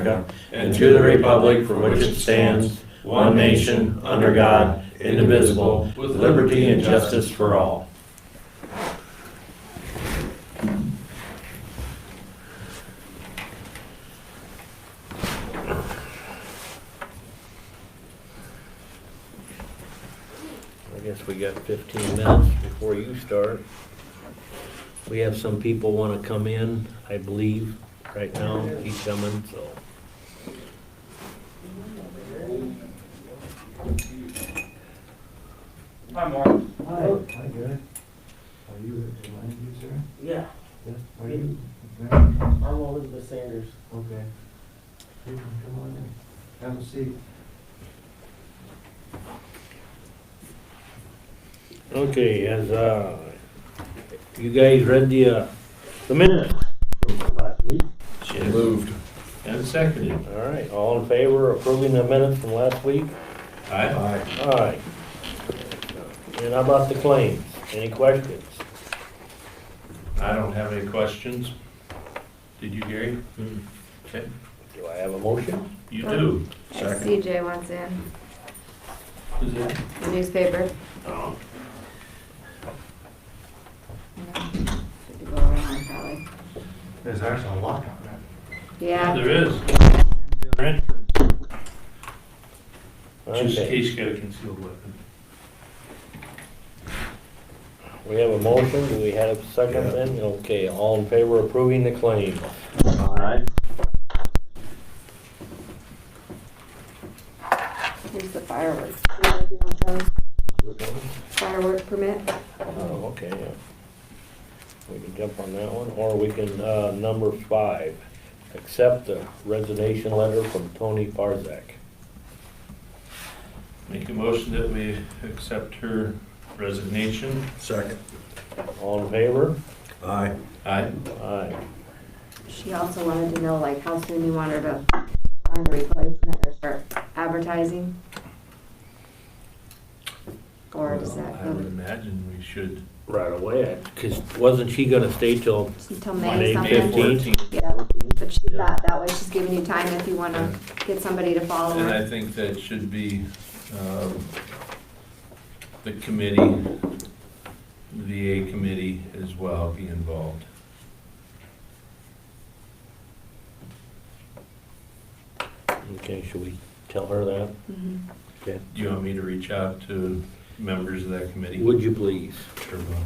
and to the republic for which it stands, one nation, under God, indivisible, with liberty and justice for all. I guess we got 15 minutes before you start. We have some people want to come in, I believe, right now. He's coming, so. Hi, Mark. Hi, Gary. Are you at the land use there? Yeah, Yes. Are you? I'm Elizabeth Sanders. Okay. You can come on in. Have a seat. Okay, as, you guys read the minutes from last week? So moved. And seconded. All right, all in favor of approving the minutes from last week? Aye. Aye. And how about the claims? Any questions? I don't have any questions. Did you, Gary? Hmm. Okay. Do I have a motion? You do. CJ wants in, Who's that? the newspaper. Oh. Should go around probably. There's actually a lock on that. Yeah, There is. Just in Okay, case you got a concealed weapon. we have a motion. Do we have a second then? Okay, all in favor of approving the claim? Aye. here's the fireworks. Firework permit. Oh, okay, yeah. We can jump on that one, or we can, number 5, accept the resignation letter from Tony Farzak. Make a motion that we accept her resignation. Second. All in favor? Aye. Aye. Aye. She also wanted to know like how soon you want her to find a replacement or start advertising. Or does that I would go imagine we should. Right away, because wasn't she gonna stay till until May May something? 15th? Yeah, but she thought that way she's giving you time if you wanna get somebody to follow And her. I think that should be, the committee, the VA committee as well be involved. Okay, should we tell her that? Mhm. Okay. Do you want me to reach out to members of that committee? Would you please? Sure will.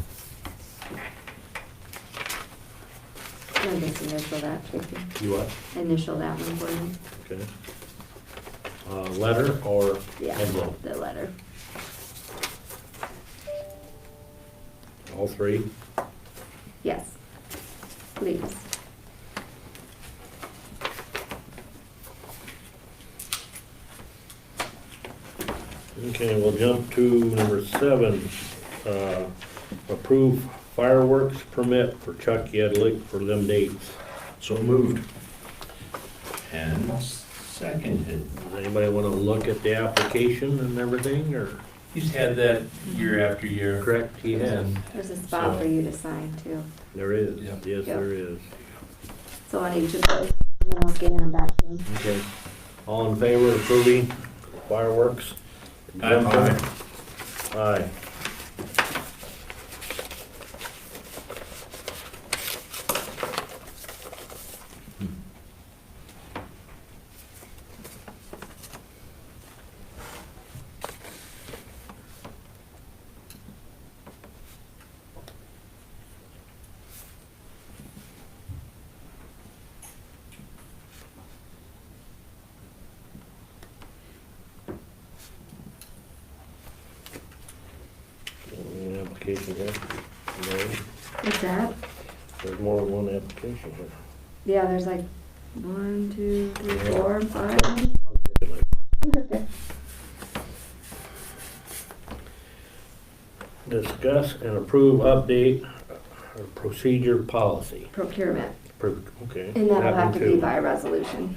I'll just initial that, Tracy. You what? Initial that one for me. Okay. Letter or Yeah, envelope? the letter. All 3? Yes, please. Okay, we'll jump to number 7. Approve fireworks permit for Chuck Yedlick for them dates. So moved. And seconded. Does anybody want to look at the application and everything, or? He's had that year after year. Correct, he has. There's a spot So- for you to sign too. There is, Yep. yes, Yep. there is. So on each of those, and then I'll scan them back to him. Okay. All in favor of approving fireworks? Aye. Aye. Any application here? No, What's that? there's more than one application here. Yeah, there's like 1, 2, 3, 4, 5. Okay. Discuss and approve update procedure policy. Procurement, Okay. and that'll that have one to too. be by resolution.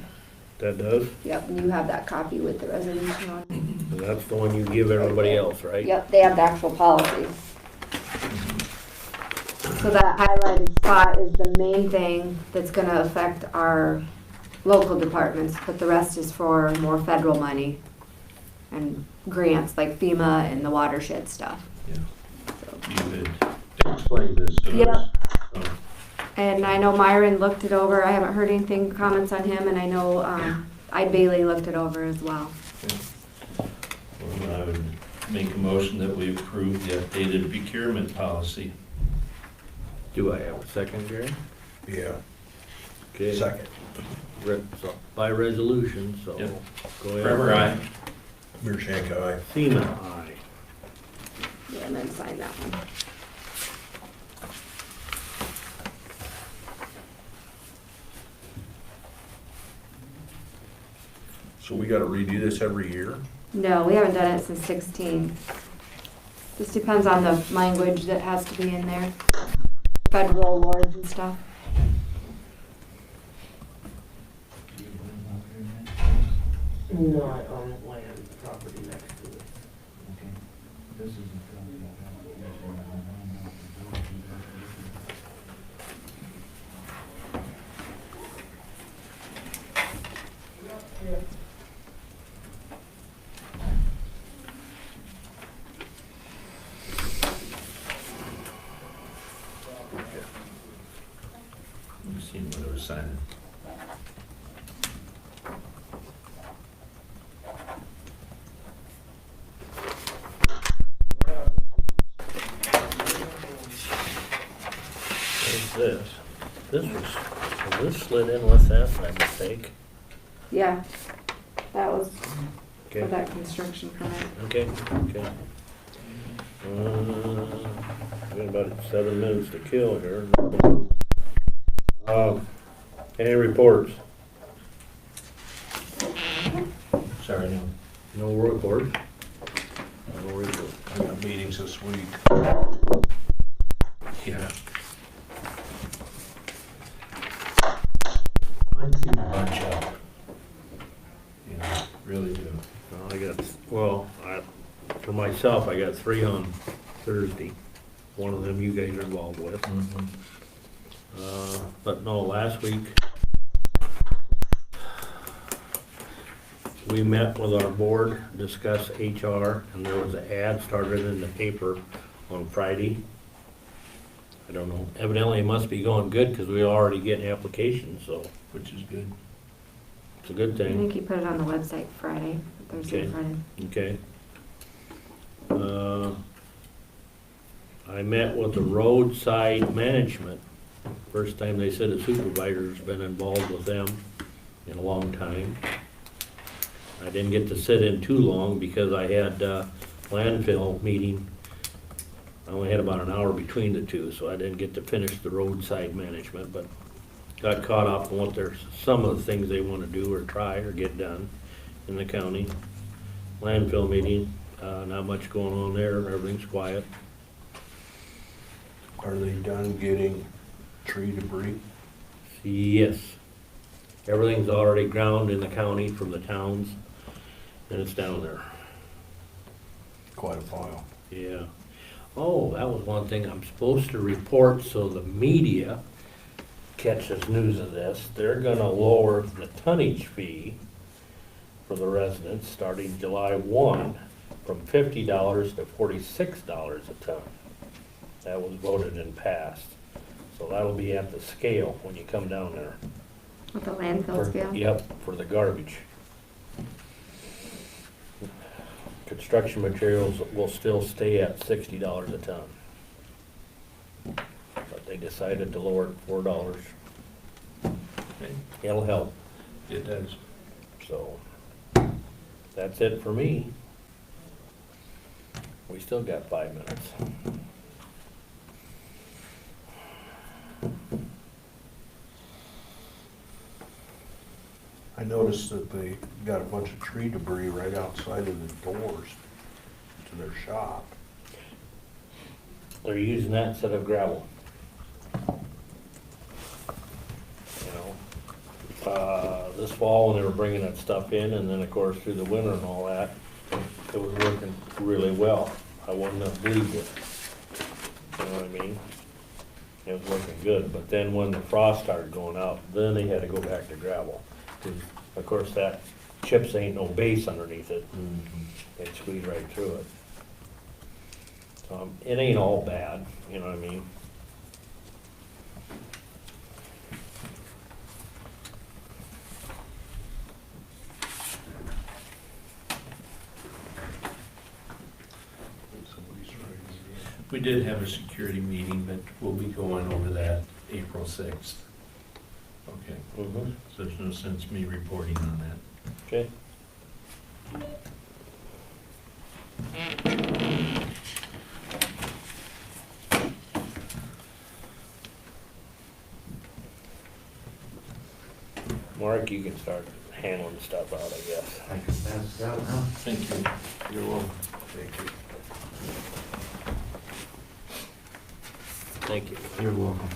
That does? Yep, and you have that copy with the resolution on it. And that's the one you give everybody else, right? Yep, they have the actual policy. So that highlighted spot is the main thing that's gonna affect our local departments, but the rest is for more federal money and grants like FEMA and the watershed stuff. Yeah. So. You could explain this to Yep. us. And I know Myron looked it over. I haven't heard anything, comments on him, and I know Bailey looked it over as well. Well, I would make a motion that we approve the updated procurement policy. Do I have a second, Gary? Yeah. Okay. Second. So, by resolution, so Yep. go ahead. Forever aye. Mearshank, aye. Seaman, aye. Yeah, and then sign that one. So we gotta redo this every year? No, we haven't done it since 16. This depends on the language that has to be in there. Federal awards and stuff. No, I own land, property next to it. You've seen what I was signing. What's this? Was this slid in with that by mistake? Yeah, that was for Okay, that construction permit. okay, okay. We got about 7 minutes to kill here. Any reports? Sorry, no. No reports? No reports. I got meetings this week. Yeah. Mine seem to bunch up. You know, really do. For myself, I got 3 on Thursday. One of them you guys are involved with. But no, last week, we met with our board, discussed HR, and there was an ad started in the paper on Friday. I don't know, evidently it must be going good because we already getting applications, so Which is good. it's a good I thing. think he put it on the website Friday, Thursday, Okay. Friday. Okay. I met with the roadside management. First time they said a supervisor's been involved with them in a long time. I didn't get to sit in too long because I had landfill meeting. I only had about an hour between the two, so I didn't get to finish the roadside management, but got caught up on what there's, some of the things they want to do or try or get done in the county. Landfill meeting, not much going on there, everything's quiet. Are they done getting tree debris? Yes. Everything's already ground in the county from the towns, and it's down there. Quite a file. Yeah. Oh, that was one thing I'm supposed to report, so the media catches news of this. They're gonna lower the tonnage fee for the residents starting July 1 from $50 to $46 a ton. That was voted and passed. So that'll be at the scale when you come down there. With the landfill scale? Yep, for the garbage. Construction materials will still stay at $60 a ton. But they decided to lower it $4. Okay. It'll help, It does. so that's it for me. We still got 5 minutes. I noticed that they got a bunch of tree debris right outside of the doors to their shop. They're using that instead of gravel. You know, this fall when they were bringing that stuff in, and then of course through the winter and all that, it was working really well. I wouldn't have believed it. You know what I mean? It was working good, but then when the frost started going out, then they had to go back to gravel. Of course, that chips ain't no base underneath it, Mm-hmm. it squeeze right through it. It ain't all bad, you know what I mean? Somebody's right. We did have a security meeting, but we'll be going over that April 6th. Okay, Mm-hmm. so there's no sense me reporting on that. Okay. Mark, you can start handling stuff out, I guess. I can pass it out now. Thank you. You're welcome. Thank you. Thank you. You're welcome.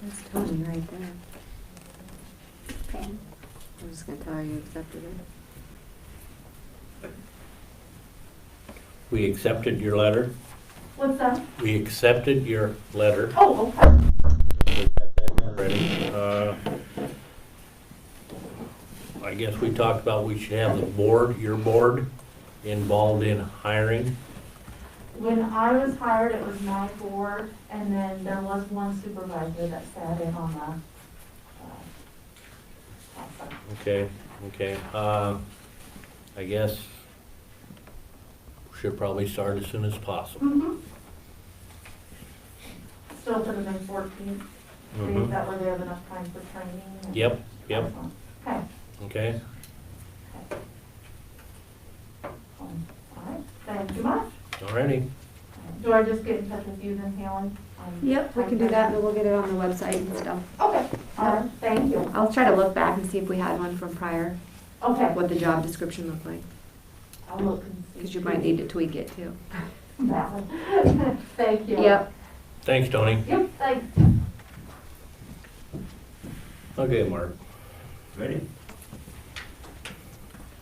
That's Tony right there. Okay. I'm just gonna tell her you accepted it. We accepted your letter. What's that? We accepted your letter. Oh, okay. We got that ready. I guess we talked about we should have the board, your board, involved in hiring. When I was hired, it was my board, and then there was one supervisor that sat in on the, also. Okay. I guess we should probably start as soon as possible. Mm-hmm. Still could have been 14, Mhm. that way they have enough time for training. and- Yep. Okay. Okay. All right, thank you much. Alrighty. Do I just get in touch with you then, Haley? Yep, we can do that, and then we'll get it on the website and stuff. Okay, all right, thank you. I'll try to look back and see if we had one from prior, Okay, what the job description looked like, I'll look and see. because you might need to tweak it too. That one. Thank you. Yep. Thanks, Tony. Yep, thanks. Okay, Mark. Ready?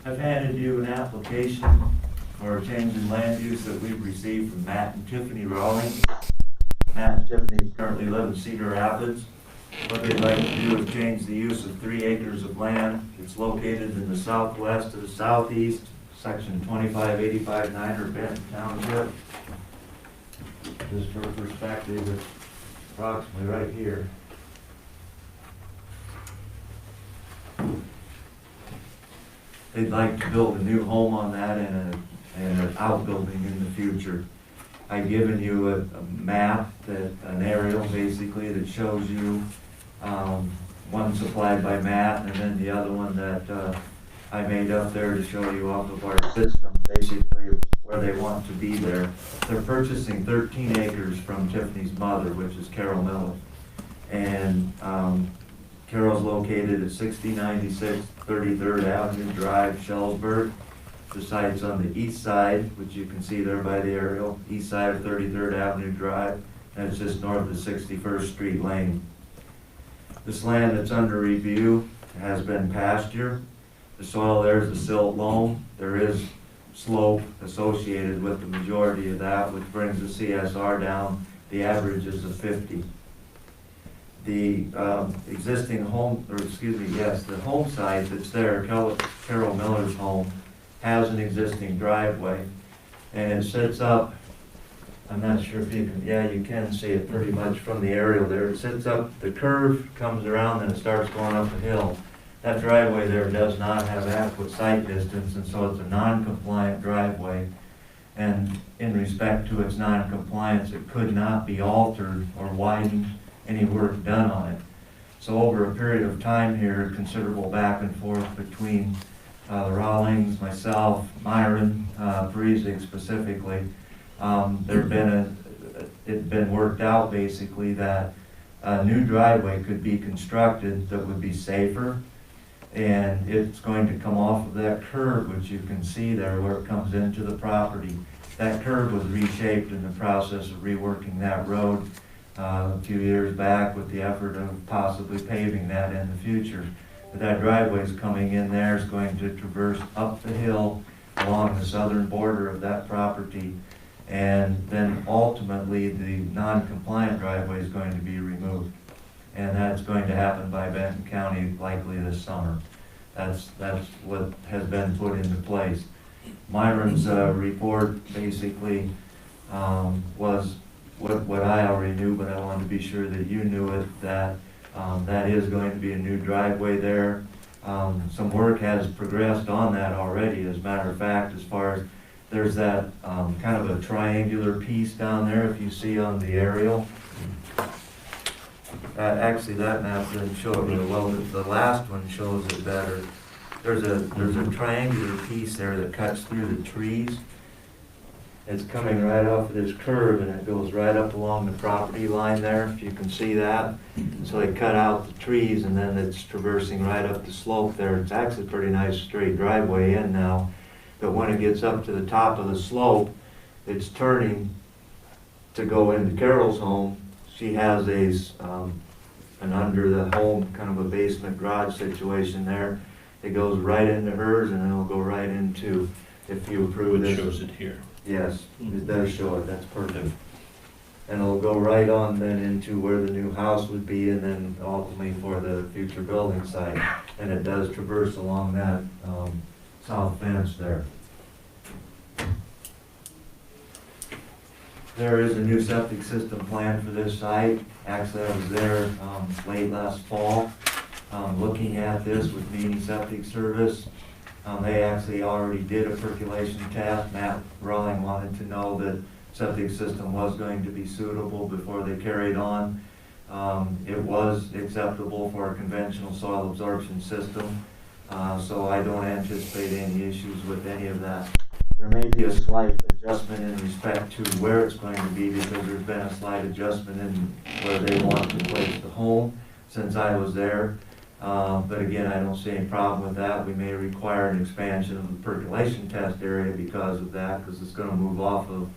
I've handed you an application for a change in land use that we've received from Matt and Tiffany Rawlings. Matt and Tiffany currently live in Cedar Rapids. What they'd like to do is change the use of 3 acres of land. It's located in the southwest to the southeast, section 2585 Niner, Benton Township. Just for perspective, it's approximately right here. They'd like to build a new home on that and an outbuilding in the future. I've given you a map, an aerial basically, that shows you, one supplied by Matt, and then the other one that I made up there to show you off of our system, basically where they want to be there. They're purchasing 13 acres from Tiffany's mother, which is Carol Miller. And Carol's located at 6096 33rd Avenue Drive, Shellsburg. The site's on the east side, which you can see there by the aerial, east side of 33rd Avenue Drive, and it's just north of 61st Street Lane. This land that's under review has been pasture. The soil there is a silt loam. There is slope associated with the majority of that, which brings the CSR down. The average is a 50. The existing home, or excuse me, yes, the home site that's there, Carol Miller's home, has an existing driveway, and it sits up, I'm not sure if you can, yeah, you can see it pretty much from the aerial there. It sits up, the curve comes around, and it starts going up a hill. That driveway there does not have adequate site distance, and so it's a non-compliant driveway. And in respect to its non-compliance, it could not be altered or widened, any work done on it. So over a period of time here, considerable back and forth between the Rawlings, myself, Myron, Parizig specifically, it's been worked out basically that a new driveway could be constructed that would be safer, and it's going to come off of that curve, which you can see there where it comes into the property. That curve was reshaped in the process of reworking that road a few years back with the effort of possibly paving that in the future. But that driveway is coming in there, is going to traverse up the hill along the southern border of that property, and then ultimately the non-compliant driveway is going to be removed. And that's going to happen by Benton County likely this summer. That's what has been put into place. Myron's report basically was what I already knew, but I wanted to be sure that you knew it, that that is going to be a new driveway there. Some work has progressed on that already. As a matter of fact, as far as there's that kind of a triangular piece down there, if you see on the aerial. Actually, that map didn't show it really well. The last one shows it better. There's a triangular piece there that cuts through the trees. It's coming right off of this curve, and it goes right up along the property line there, if you can see that. So they cut out the trees, and then it's traversing right up the slope there. It's actually a pretty nice straight driveway in now, but when it gets up to the top of the slope, it's turning to go into Carol's home. She has an under the home, kind of a basement garage situation there. It goes right into hers, and it'll go right into, if you approve Which this. shows it here. Yes, it does show it, that's perfect. And it'll go right on then into where the new house would be, and then ultimately for the future building site. And it does traverse along that south fence there. There is a new septic system plan for this site. Actually, I was there late last fall looking at this with Meany Septic Service. They actually already did a percolation test. Matt Rawling wanted to know that septic system was going to be suitable before they carried on. It was acceptable for a conventional soil absorption system, so I don't anticipate any issues with any of that. There may be a slight adjustment in respect to where it's going to be, because there's been a slight adjustment in where they want to place the home since I was there. But again, I don't see any problem with that. We may require an expansion of the percolation test area because of that, because it's going to move off of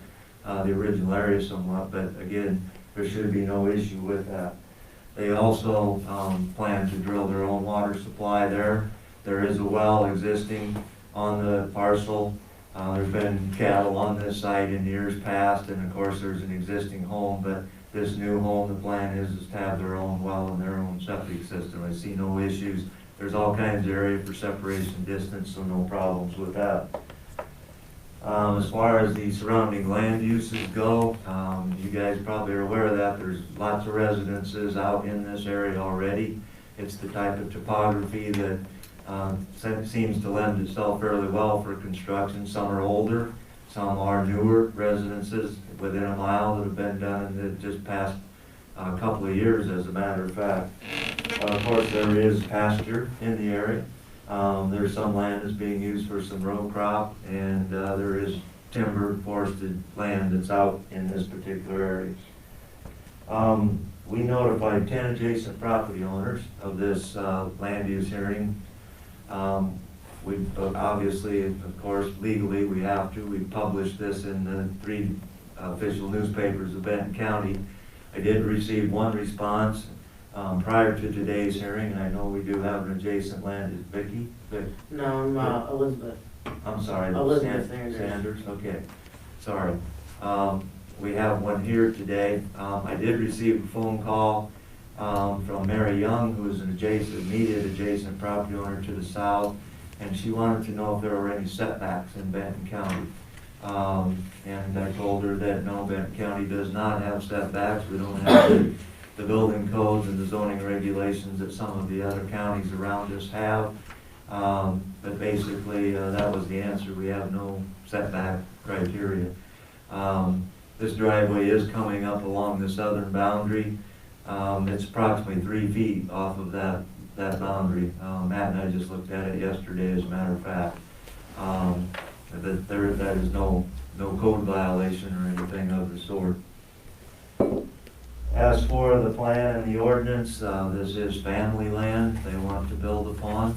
the original area somewhat. But again, there should be no issue with that. They also plan to drill their own water supply there. There is a well existing on the parcel. There's been cattle on this site in years past, and of course there's an existing home, but this new home, the plan is to have their own well and their own septic system. I see no issues. There's all kinds of area for separation distance, so no problems with that. As far as the surrounding land uses go, you guys probably are aware of that. There's lots of residences out in this area already. It's the type of topography that seems to lend itself fairly well for construction. Some are older, some are newer residences within a mile that have been done in the just past couple of years, as a matter of fact. Of course, there is pasture in the area. There's some land that's being used for some row crop, and there is timber forested land that's out in this particular area. We notified 10 adjacent property owners of this land use hearing. We obviously, of course, legally, we have to. We published this in the 3 official newspapers of Benton County. I did receive one response prior to today's hearing, and I know we do have an adjacent land. Is Vicky? No, I'm Elizabeth. I'm sorry. Elizabeth Sanders. Sanders, okay. Sorry. We have one here today. I did receive a phone call from Mary Young, who is an immediate adjacent property owner to the south, and she wanted to know if there were any setbacks in Benton County. And I told her that no, Benton County does not have setbacks. We don't have the building codes and the zoning regulations that some of the other counties around us have. But basically, that was the answer. We have no setback criteria. This driveway is coming up along the southern boundary. It's approximately 3 feet off of that boundary. Matt and I just looked at it yesterday, as a matter of fact. That is no code violation or anything of the sort. As for the plan and the ordinance, this is family land they want to build upon.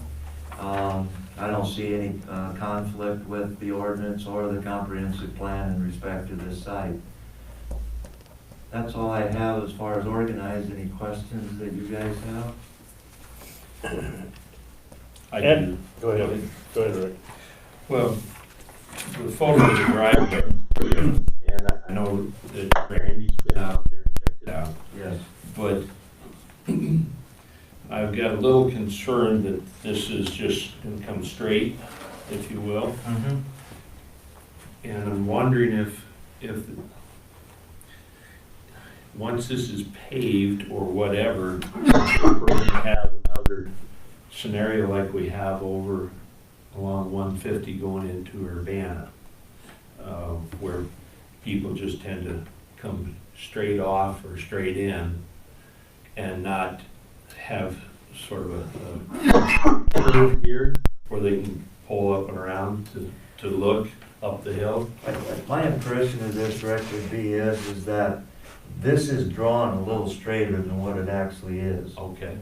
I don't see any conflict with the ordinance or the comprehensive plan in respect to this site. That's all I have as far as organized. Any questions that you guys have? I Ed? do. Go ahead, Rick. Well, the photo of the driveway, and I know that Randy's been out there and checked it out, Yes. but I've got a little concern that this is just gonna come straight, if you will. Mm-hmm. And I'm wondering if once this is paved or whatever, we're gonna have another scenario like we have over along 150 going into Urbana, where people just tend to come straight off or straight in and not have sort of a curve here where they can pull up and around to look up the hill. My impression of this, Rick, would be is that this is drawn a little straighter than what it actually is. Okay.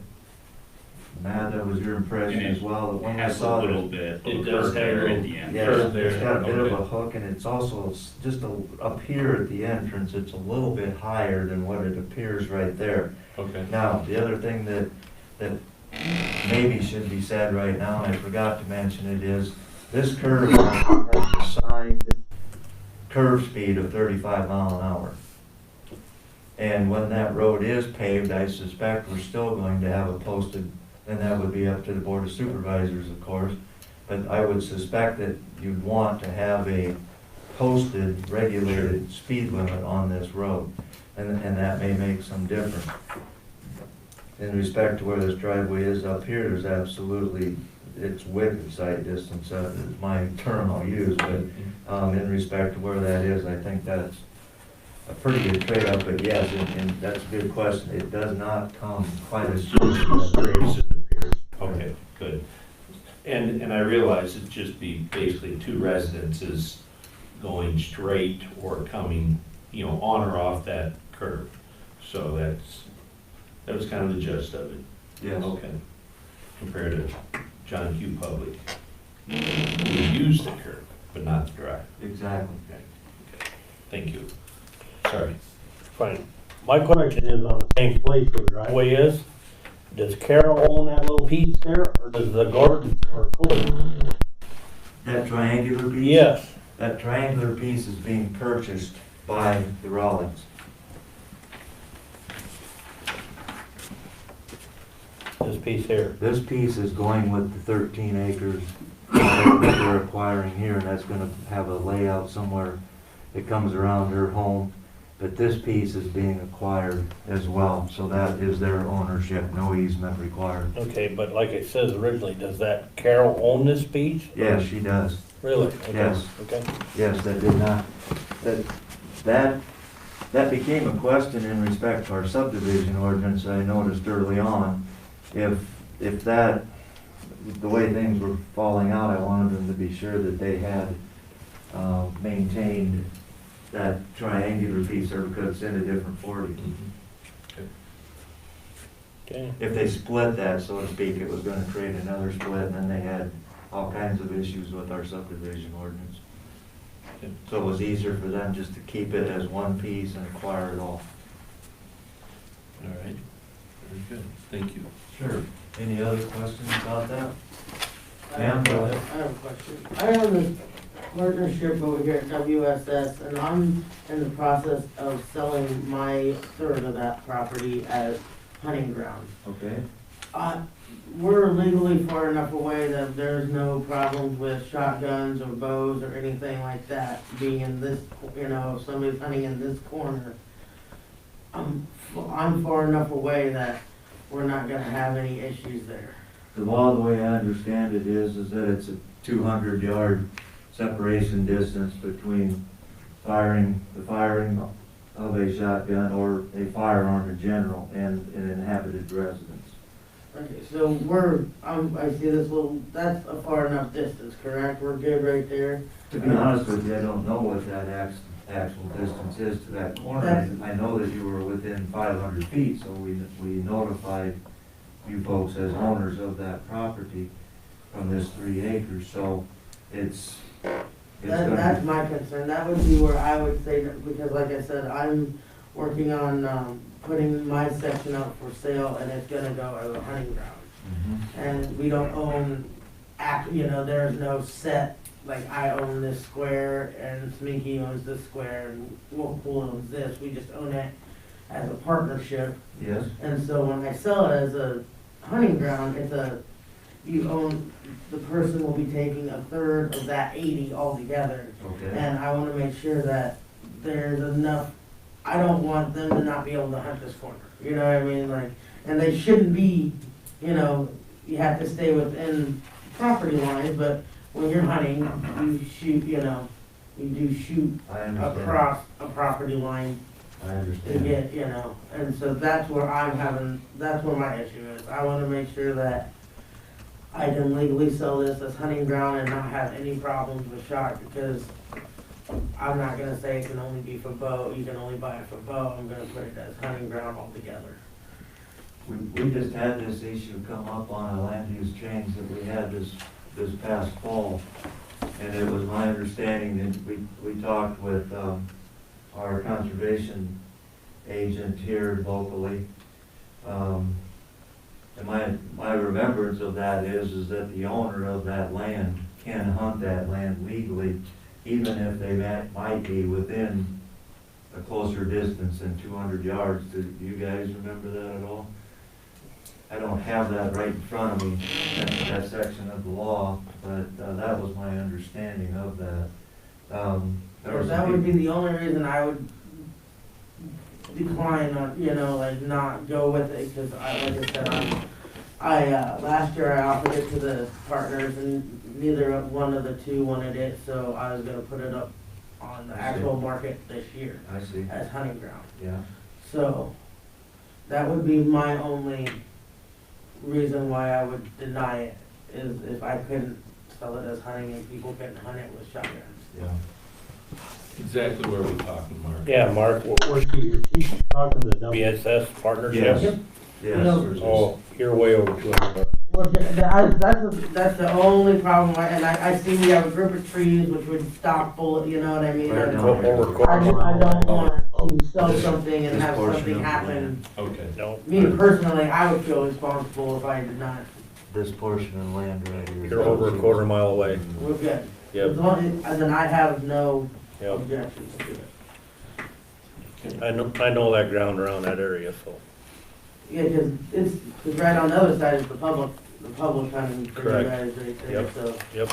Matt, that was your impression as well. That when you Has a saw little it, bit It of does curve there have a at the end. yes, curve there. it's got a bit of Okay. a hook, and it's also just up here at the entrance. It's a little bit higher than what it appears right there. Okay. Now, the other thing that maybe should be said right now, and I forgot to mention it, is this curve has a signed curve speed of 35 mile an hour. And when that road is paved, I suspect we're still going to have a posted, and that would be up to the Board of Supervisors, of course. But I would suspect that you'd want to have a posted, regulated speed limit on this road. And that may make some difference. In respect to where this driveway is up here, there's absolutely, it's wicked sight distance, is my term I'll use, but in respect to where that is, I think that's a pretty good trade-off, but yes, and that's a good question. It does not come quite as soon as it appears. Okay, good. And I realize it'd just be basically 2 residences going straight or coming, on or off that curve. So that was kind of the gist of it. Yes. Okay. Compared to John Q. Public. We use the curve, but not the drive. Exactly. Okay. Thank you. Sorry. Fine. My question is on the same place where the driveway is. Does Carol own that little piece there, or does the Gordon or Cody? That triangular piece? Yes. That triangular piece is being purchased by the Rawlings. This piece here. This piece is going with the 13 acres that we're acquiring here, and that's gonna have a layout somewhere that comes around her home. But this piece is being acquired as well, so that is their ownership, no easement required. Okay, but like it says originally, does that Carol own this piece? Yes, she does. Really? Okay. Yes. Okay. Yes, that did not, that became a question in respect to our subdivision ordinance, I noticed early on. If that the way things were falling out, I wanted them to be sure that they had maintained that triangular piece, or because it's in a different 40. Okay. If they split that, so to speak, it was gonna create another split, and then they had all kinds of issues with our subdivision ordinance. So it was easier for them just to keep it as one piece and acquire it all. All right, very good, thank you. Sure. Any other questions about that? I have Go a ahead. I have a question. I have this partnership over here at WSS, and I'm in the process of selling my third of that property as hunting ground. Okay. We're legally far enough away that there's no problems with shotguns or bows or anything like that being in this, you know, if somebody's hunting in this corner. I'm far enough away that we're not gonna have any issues there. The law, the way I understand it is that it's a 200-yard separation distance between the firing of a shotgun or a firearm in general and an inhabited residence. Okay, so I see this little, that's a far enough distance, correct? We're good right there? To be honest with you, I don't know what that actual distance is to that corner. I know that you were within 500 feet, so we notified you folks as owners of that property from this 3 acres, so it's gonna That's my concern. That would be where I would say, that because like I said, I'm working on, putting my section up for sale, and it's gonna go as a hunting ground. Mhm. And we don't own, you know, there's no set, like I own this square and Sminky owns this square and Wolfpool owns this. We just own it as a partnership. Yes, And so when I sell it as a hunting ground, you own, the person will be taking a third of that 80 altogether. okay. And I wanna make sure that there's enough, I don't want them to not be able to hunt this corner, you know what I mean, like, and they shouldn't be, you know, you have to stay within property lines, but when you're hunting, you shoot, you know, you do shoot I understand. across a property line I to understand. get, you know, and so that's where that's where my issue is. I wanna make sure that I can legally sell this as hunting ground and not have any problems with shot, because I'm not gonna say it can only be for bow, you can only buy it for bow, I'm gonna put it as hunting ground altogether. We just had this issue come up on a land use change that we had this past fall. And it was my understanding that we talked with, our conservation agent here locally. And my remembrance of that is that the owner of that land can hunt that land legally, even if they might be within a closer distance than 200 yards. Do you guys remember that at all? I don't have that right in front of me, that section of the law, but that was my understanding of that. There was That would be the only reason I would decline on, you know, like not go with it, because like I said, last year I offered it to the partners and neither one of the two wanted it, so I was gonna put it up on the actual market this year I see, as hunting ground. yeah. So that would be my only reason why I would deny it, is if I couldn't sell it as hunting and people couldn't hunt it with shotguns. Yeah. Exactly where we're talking, Mark. Yeah, Mark, we're talking the WSS partnership? Yes. Yes. Oh, you're way over 200. Well, that's the only problem, I see we have a group of trees which would stop bullet, you know what I mean? Right I down don't there. want to sell something and This have portion something of the happen. Okay. No, Me personally, I would feel responsible if I did not. This portion of land right here. you're over a quarter mile away. We're good. Yep, As long as, then I have no yep. objections to it. I know that ground around that area, so. Yeah, cause right on the other side is the public hunting for you Correct. guys right there, Yep. so. Yep.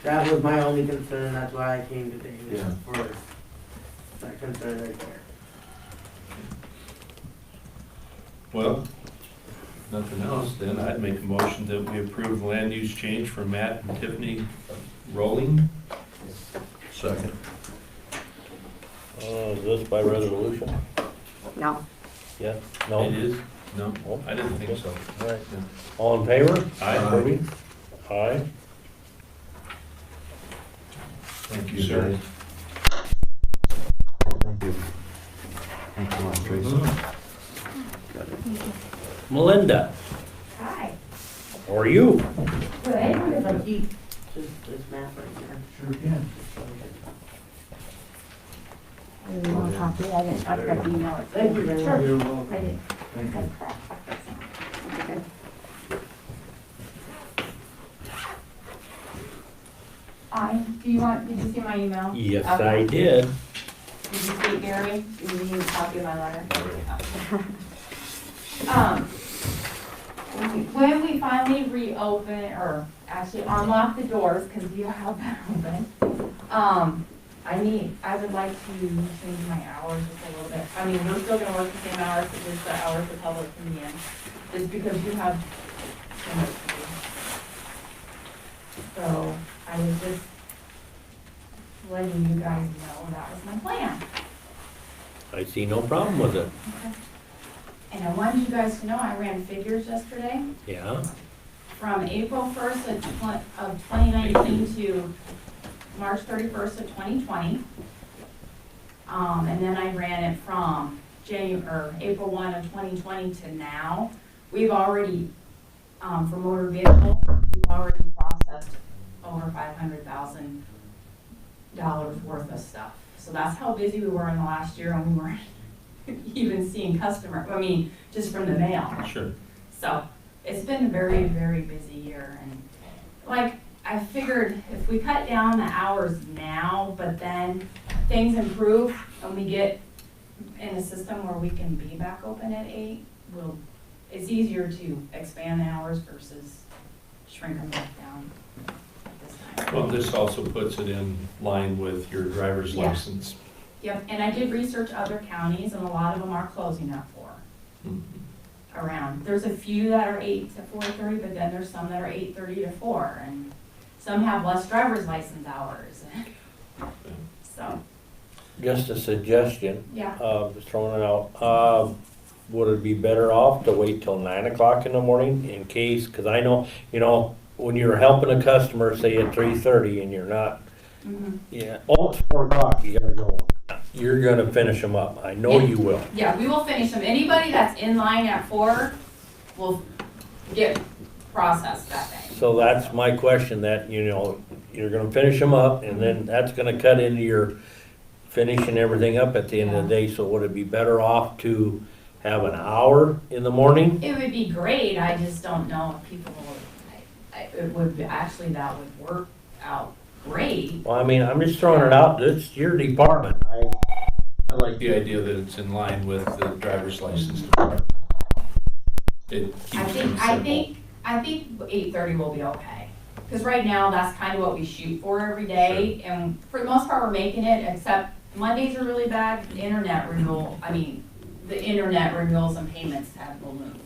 That was my only concern, that's why I came to David Yeah. for that concern right there. Well, nothing else, then I'd make a motion that we approve land use change for Matt and Tiffany Rolling. Second. Is this by resolution? No. Yeah? No? It is? No, I didn't think so. All right. All in favor? Aye. Kirby? Aye. Thank you, sir. Thank you. Thanks a lot, Tracy. Melinda, Hi. how are you? Good. If I keep just this map right here. Sure can. You want a copy? I didn't, I forgot to email it. Thank you very much. Sure. You're welcome. I did. Thank you. Okay. Did you see my email? Yes, Okay. I did. Did you see it, Gary? Did you need a copy of my letter? When we finally reopen, or actually unlock the doors, because you have been open, I would like to change my hours just a little bit. I mean, we're still gonna work the same hours, but just the hours the public can be in, just because you have so much to do. So, I was just letting you guys know that was my plan. I see no problem with it. And I wanted you guys to know, I ran figures yesterday. Yeah, From April 1st of 2019 to March 31st of 2020. And then I ran it from April 1 of 2020 to now. We've already, for motor vehicle, we've already processed over $500,000 worth of stuff. So that's how busy we were in the last year, and we weren't even seeing just from the mail. Sure. So it's been a very, very busy year, and like I figured if we cut down the hours now, but then things improve and we get in a system where we can be back open at 8, it's easier to expand the hours versus shrink them back down at this time. Well, this also puts it in line with your driver's Yeah. license. Yep, and I did research other counties, and a lot of them are closing at 4 Mhm. around. There's a few that are 8 to 4:30, but then there's some that are 8:30 to 4, and some have less driver's license hours. So, just a suggestion, yeah, just throwing it out. Would it be better off to wait till 9 o'clock in the morning in case, cause I know, when you're helping a customer, say at 3:30 and you're not, yeah, it's 4 o'clock, you gotta go. You're gonna finish them up, I know you will. yeah, we will finish them. Anybody that's in line at 4 will get processed that day. So that's my question, that, you're gonna finish them up, and then that's gonna cut into your finishing everything up at the end of the day, so would it be better off to have an hour in the morning? It would be great, I just don't know if people that would work out great. Well, I'm just throwing it out, it's your department. I like the idea that it's in line with the driver's license department. It keeps things simple. I think 8:30 will be okay. Because right now, that's kind of what we shoot for every day, and for the most part, we're making it, except Mondays are really bad. The internet renewals and payments have ballooned.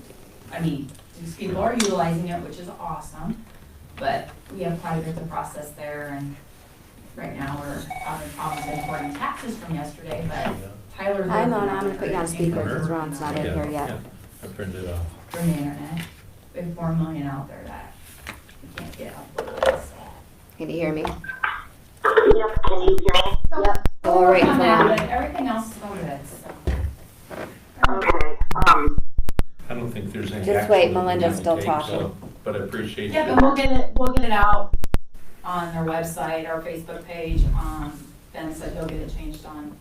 These people are utilizing it, which is awesome, but we have quite a bit to process there, and right now, we're having problems importing taxes from yesterday, but Tyler's. I'm gonna put you on speaker because Ron's not in Yeah, here yet. yeah. I printed it off. From the internet. We have 4 million out there that we can't get uploaded, so. Can you hear me? Yep, can you hear me? Yep. All right, On that, Ron. but everything else is going good, so. Okay, I don't think there's any. Just action wait, that we Melinda's need to still take, talking. so- But I appreciate Yeah, it. but we'll get it out on their website, our Facebook page. Ben said he'll get it changed on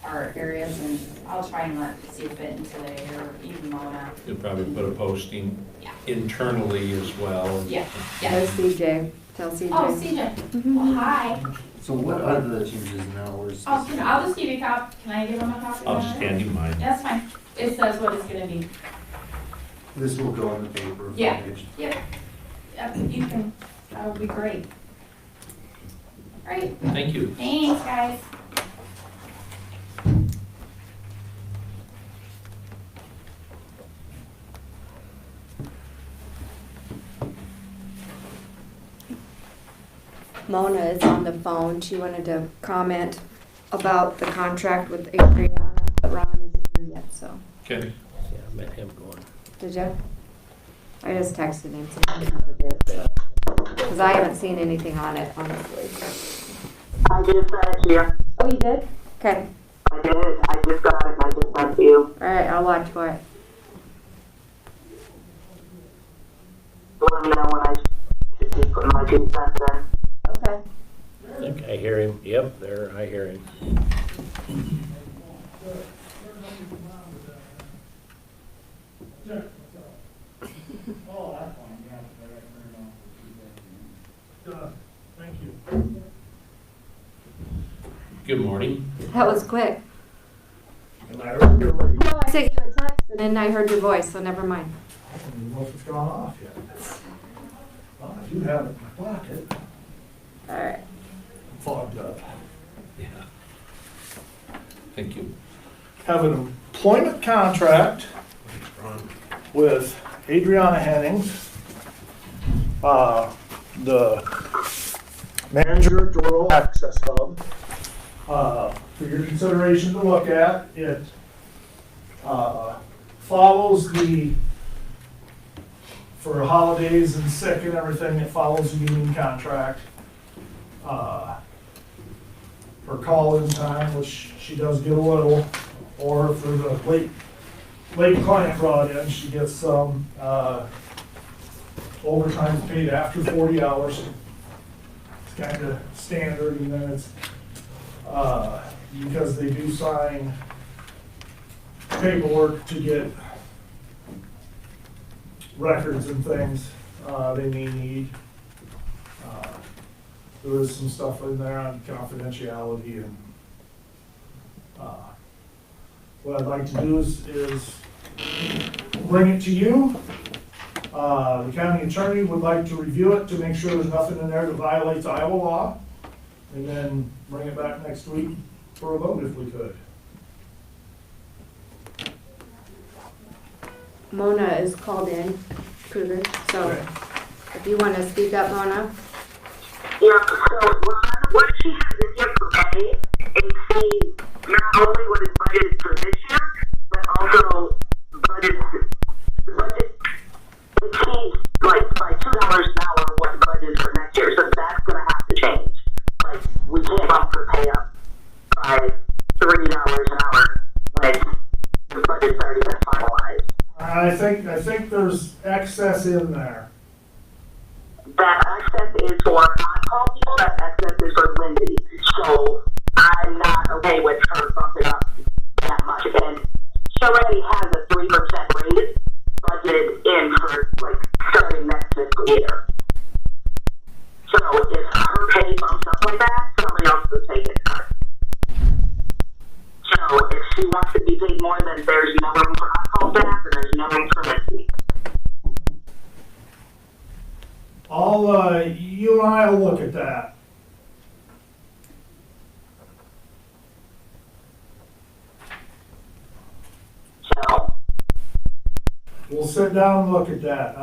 our areas, and I'll try and see if Benton today or even Mona. You'll probably put a posting Yeah. internally as well. Yeah, There's CJ. Tell CJ. Oh, CJ, well, hi. So what are the changes in hours? I'll just give you a copy. Can I give him a copy? I'll of just that? hand you mine. That's fine. It says what it's gonna be. This will go in the paper. Yeah. packaged. Yep. Yep, you can, that would be great. All right, Thank you. thanks, guys. Mona is on the phone. She wanted to comment about the contract with Adriana, but Ron isn't here yet, so. Okay. Yeah, I met him going. Did you? I just texted him, so he never did, so. Because I haven't seen anything on it, honestly. I just sent it to you. Oh, you did? Okay, I did. I just got it and I just sent it to you. alright, I'll watch for it. Let me know when I should be putting my 2 cents in. Okay. I think I hear him. Yep, there, I hear him. Thank you. Good morning. That was quick. And I heard your lady. No, I sent you a text and then I heard your voice, so never mind. I don't know if it's gone off yet. Well, I do have it in my pocket. Alright. Fogged up. Yeah. Thank you. Have an employment contract with Adriana Hennings, the manager at Doral Access Hub. For your consideration to look at, it follows for holidays and sick and everything, it follows the union contract. For call-in time, which she does get a little, or for the late client brought in, she gets some, overtime paid after 40 hours. It's kind of standard, and then it's, because they do sign paperwork to get records and things, they may need. There is some stuff in there on confidentiality and, what I'd like to do is bring it to you. The county attorney would like to review it to make sure there's nothing in there that violates Iowa law, and then bring it back next week for a vote if we could. Mona is called in, Cougar, so Okay. if you want to speak up, Mona. Yeah, so what she has in here for pay exceeds not only what is budgeted for this year, but also budget exceeds like by $2 an hour what budgeted for next year. So that's gonna have to change. Like we can't bump her pay up by $3 an hour when the budget's already been finalized. I think there's excess in there. That access is for on-call people, that access is for Lindsay. So I'm not okay with her bumping up that much. And she already has a 3% raise budgeted in for like starting next fiscal year. So if her pay bumps up like that, somebody else will take it. So if she wants to be paid more, then there's no room for on-call staff and there's no room for Lindsay. You and I will look at that. So We'll sit down and look at that.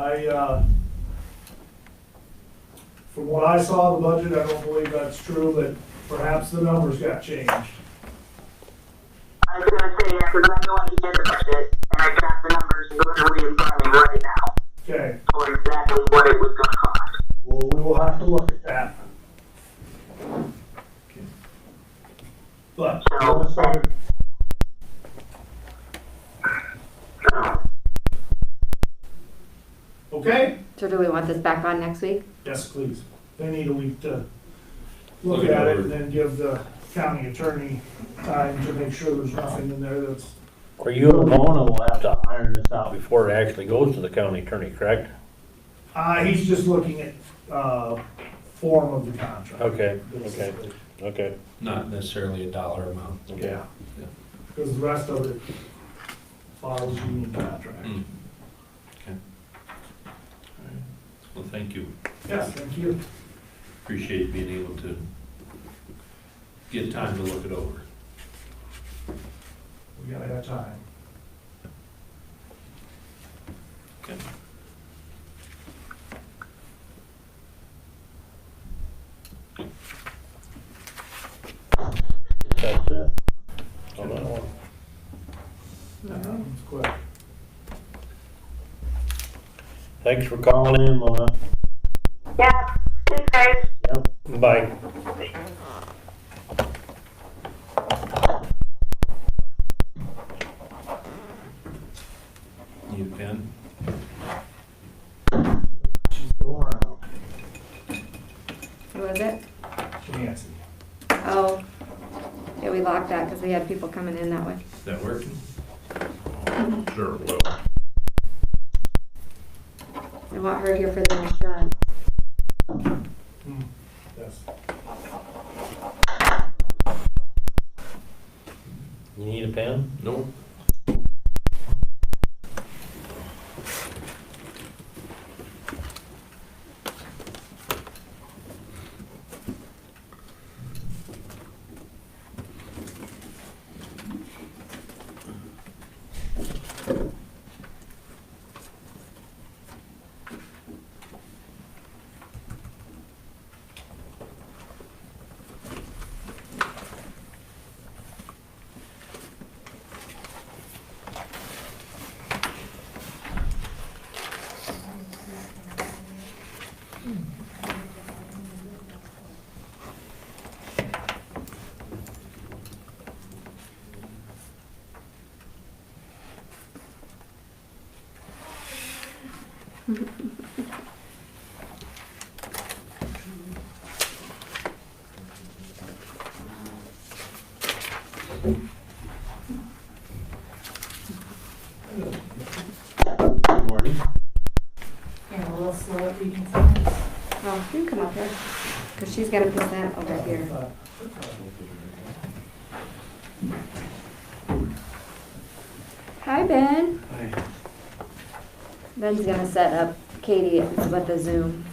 From what I saw of the budget, I don't believe that's true, but perhaps the numbers got changed. I was gonna say, yeah, because I know I did the budget, and I got the numbers literally in front of me right now Okay, for exactly what it was gonna cost. well, we will have to look at that. But, okay? So do we want this back on next week? Yes, please. They need a week to look at it and then give the county attorney time to make sure there's nothing in there that's, Or you and Mona will have to iron this out before it actually goes to the county attorney, correct? he's just looking at, form of the contract. Okay, basically. okay. Not necessarily a dollar amount. Yeah. Because the rest of it follows union contract. Mm. Okay. Well, thank you. Yes, thank you. Appreciate being able to get time to look it over. We gotta have time. Okay. That's it. Hold on. It's quick. Thanks for calling in, Mona. Yeah, Bye. You pen? She's going around. Who was it? Nancy. Oh, yeah, we locked that because we had people coming in that way. Is that working? Sure will. I want her here for the insurance. Yes. You need a pen? Nope. Good morning. You're a little slow at reading signs. Oh, you can come up here, because she's gonna present over here. Hi, Ben. Hi. Ben's gonna set up Katie with the Zoom.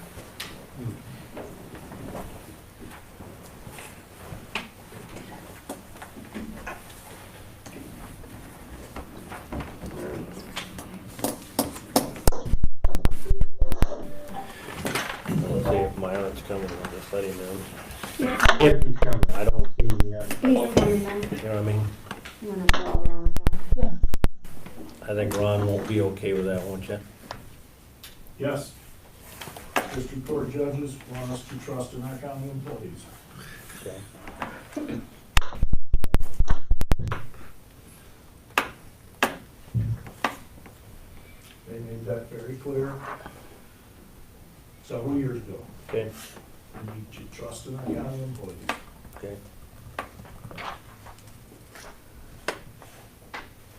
Let's see if Myron's coming, I'll just let him know. If he's coming, I don't see him yet. He's coming now. You know what I mean? You wanna follow along with that? I think Ron won't be okay with that, won't you? Yes. District court judges want us to trust in our county employees. Okay. They made that very clear several years ago. Okay, We need to trust in our county employees. okay.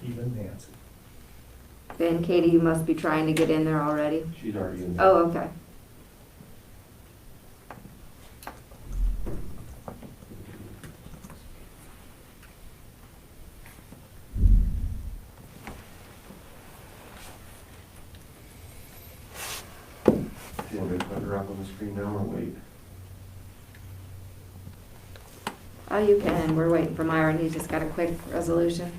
Even Nancy. Ben, Katie, you must be trying to get in there already. She's already in there. Oh, okay. Do you want me to put her up on the screen now or wait? Oh, you can. We're waiting for Myron. He's just got a quick resolution.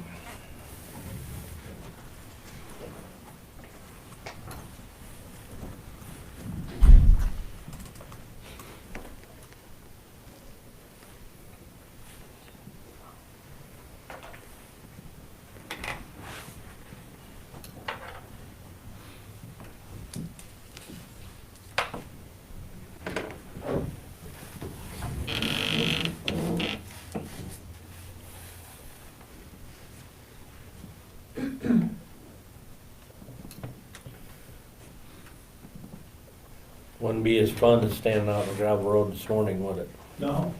Wouldn't be as fun as standing out on the gravel road this morning, would it? No,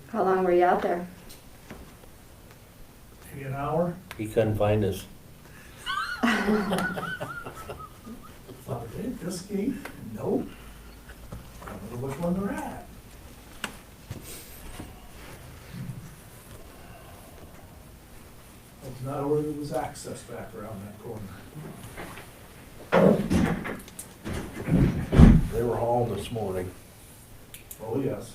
How long were you out there? maybe an hour. He couldn't find us. Thought, hey, this gate? Nope. I don't know which one they're at. I did not know where there was access back around that corner. They were hauling this morning. Oh, yes.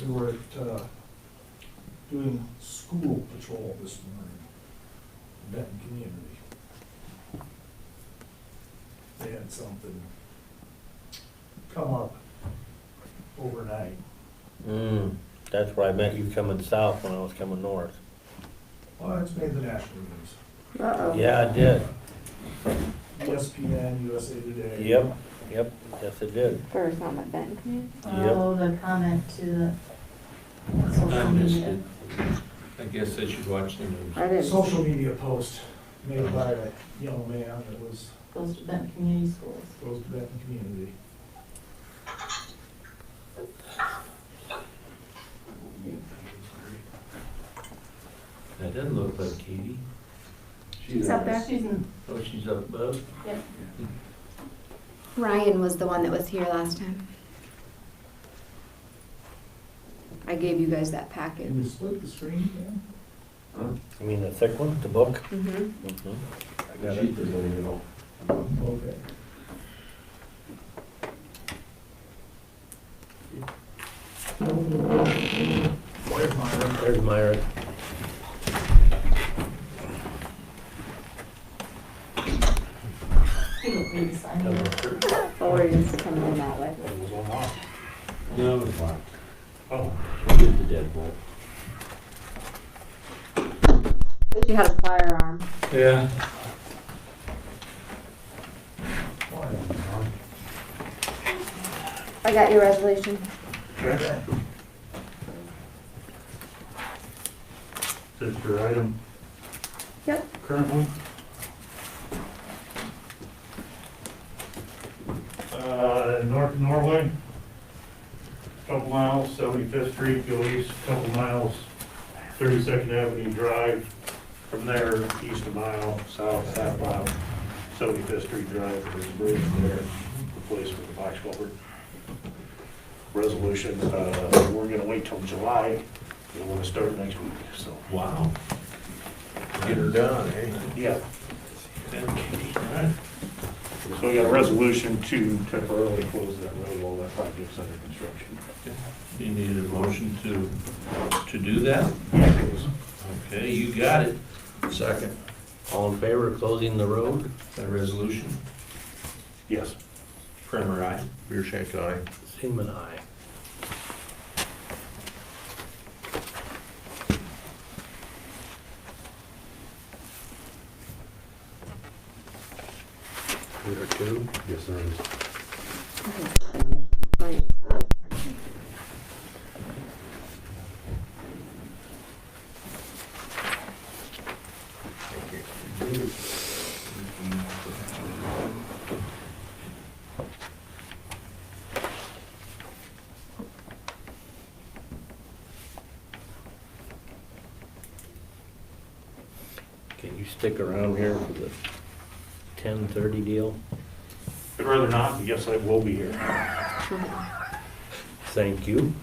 We were at, doing school patrol this morning, Benton Community. They had something come up overnight. That's where I met you coming south when I was coming north. Well, it's made the national news. Uh-oh. Yeah, I did. ESPN, USA Today. Yep, yes it did. For Summit Benton Community. Oh, the comment to the I social missed media. it. I guess I should watch the news. I didn't. Social media post made by a young man that was, Goes to Benton Community Schools. goes to Benton Community. That doesn't look like Katie. She's up there. She's in, Oh, she's up above? yep. Ryan was the one that was here last time. I gave you guys that packet. Can you split the screen, Dan? You mean the thick one, the book? Mm-hmm. Mhm. I got it. Okay. Where's mine? There's Myra. You don't need to sign it. Oh, we're just coming in that way. No, it's locked. Oh. Here's the deadbolt. But you had a firearm. Yeah. I got your resolution. Is this your item Yep. currently? North Norway, couple miles, 75th Street, go east, couple miles, 32nd Avenue Drive. From there, east a mile, south half mile, 75th Street Drive, there's a bridge there, replaced with a box culvert. Resolution, we're gonna wait till July, we wanna start next week, so. Wow. Get her done, eh? Yeah. So we got a resolution to temporarily close that road while that project's under construction. You needed a motion to do that? Okay, you got it. Second. All in favor of closing the road? That resolution? Yes. Primer, aye. Beer shank aye. Seaman, aye. There are two. Yes, there is. Right. Can you stick around here for the 10:30 deal? I'd rather not, but yes, I will be here. Thank you.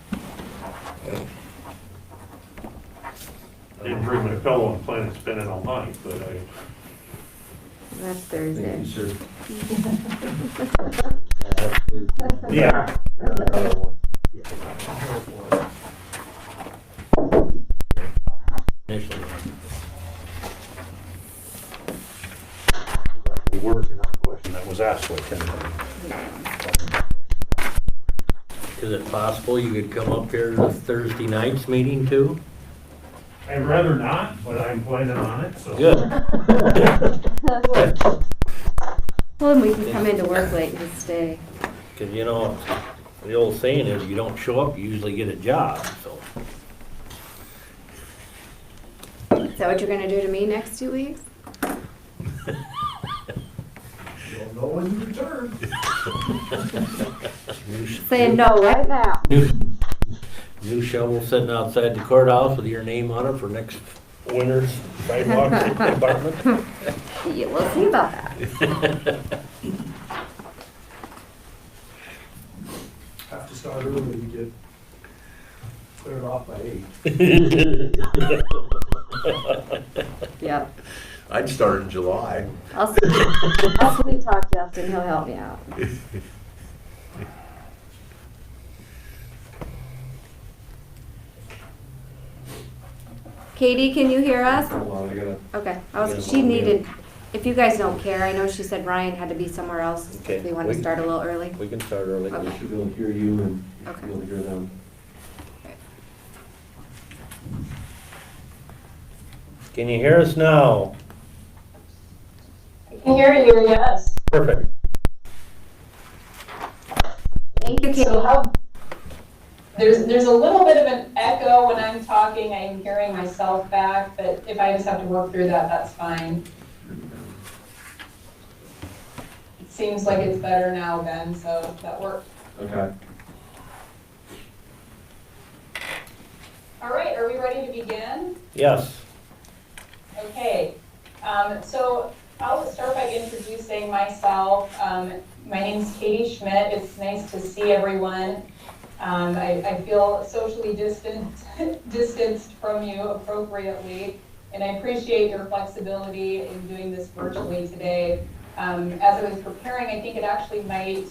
I didn't bring my pillow and plan on spending all night, but I, That's Thursday. Thank you, sir. yeah. Initially. We're working on a question that was asked like 10 times. Is it possible you could come up here to Thursday night's meeting too? I'd rather not, but I'm planning on it, so. Good. Well, then we can come into work late and just stay. Because, you know, the old saying is, you don't show up, you usually get a job, so. Is that what you're gonna do to me next 2 weeks? You'll know when you return. Saying no right now. New shovel sitting outside the courthouse with your name on it for next winter's sidewalk department. Yeah, we'll see about that. Have to start early to get cleared off by 8. Yep. I'd start in July. I'll sweet talk Justin, he'll help me out. Katie, can you hear us? Okay, she needed, if you guys don't care, I know she said Ryan had to be somewhere else. Okay. We want to start a little early. We can start early. Okay. Should be able to hear you and Okay. be able to hear them. Can you hear us now? I can hear you, yes. Perfect. Thank you, Katie. So how, there's a little bit of an echo when I'm talking. I'm hearing myself back, but if I just have to work through that, that's fine. It seems like it's better now, Ben, so that worked. Okay. All right, are we ready to begin? Yes. Okay, so I'll start by introducing myself. My name's Katie Schmidt. It's nice to see everyone. I feel socially distanced from you appropriately, and I appreciate your flexibility in doing this virtually today. As I was preparing, I think it actually might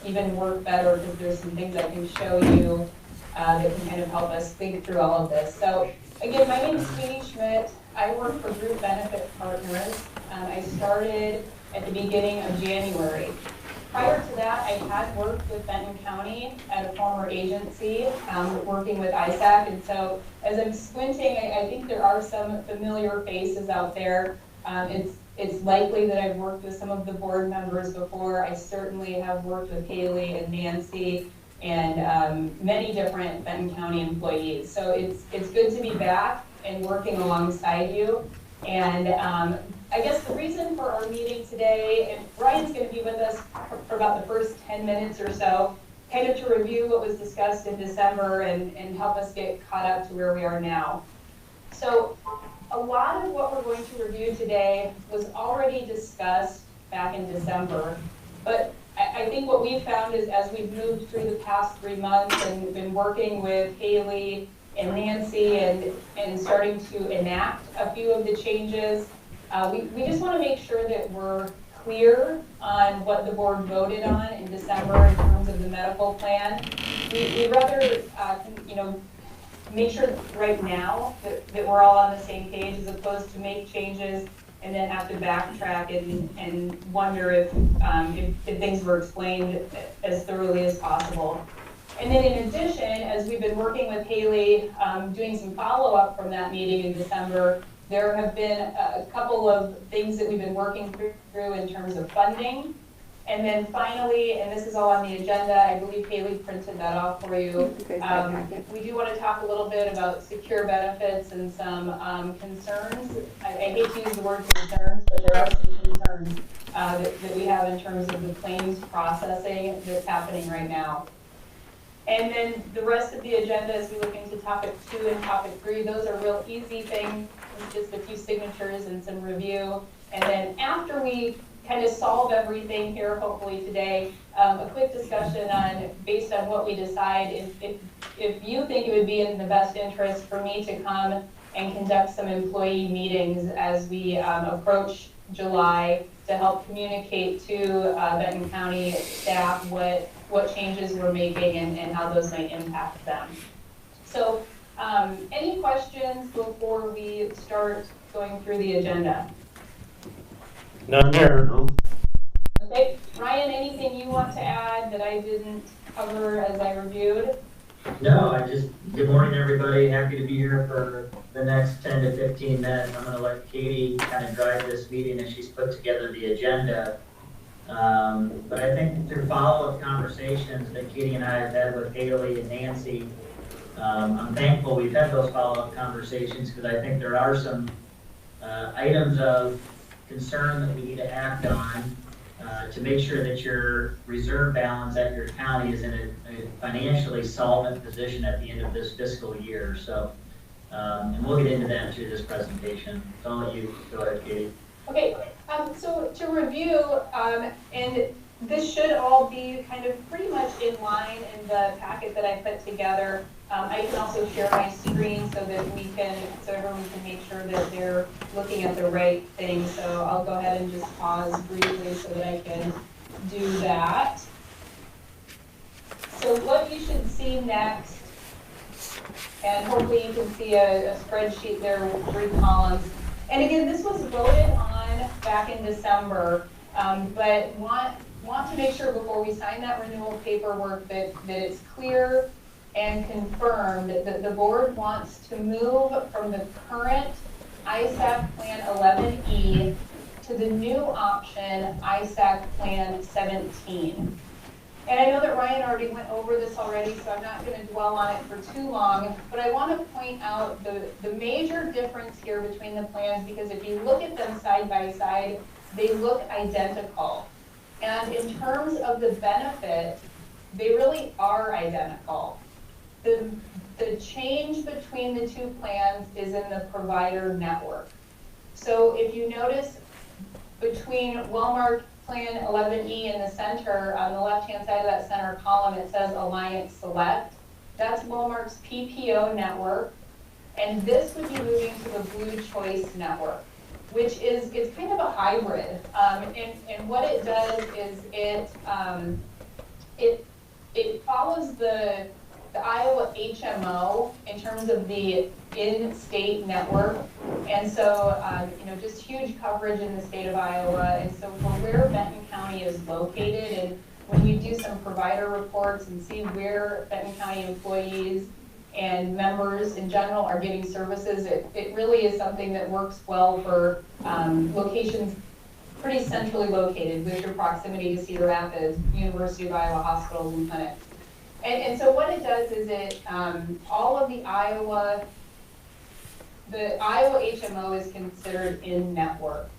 even work better because there's some things I can show you that can kind of help us think through all of this. So again, my name is Katie Schmidt. I work for Group Benefit Partners. I started at the beginning of January. Prior to that, I had worked with Benton County at a former agency, working with ISAC. And so as I'm squinting, I think there are some familiar faces out there. It's likely that I've worked with some of the board members before. I certainly have worked with Haley and Nancy and many different Benton County employees. So it's good to be back and working alongside you. And I guess the reason for our meeting today, and Ryan's going to be with us for about the first 10 minutes or so, kind of to review what was discussed in December and help us get caught up to where we are now. So a lot of what we're going to review today was already discussed back in December, but I think what we've found is as we've moved through the past 3 months and been working with Haley and Nancy and starting to enact a few of the changes, we just want to make sure that we're clear on what the board voted on in December in terms of the medical plan. We'd rather, make sure right now that we're all on the same page as opposed to make changes and then have to backtrack and wonder if things were explained as thoroughly as possible. And then in addition, as we've been working with Haley, doing some follow-up from that meeting in December, there have been a couple of things that we've been working through in terms of funding. And then finally, and this is all on the agenda, I believe Haley printed that off for you. We do want to talk a little bit about secure benefits and some concerns. I hate to use the word concerns, but there are some concerns that we have in terms of the claims processing that's happening right now. And then the rest of the agenda, as we look into topic 2 and topic 3, those are real easy things, just a few signatures and some review. And then after we kind of solve everything here, hopefully today, a quick discussion on, based on what we decide, if you think it would be in the best interest for me to come and conduct some employee meetings as we approach July to help communicate to Benton County staff what changes we're making and how those might impact them. So any questions before we start going through the agenda? None here. No? Okay, Ryan, anything you want to add that I didn't cover as I reviewed? No, good morning, everybody. Happy to be here for the next 10 to 15 minutes. I'm gonna let Katie kind of drive this meeting as she's put together the agenda. But I think through follow-up conversations that Katie and I have had with Haley and Nancy, I'm thankful we've had those follow-up conversations because I think there are some items of concern that we need to act on to make sure that your reserve balance at your county is in a financially solvent position at the end of this fiscal year. So, and we'll get into that through this presentation. So I'll let you go ahead, Katie. Okay, so to review, and this should all be kind of pretty much in line in the packet that I put together. I can also share my screen so that so everyone can make sure that they're looking at the right thing. So I'll go ahead and just pause briefly so that I can do that. So what you should see next, and hopefully you can see a spreadsheet there with 3 columns. And again, this was voted on back in December, but want to make sure before we sign that renewal paperwork that it's clear and confirmed that the board wants to move from the current ISAP Plan 11E to the new option, ISAC Plan 17. And I know that Ryan already went over this already, so I'm not going to dwell on it for too long, but I want to point out the major difference here between the plans, because if you look at them side by side, they look identical. And in terms of the benefit, they really are identical. The change between the two plans is in the provider network. So if you notice between Wellmark Plan 11E in the center, on the left-hand side of that center column, it says Alliance Select. That's Wellmark's PPO network. And this would be moving to the Blue Choice network, which is, it's kind of a hybrid. And what it does is it follows the Iowa HMO in terms of the in-state network. And so, just huge coverage in the state of Iowa. And so for where Benton County is located, and when you do some provider reports and see where Benton County employees and members in general are getting services, it really is something that works well for locations pretty centrally located with your proximity to Cedar Rapids, University of Iowa hospitals and clinics. And so what it does is it, all of the Iowa HMO is considered in-network.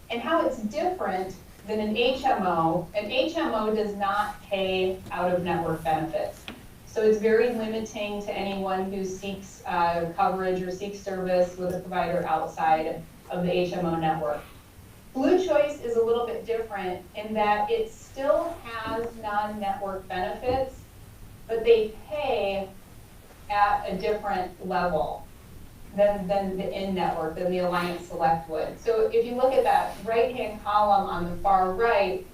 And how it's different than an HMO does not pay out-of-network benefits. So it's very limiting to anyone who seeks coverage or seeks service with a provider outside of the HMO network. Blue Choice is a little bit different in that it still has non-network benefits, but they pay at a different level than the in-network, than the Alliance Select would. So if you look at that right-hand column on the far right,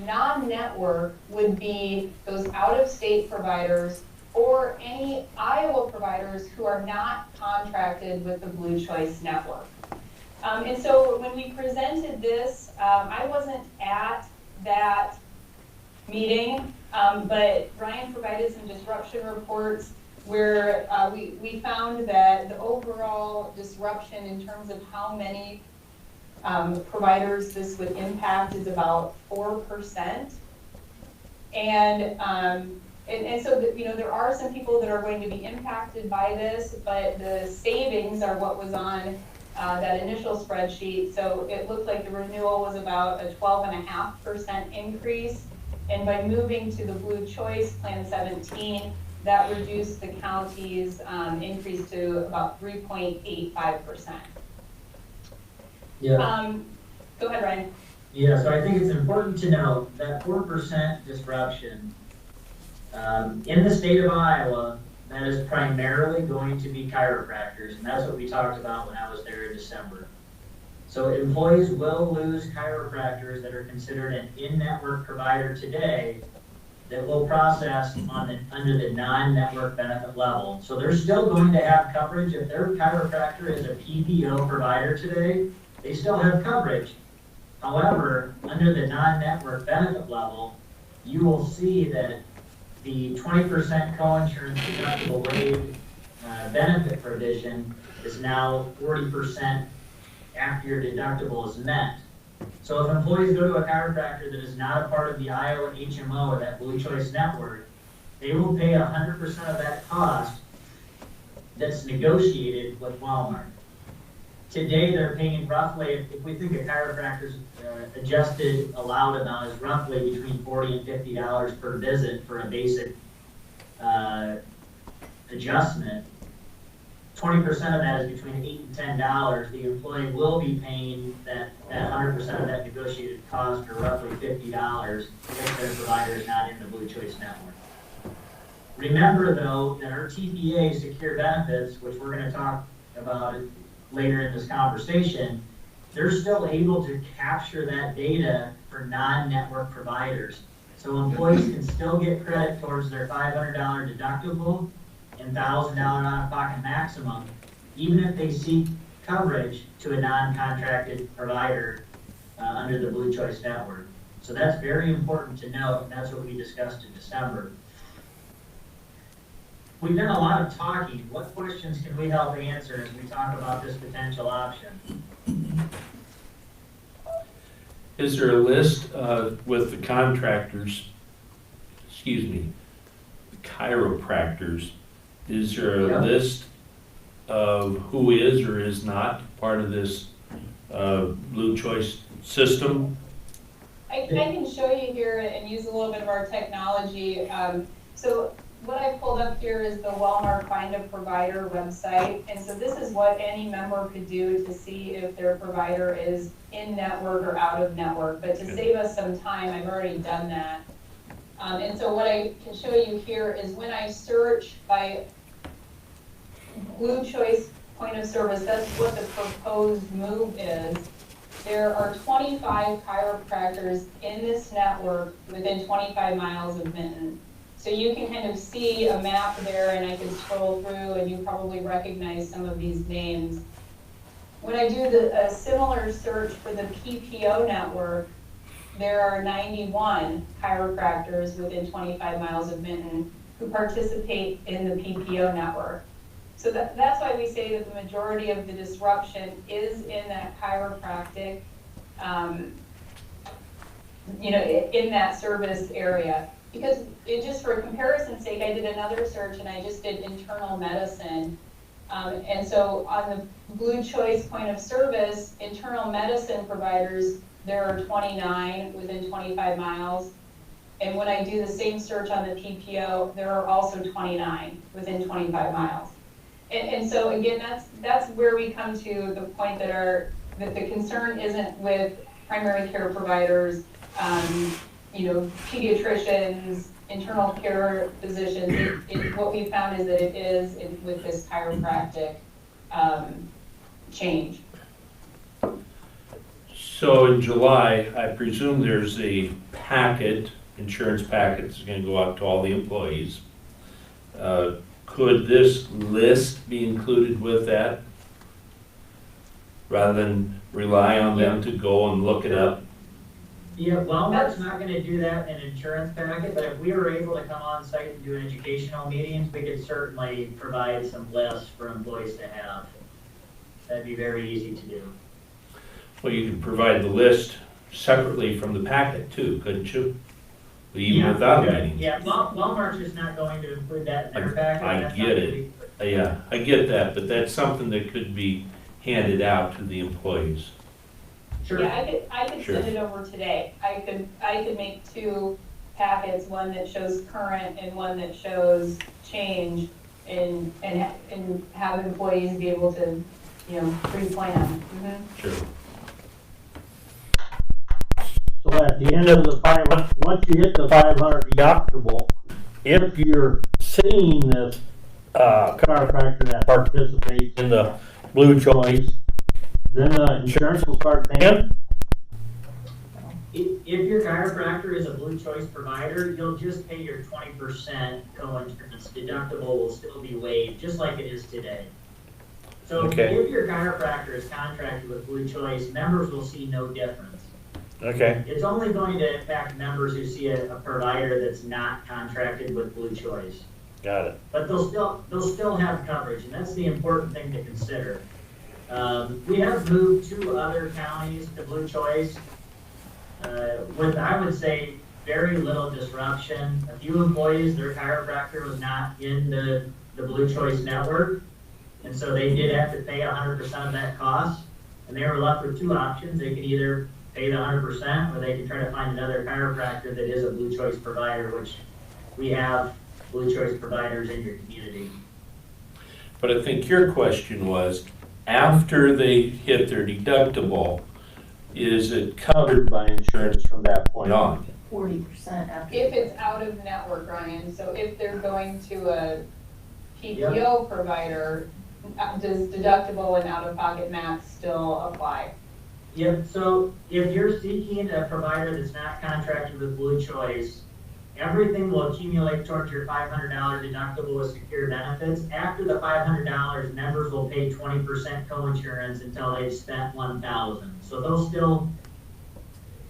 non-network would be those out-of-state providers or any Iowa providers who are not contracted with the Blue Choice network. And so when we presented this, I wasn't at that meeting, but Ryan provided some disruption reports where we found that the overall disruption in terms of how many providers this would impact is about 4%. And so there are some people that are going to be impacted by this, but the savings are what was on that initial spreadsheet. So it looked like the renewal was about a 12.5% increase. And by moving to the Blue Choice Plan 17, that reduced the county's increase to about 3.85%. Yeah. Go ahead, Ryan. Yeah, so I think it's important to note that 4% disruption in the state of Iowa, that is primarily going to be chiropractors, and that's what we talked about when I was there in December. So employees will lose chiropractors that are considered an in-network provider today that will process under the non-network benefit level. So they're still going to have coverage. If their chiropractor is a PPO provider today, they still have coverage. However, under the non-network benefit level, you will see that the 20% coinsurance deductible waive benefit provision is now 40% after your deductible is met. So if employees go to a chiropractor that is not a part of the Iowa HMO or that Blue Choice network, they will pay 100% of that cost that's negotiated with Walmart. Today, they're paying roughly, if we think a chiropractor's adjusted allowed amount is roughly between $40 and $50 per visit for a basic adjustment. 20% of that is between $8 and $10. The employee will be paying that 100% of that negotiated cost, or roughly $50, if their provider is not in the Blue Choice network. Remember, though, that our TPA secure benefits, which we're going to talk about later in this conversation, they're still able to capture that data for non-network providers. So employees can still get credit towards their $500 deductible and $1,000 out-of-pocket maximum, even if they seek coverage to a non-contracted provider under the Blue Choice network. So that's very important to note, and that's what we discussed in December. We've done a lot of talking. What questions can we help answer as we talk about this potential option? Is there a list with the contractors, excuse me, chiropractors? Is there a Yeah. list of who is or is not part of this Blue Choice system? I can show you here and use a little bit of our technology. So what I pulled up here is the Walmart Find a Provider website. And so this is what any member could do to see if their provider is in network or out of network. But to save us some time, I've already done that. And so what I can show you here is when I search by Blue Choice point of service, that's what the proposed move is. There are 25 chiropractors in this network within 25 miles of Benton. So you can kind of see a map there, and I can scroll through and you probably recognize some of these names. When I do a similar search for the PPO network, there are 91 chiropractors within 25 miles of Benton who participate in the PPO network. So that's why we say that the majority of the disruption is in that chiropractic, in that service area. Because just for comparison's sake, I did another search and I just did internal medicine. And so on the Blue Choice point of service, internal medicine providers, there are 29 within 25 miles. And when I do the same search on the PPO, there are also 29 within 25 miles. And so again, that's where we come to the point that the concern isn't with primary care providers, pediatricians, internal care physicians. What we found is that it is with this chiropractic change. So in July, I presume there's a insurance packet that's gonna go out to all the employees. Could this list be included with that? Rather than rely on them to go and look it up? Yeah, Walmart's not gonna do that in insurance packet, but if we were able to come on site and do educational meetings, we could certainly provide some lists for employees to have. That'd be very easy to do. Well, you could provide the list separately from the packet too, couldn't you? Even without meetings. Yeah, Walmart's just not going to include that in their packet. I That's get not it. gonna be- Yeah, I get that, but that's something that could be handed out to the employees. Sure. Yeah, I could Sure. send it over today. I could make 2 packets, one that shows current and one that shows change, and have employees be able to, pre-plan. Sure. So at the end of the once you hit the 500 deductible, if you're seeing this chiropractor that participates in the Blue Choice, then the insurance will start paying? If your chiropractor is a Blue Choice provider, you'll just pay your 20% co-insurance. Deductible will still be waived, just like it is today. So Okay. if your chiropractor is contracted with Blue Choice, members will see no difference. Okay. It's only going to impact members who see a provider that's not contracted with Blue Choice. Got it. But they'll still have coverage, and that's the important thing to consider. We have moved 2 other counties to Blue Choice with, I would say, very little disruption. A few employees, their chiropractor was not in the Blue Choice network, and so they did have to pay 100% of that cost, and they were left with 2 options. They could either pay the 100%, or they could try to find another chiropractor that is a Blue Choice provider, which we have Blue Choice providers in your community. But I think your question was, after they hit their deductible, is it covered by insurance from that point on? 40% after. If it's out of network, Ryan, so if they're going to a PPO provider, does deductible and out-of-pocket max still apply? Yep, so if you're seeking a provider that's not contracted with Blue Choice, everything will accumulate towards your $500 deductible with secure benefits. After the $500, members will pay 20% co-insurance until they've spent $1,000. So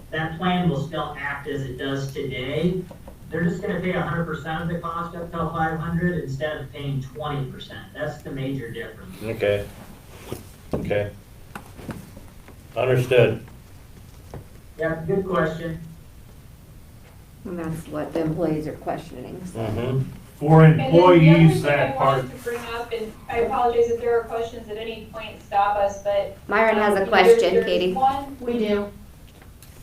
that plan will still act as it does today. They're just gonna pay 100% of the cost up till $500 instead of paying 20%. That's the major difference. Okay. Understood. Yeah, good question. And that's what the employees are questioning, so. Mm-hmm. For And then the employees other that thing I are, wanted to bring up, and I apologize if there are questions at any point, stop us, but. Myron has a there's- question, there's Katie. one, We do.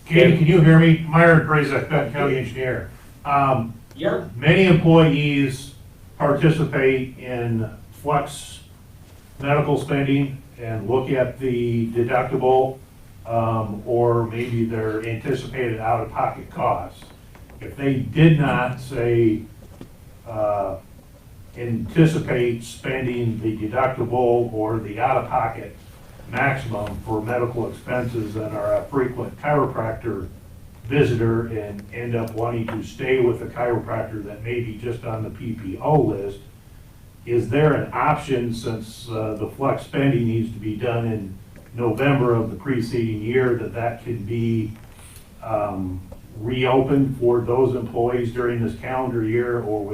Katie, can you hear me? Myron Prazak, Benton County Engineer. Yep. Many employees participate in flex medical spending and look at the deductible, or maybe their anticipated out-of-pocket costs. If they did not, say, anticipate spending the deductible or the out-of-pocket maximum for medical expenses and are a frequent chiropractor visitor and end up wanting to stay with a chiropractor that may be just on the PPO list, is there an option, since the flex spending needs to be done in November of the preceding year, that can be reopened for those employees during this calendar year, or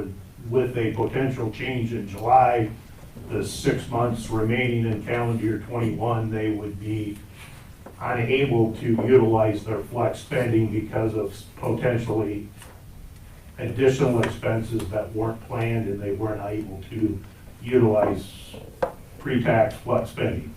with a potential change in July, the 6 months remaining in calendar year 21, they would be unable to utilize their flex spending because of potentially additional expenses that weren't planned and they weren't able to utilize pre-tax flex spending?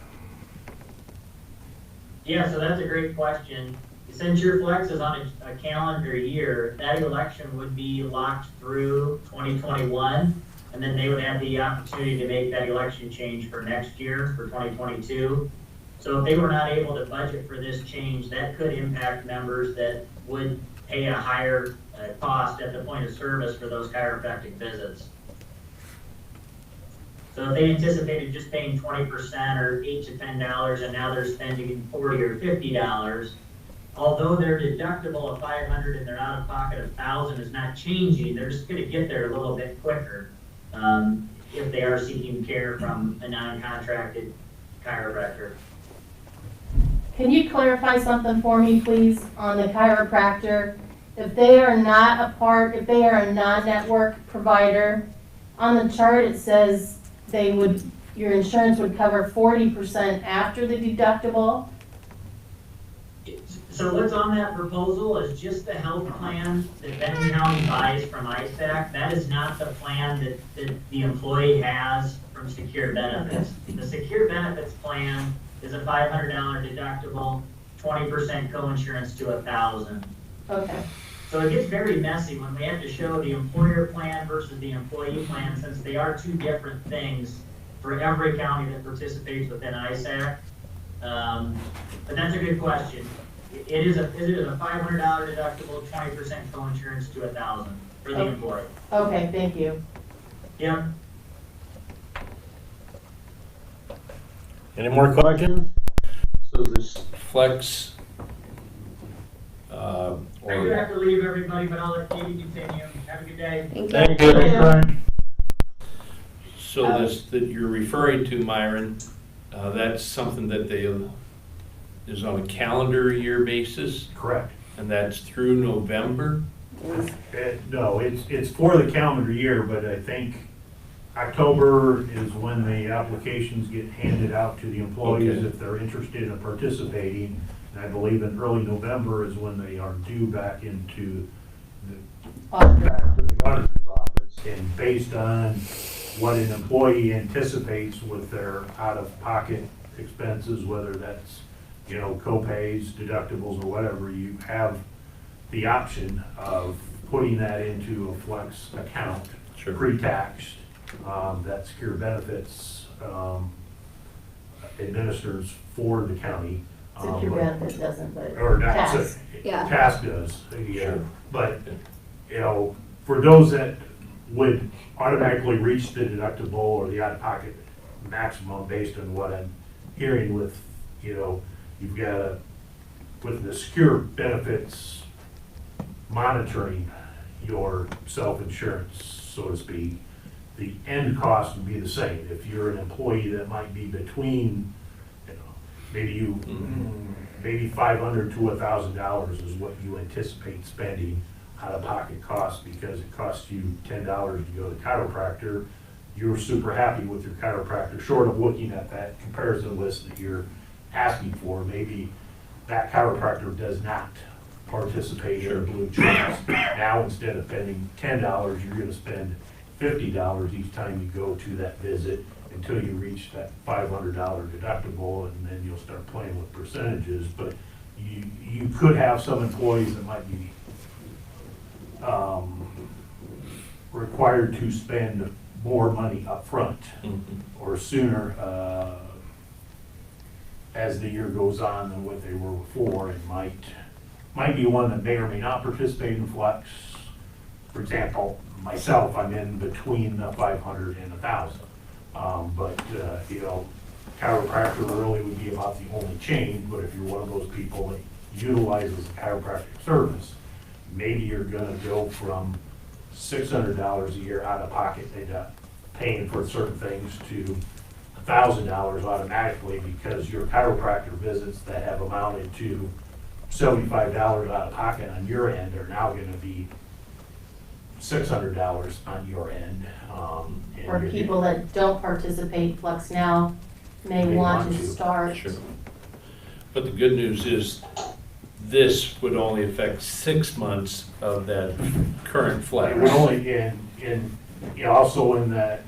Yeah, so that's a great question. Since your flex is on a calendar year, that election would be locked through 2021, and then they would have the opportunity to make that election change for next year, for 2022. So if they were not able to budget for this change, that could impact members that would pay a higher cost at the point of service for those chiropractic visits. So if they anticipated just paying 20% or $8 to $10, and now they're spending $40 or $50, although their deductible of $500 and their out-of-pocket of $1,000 is not changing, they're just gonna get there a little bit quicker if they are seeking care from a non-contracted chiropractor. Can you clarify something for me, please, on the chiropractor? If they are not a part, if they are a non-network provider, on the chart it says your insurance would cover 40% after the deductible. So what's on that proposal is just the health plan that Benton County buys from ISAC. That is not the plan that the employee has from Secure Benefits. The Secure Benefits plan is a $500 deductible, 20% coinsurance to $1,000. Okay. So it gets very messy when we have to show the employer plan versus the employee plan, since they are two different things for every county that participates within ISAC. But that's a good question. It is a $500 deductible, 20% coinsurance to $1,000 for the employee. Okay, thank you. Yep. Any more questions? So this flex, I do have to leave, everybody, but I'll let Katie continue. Have a good day. Thank you. Thank you. So this, that you're referring to, Myron, that's something that is on a calendar year basis, Correct. and that's through November? No, it's for the calendar year, but I think October is when the applications get handed out to the employees Okay. if they're interested in participating. And I believe in early November is when they are due back into back to the auditor's office. And based on what an employee anticipates with their out-of-pocket expenses, whether that's, co-pays, deductibles, or whatever, you have the option of putting that into a flex account, Sure. pre-taxed, that Secure Benefits administers for the county. Secure Benefits doesn't, but Or not, TASC. Yeah. TASC does, yeah. Sure. But, for those that would automatically reach the deductible or the out-of-pocket maximum based on what I'm hearing with, you've got with the Secure Benefits monitoring your self-insurance, so to speak, the end cost would be the same. If you're an employee that might be between, maybe maybe $500 to $1,000 is what you anticipate spending out-of-pocket costs, because it costs you $10 to go to the chiropractor. You're super happy with your chiropractor, short of looking at that comparison list that you're asking for. Maybe that chiropractor does not participate in Blue Choice. Now, instead of spending $10, you're gonna spend $50 each time you go to that visit until you reach that $500 deductible, and then you'll start playing with percentages. But you could have some employees that might be required to spend more money up front or sooner as the year goes on than what they were before, and might be one that may or may not participate in flex. For example, myself, I'm in between the 500 and 1,000. But chiropractor really would be about the only change. But if you're one of those people that utilizes a chiropractic service, maybe you're gonna go from $600 a year out of pocket, paying for certain things, to $1,000 automatically, because your chiropractor visits that have amounted to $75 out of pocket on your end are now gonna be $600 on your end. And Or you're people that don't participate Flex Now may want to start. Sure. But the good news is, this would only affect 6 months of that current flex. It would only, also in that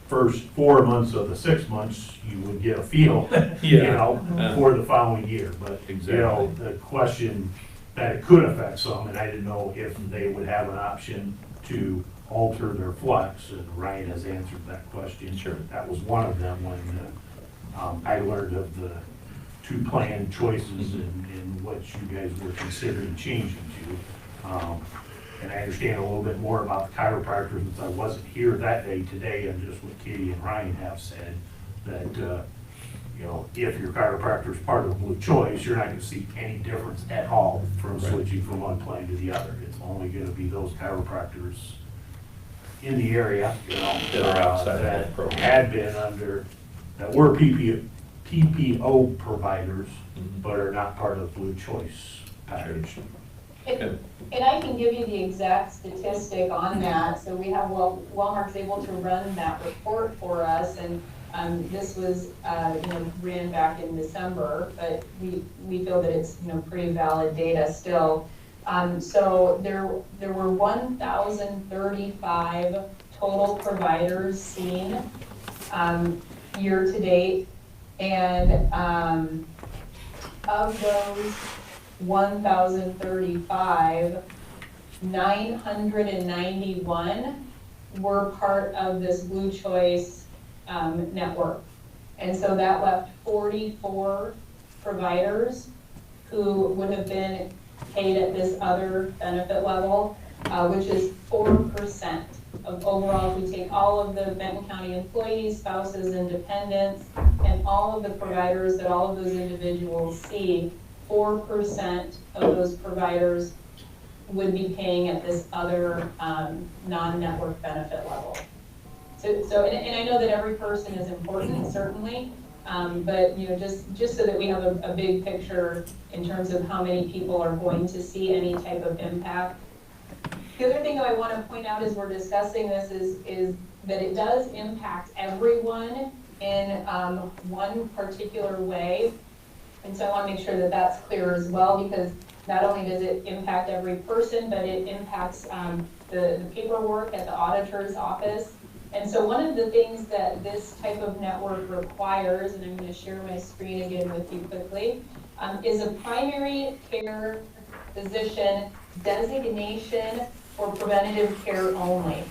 first 4 months of the 6 months, you would get a feel, for the following year. But, Exactly. the question that it could affect some, and I didn't know if they would have an option to alter their flex, and Ryan has answered that question. Sure. That was one of them when I learned of the 2 plan choices and what you guys were considering changing to. And I understand a little bit more about the chiropractors, since I wasn't here that day today, and just what Katie and Ryan have said, that, if your chiropractor is part of Blue Choice, you're not gonna see any difference at all from switching from one plan to the other. It's only gonna be those chiropractors in the area, That are outside of that program. had been under, that were PPO providers, but are not part of Blue Choice package. Okay. And I can give you the exact statistic on that. So we have, Walmart's able to run that report for us, and this was, ran back in December, but we feel that it's, pretty valid data still. So there were 1,035 total providers seen year to date, and of those 1,035, 991 were part of this Blue Choice network. And so that left 44 providers who would have been paid at this other benefit level, which is 4% of overall. If we take all of the Benton County employees, spouses, and dependents, and all of the providers that all of those individuals see, 4% of those providers would be paying at this other non-network benefit level. So, and I know that every person is important, certainly, but just so that we have a big picture in terms of how many people are going to see any type of impact. The other thing that I want to point out as we're discussing this is that it does impact everyone in one particular way. And so I want to make sure that that's clear as well, because not only does it impact every person, but it impacts the paperwork at the auditor's office. And so one of the things that this type of network requires, and I'm going to share my screen again with you quickly, is a primary care physician designation for preventative care only.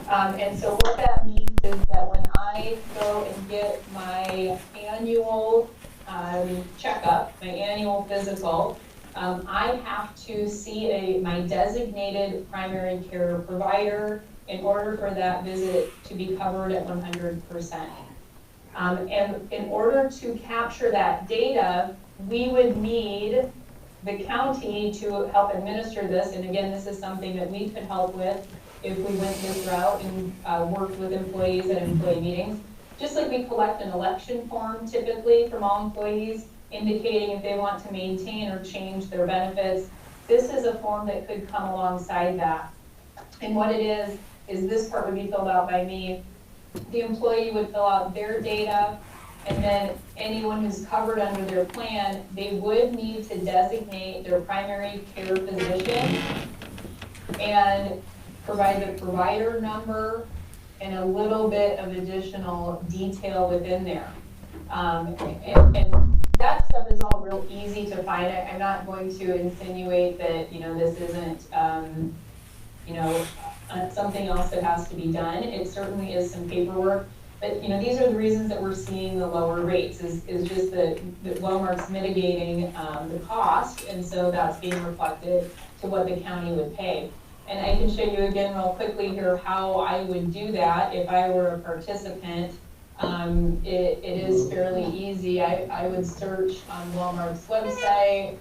And so what that means is that when I go and get my annual checkup, my annual physical, I have to see my designated primary care provider in order for that visit to be covered at 100%. And in order to capture that data, we would need the county to help administer this. And again, this is something that we could help with if we went this route and worked with employees at employee meetings. Just like we collect an election form typically from all employees, indicating if they want to maintain or change their benefits, this is a form that could come alongside that. And what it is this part would be filled out by me. The employee would fill out their data, And then anyone who's covered under their plan, they would need to designate their primary care physician and provide the provider number and a little bit of additional detail within there. And that stuff is all real easy to find. I'm not going to insinuate that, this isn't, something else that has to be done. It certainly is some paperwork. But, these are the reasons that we're seeing the lower rates, is just that Wellmark's mitigating the cost, and so that's being reflected to what the county would pay. And I can show you again real quickly here how I would do that if I were a participant. It is fairly easy. I would search on Wellmark's website.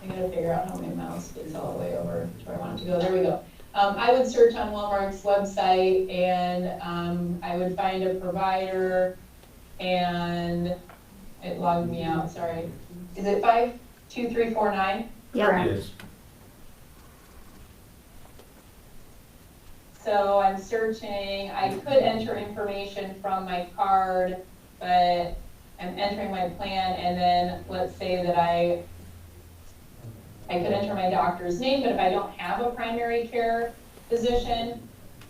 I gotta figure out how my mouse gets all the way over to where I want it to go. There we go. I would search on Wellmark's website and I would find a provider, and it logged me out, sorry. Is it 52349? Yeah. Yes. So I'm searching, I could enter information from my card, but I'm entering my plan, and then let's say that I could enter my doctor's name, but if I don't have a primary care physician,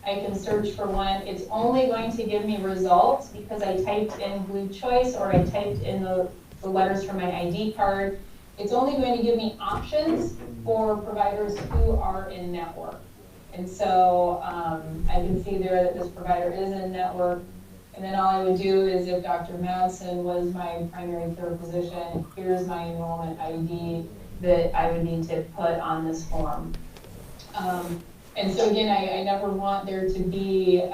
I can search for one. It's only going to give me results because I typed in Blue Choice, or I typed in the letters from my ID card. It's only going to give me options for providers who are in network. And so I can see there that this provider is in network. And then all I would do is, if Dr. Madsen was my primary care physician, here's my enrollment ID that I would need to put on this form. And so again, I never want there to be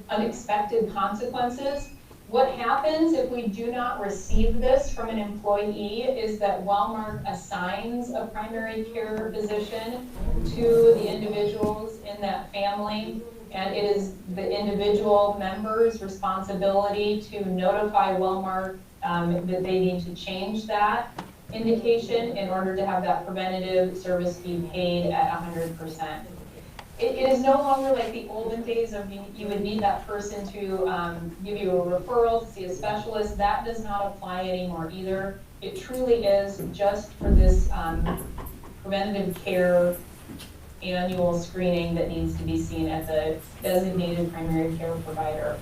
unexpected consequences. What happens if we do not receive this from an employee is that Wellmark assigns a primary care physician to the individuals in that family, and it is the individual member's responsibility to notify Wellmark that they need to change that indication in order to have that preventative service be paid at 100%. It is no longer like the olden days of you would need that person to give you a referral to see a specialist. That does not apply anymore either. It truly is just for this preventative care annual screening that needs to be seen at the designated primary care provider.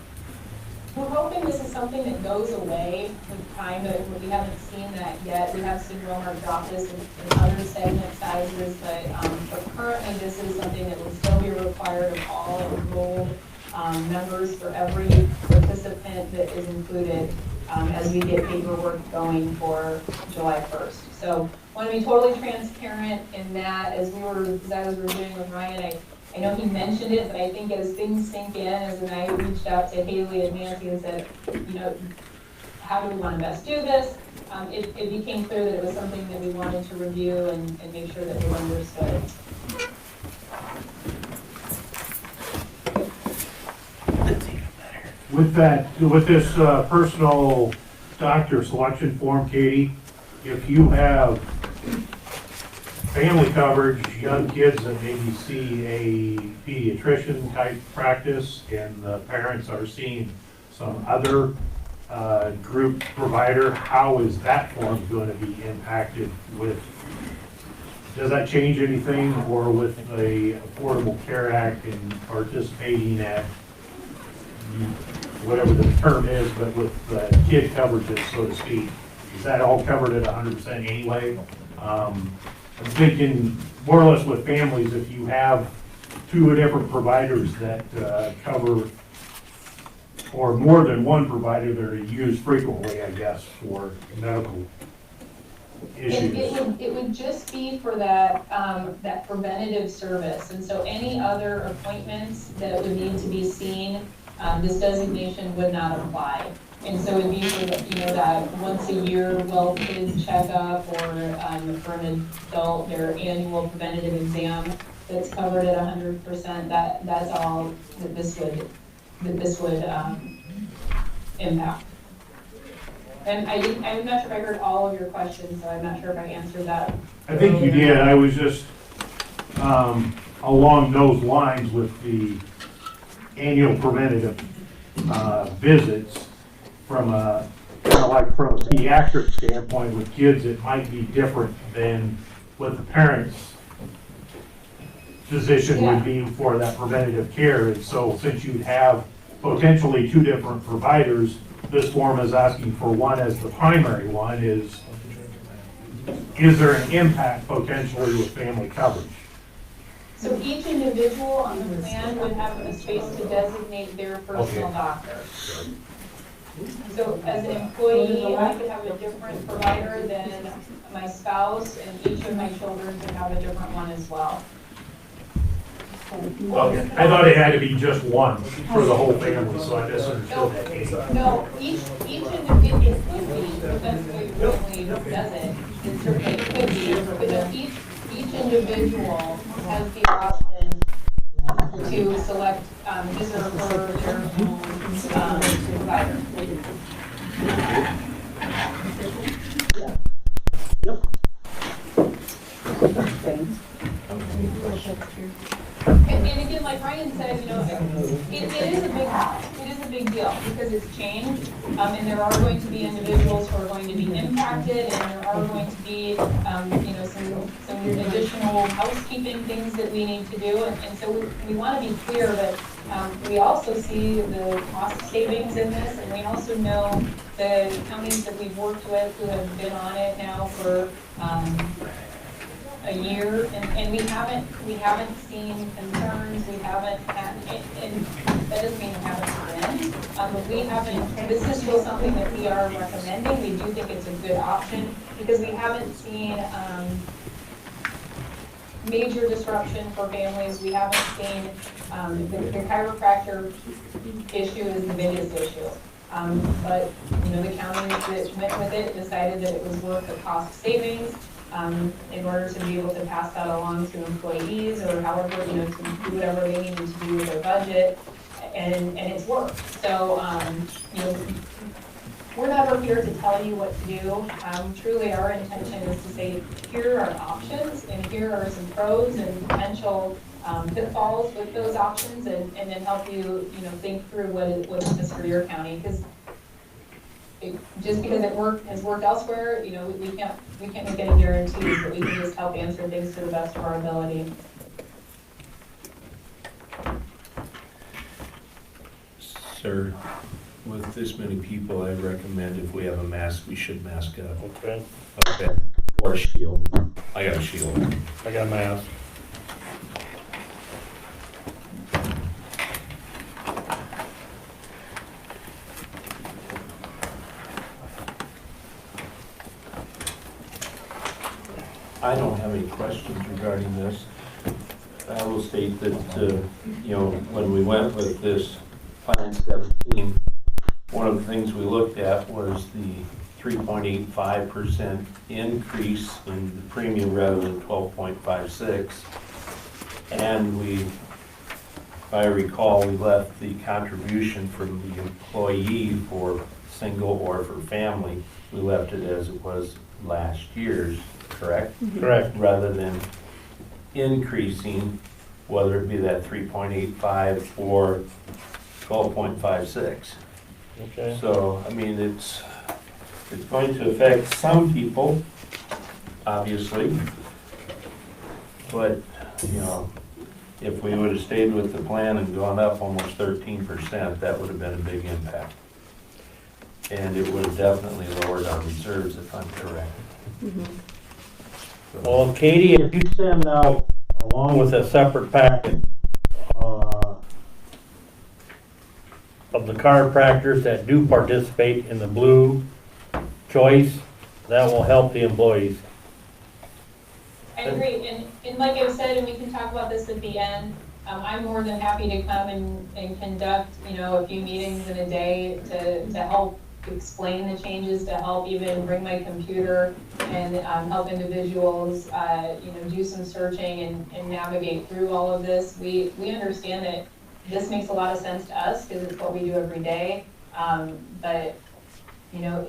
We're hoping this is something that goes away with time, but we haven't seen that yet. We have seen Wellmark drop this in other segment sizes, but currently this is something that will still be required of all enrolled members for every participant that is included as we get paperwork going for July 1st. So I want to be totally transparent in that. As I was reviewing with Ryan, I know he mentioned it, but I think as things sink in, and I reached out to Haley and Nancy and said, how do we want to best do this? It became clear that it was something that we wanted to review and make sure that we understood. With this personal doctor selection form, Katie, if you have family coverage, young kids that maybe see a pediatrician type practice, and the parents are seeing some other group provider, how is that form going to be impacted with? Does that change anything, or with the Affordable Care Act and participating at whatever the term is, but with kid coverages, so to speak? Is that all covered at 100% anyway? I'm thinking more or less with families, if you have two different providers that cover, or more than one provider that are used frequently, I guess, for medical issues. It would just be for that, that preventative service. And so any other appointments that would need to be seen, this designation would not apply. And so it'd be for that once a year well-kids checkup, or for an adult, their annual preventative exam that's covered at 100%. That's all that this would impact. And I'm not sure if I heard all of your questions, so I'm not sure if I answered that. I think you did. I was just along those lines with the annual preventative visits. from a, kind of like from a pediatric standpoint with kids, it might be different than what the parents' position would be for that preventative care. And so since you have potentially two different providers, this form is asking for one as the primary one. Is there an impact potentially with family coverage? So each individual on the plan would have a space to designate their personal doctor. So as an employee, I could have a different provider than my spouse, and each of my children could have a different one as well. Okay. I thought it had to be just one for the whole family, so I misunderstood that case. No, each individual, it could be, but that's the way the family does it. It certainly could be, but each individual has the option to select his or her their own provider. And again, like Ryan said, you know, it is a big deal because it's changed, and there are going to be individuals who are going to be impacted, and there are going to be, you know, some additional housekeeping things that we need to do, and so we want to be clear that we also see the cost savings in this, and we also know the counties that we've worked with who have been on it now for a year, and we haven't seen concerns, we haven't had, and that doesn't mean we haven't been, but we haven't, this is still something that we are recommending. We do think it's a good option, because we haven't seen, major disruption for families. We haven't seen, the chiropractor issue is the biggest issue. But, you know, the county that went with it decided that it was worth the cost savings, in order to be able to pass that along to employees, or however, you know, to do whatever they needed to do with their budget, and it's worked. So, you know, we're never here to tell you what to do. Truly, our intention is to say, here are options, and here are some pros and potential pitfalls with those options, and then help you, you know, think through what's best for your county. Because just because it has worked elsewhere, you know, we can't make any guarantees, but we can just help answer things to the best of our ability. Sir, with this many people, I recommend if we have a mask, we should mask up. Okay, Okay. Or a shield. I got a shield. I got a mask. I don't have any questions regarding this. I will state that, you know, when we went with this Plan 17, one of the things we looked at was the 3.85% increase in the premium rather than 12.56. And we, if I recall, we left the contribution from the employee for single or for family, we left it as it was last year's, correct? Correct. Rather than increasing, whether it be that 3.85 or 12.56. Okay. So, I mean, it's going to affect some people, obviously, but, you know, if we would have stayed with the plan and gone up almost 13%, that would have been a big impact. And it would have definitely lowered our reserves, if I'm correct. Well, Katie, if you send out, along with a separate packet, of the chiropractors that do participate in the blue choice, that will help the employees. I agree, and like I said, and we can talk about this at the end, I'm more than happy to come and conduct, you know, a few meetings in a day to help explain the changes, to help even bring my computer and help individuals, you know, do some searching and navigate through all of this. We understand that this makes a lot of sense to us because it's what we do every day. But, you know,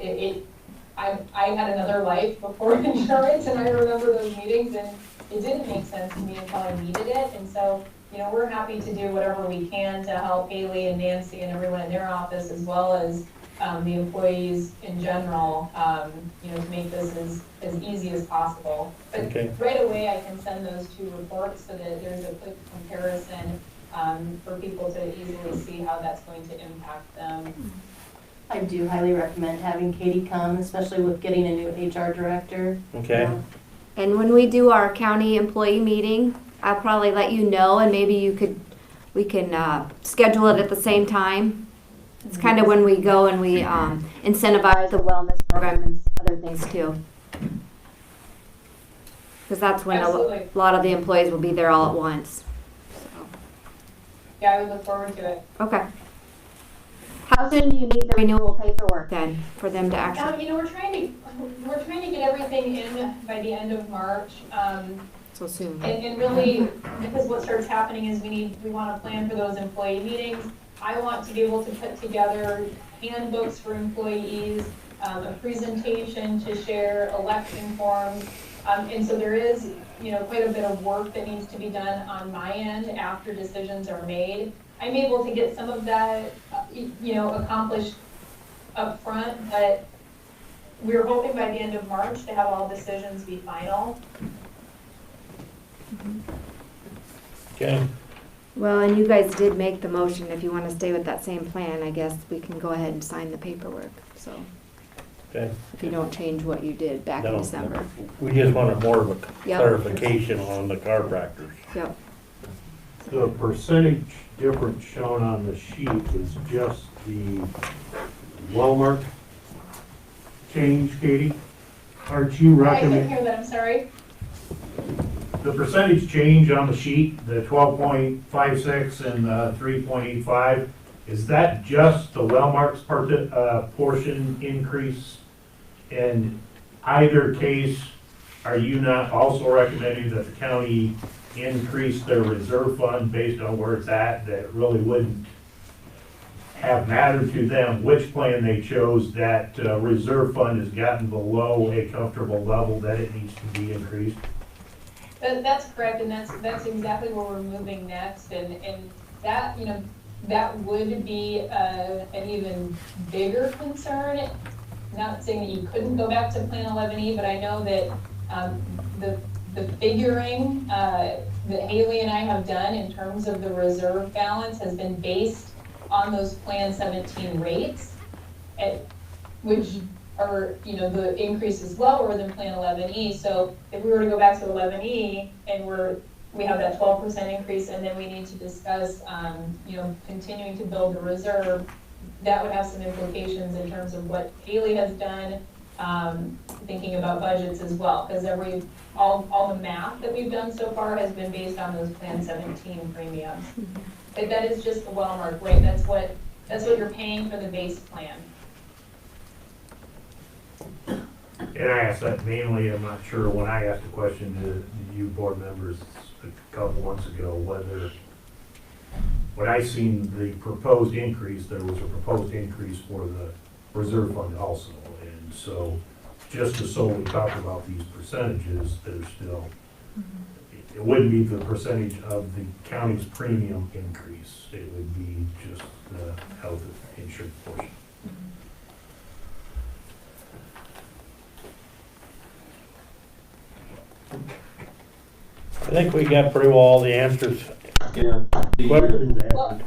I had another life before insurance, and I remember those meetings, and it didn't make sense to me until I needed it. And so, you know, we're happy to do whatever we can to help Haley and Nancy and everyone in their office, as well as the employees in general, to make this as easy as possible. But Okay. right away, I can send those two reports so that there's a quick comparison, for people to easily see how that's going to impact them. I do highly recommend having Katie come, especially with getting a new HR director. Okay. And when we do our county employee meeting, I'll probably let you know, and maybe we can schedule it at the same time. It's kind of when we go and we incentivize the wellness program and other things too. Because that's when a Absolutely. lot of the employees will be there all at once. So, Yeah, I would look forward to it. okay. How soon do you need the renewal paperwork then for them to actually? We're trying to get everything in by the end of March. So soon. And really, because what starts happening is we want to plan for those employee meetings. I want to be able to put together handbooks for employees, a presentation to share, election forms. And so there is, quite a bit of work that needs to be done on my end after decisions are made. I'm able to get some of that, accomplished up front, but we're hoping by the end of March to have all decisions be final. Okay. Well, and you guys did make the motion. If you want to stay with that same plan, I guess we can go ahead and sign the paperwork. So Okay. if you don't change what you did back in No. December. We just wanted more of a Yep. clarification on the chiropractors. Yep. The percentage difference shown on the sheet is just the Walmart change, Katie? Aren't you I couldn't recommending? hear that, I'm sorry. The percentage change on the sheet, the 12.56 and the 3.85, is that just the Wellmark's portion increase? In either case, are you not also recommending that the county increase their reserve fund based on where it's at, that really wouldn't have mattered to them which plan they chose, that reserve fund has gotten below a comfortable level that it needs to be increased? That's correct, and that's exactly where we're moving next, and that, that would be an even bigger concern. Not saying that you couldn't go back to Plan 11E, but I know that the figuring that Haley and I have done in terms of the reserve balance has been based on those Plan 17 rates, which are, the increase is lower than Plan 11E. So if we were to go back to 11E and we have that 12% increase, and then we need to discuss, continuing to build the reserve, that would have some implications in terms of what Haley has done, thinking about budgets as well, because all the math that we've done so far has been based on those Plan 17 premiums. But that is just the Wellmark rate. That's what you're paying for the base plan. And I asked that mainly, I'm not sure, when I asked a question to you board members a couple months ago, whether, when I seen the proposed increase, there was a proposed increase for the reserve fund also. And so, just to solely talk about these percentages, there's still, it wouldn't be the percentage of the county's premium increase. It would be just the health insurance portion. I think we got pretty well all the answers. Yeah. Questions Well,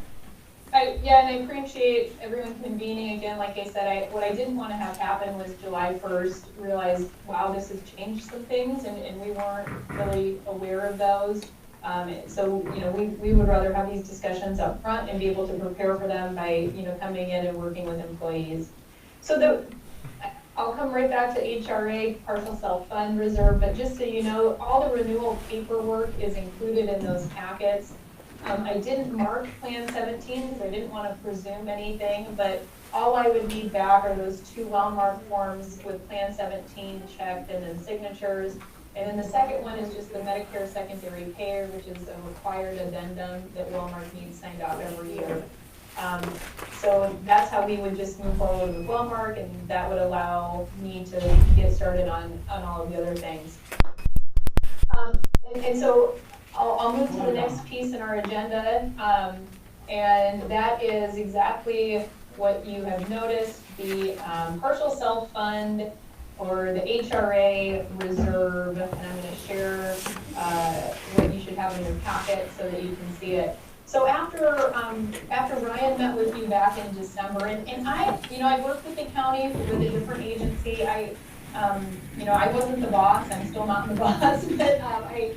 answered. and I appreciate everyone convening again. Like I said, what I didn't want to have happen was July 1st, realize, wow, this has changed some things, and we weren't really aware of those. So, we would rather have these discussions up front and be able to prepare for them by, coming in and working with employees. So I'll come right back to HRA, partial self-fund reserve, but just so you know, all the renewal paperwork is included in those packets. I didn't mark Plan 17 because I didn't want to presume anything, but all I would need back are those two well-marked forms with Plan 17 checked and then signatures. And then the second one is just the Medicare secondary payer, which is a required addendum that Wellmark needs signed off every year. So that's how we would just move forward with Wellmark, and that would allow me to get started on all of the other things. And so I'll move to the next piece in our agenda, and that is exactly what you have noticed, the partial self-fund or the HRA reserve, and I'm gonna share what you should have in your packet so that you can see it. So after Ryan met with you back in December, and I worked with the county with a different agency. I wasn't the boss, I'm still not the boss, but I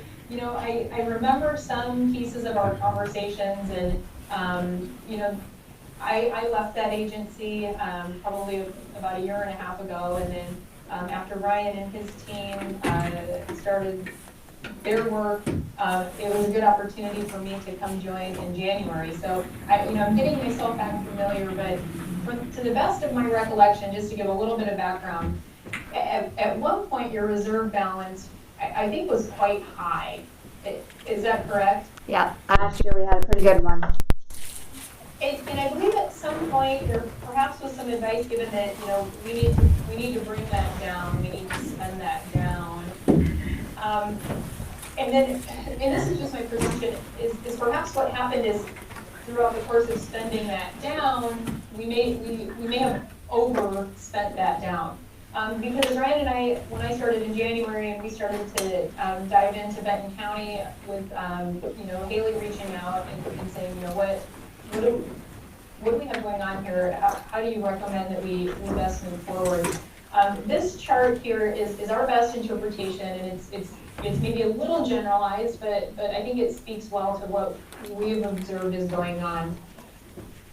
remember some pieces of our conversations, and I left that agency probably about a year and a half ago, and then after Ryan and his team started their work, it was a good opportunity for me to come join in January. So I'm getting myself back familiar, but to the best of my recollection, just to give a little bit of background, at one point your reserve balance, I think, was quite high. Is that correct? Yeah, last year we had a pretty good one. And I believe at some point there perhaps was some advice given that, we need to bring that down, we need to spend that down. And this is just my perception, is perhaps what happened is throughout the course of spending that down, we may have overspent that down. Because Ryan and I, when I started in January and we started to dive into Benton County with, Haley reaching out and saying, what do we have going on here? How do you recommend that we best move forward? This chart here is our best interpretation, and it's maybe a little generalized, but I think it speaks well to what we've observed is going on.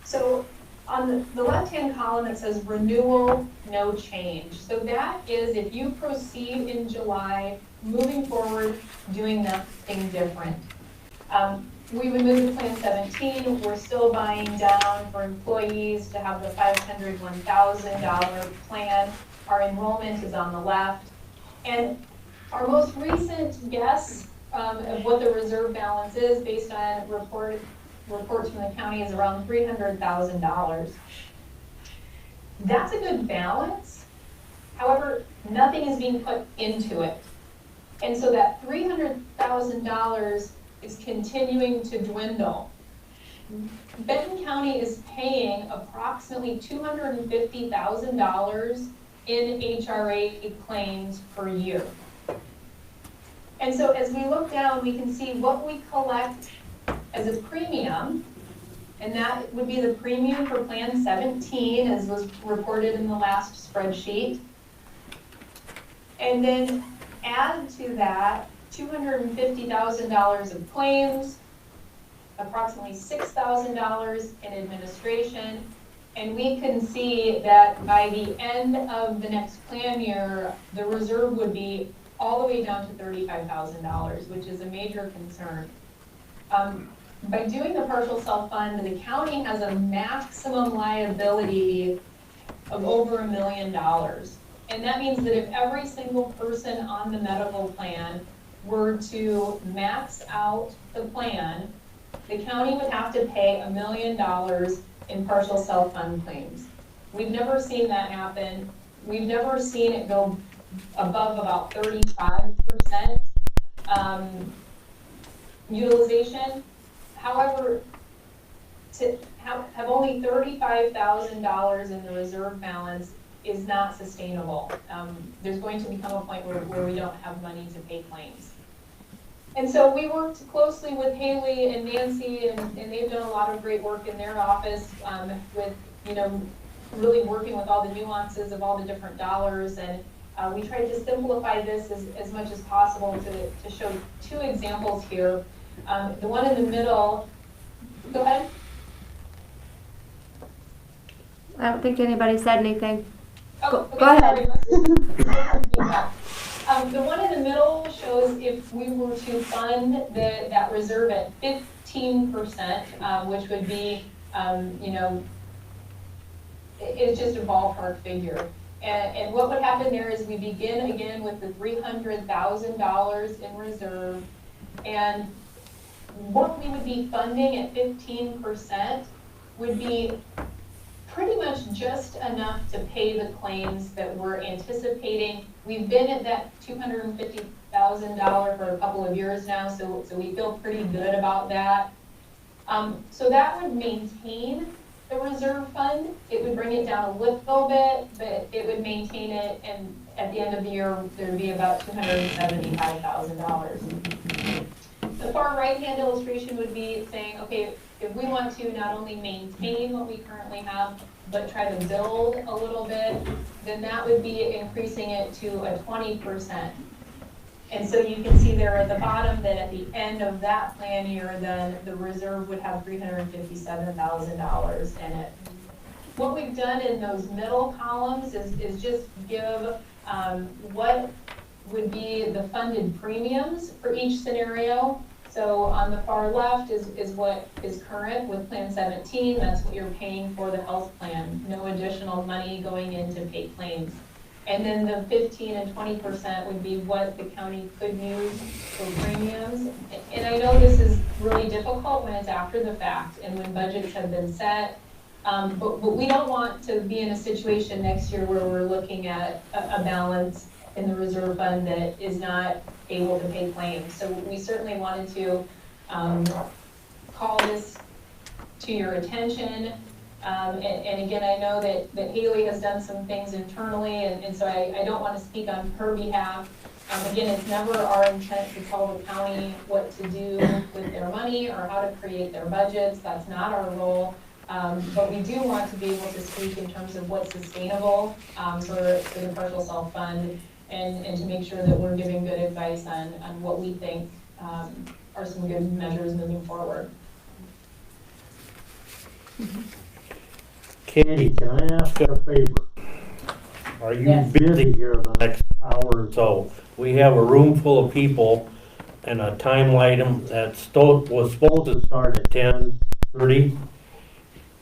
So on the left-hand column, it says renewal, no change. So that is if you proceed in July, moving forward, doing nothing different. We would move to Plan 17. We're still buying down for employees to have the $500, $1,000 plan. Our enrollment is on the left. And our most recent guess of what the reserve balance is based on reports from the county is around $300,000. That's a good balance. However, nothing is being put into it. And so that $300,000 is continuing to dwindle. Benton County is paying approximately $250,000 in HRA claims per year. And so as we look down, we can see what we collect as a premium, and that would be the premium for Plan 17, as was reported in the last spreadsheet. And then add to that $250,000 of claims, approximately $6,000 in administration, and we can see that by the end of the next plan year, the reserve would be all the way down to $35,000, which is a major concern. By doing the partial self-fund, the county has a maximum liability of over $1 million. And that means that if every single person on the medical plan were to max out the plan, the county would have to pay $1 million in partial self-fund claims. We've never seen that happen. We've never seen it go above about 35% utilization. However, to have only $35,000 in the reserve balance is not sustainable. There's going to become a point where we don't have money to pay claims. And so we worked closely with Haley and Nancy, and they've done a lot of great work in their office with, really working with all the nuances of all the different dollars. And we tried to simplify this as much as possible to show two examples here. The one in the middle, go ahead. I don't think anybody said anything. Oh, Go ahead. The one in the middle shows if we were to fund that reserve at 15%, which would be, it's just a ballpark figure. And what would happen there is we begin again with the $300,000 in reserve, and what we would be funding at 15% would be pretty much just enough to pay the claims that we're anticipating. We've been at that $250,000 for a couple of years now, so we feel pretty good about that. So that would maintain the reserve fund, it would bring it down a little bit, but it would maintain it, and at the end of the year, there'd be about $275,000. The far right-hand illustration would be saying, okay, if we want to not only maintain what we currently have, but try to build a little bit, then that would be increasing it to a 20%. And so you can see there at the bottom that at the end of that plan year, then the reserve would have $357,000 in it. What we've done in those middle columns is just give what would be the funded premiums for each scenario. So on the far left is what is current with Plan 17. That's what you're paying for the health plan. No additional money going in to pay claims. And then the 15 and 20% would be what the county could use for premiums. And I know this is really difficult when it's after the fact and when budgets have been set. But we don't want to be in a situation next year where we're looking at a balance in the reserve fund that is not able to pay claims. So we certainly wanted to call this to your attention. And again, I know that Haley has done some things internally, and so I don't want to speak on her behalf. Again, it's never our intent to tell the county what to do with their money or how to create their budgets. That's not our role. But we do want to be able to speak in terms of what's sustainable for the partial self-fund, and to make sure that we're giving good advice on what we think are some good measures moving forward. Katie, can I ask you a favor? Are you Yes. busy here the next hour or so? We have a room full of people and a time item that was supposed to start at 10:30.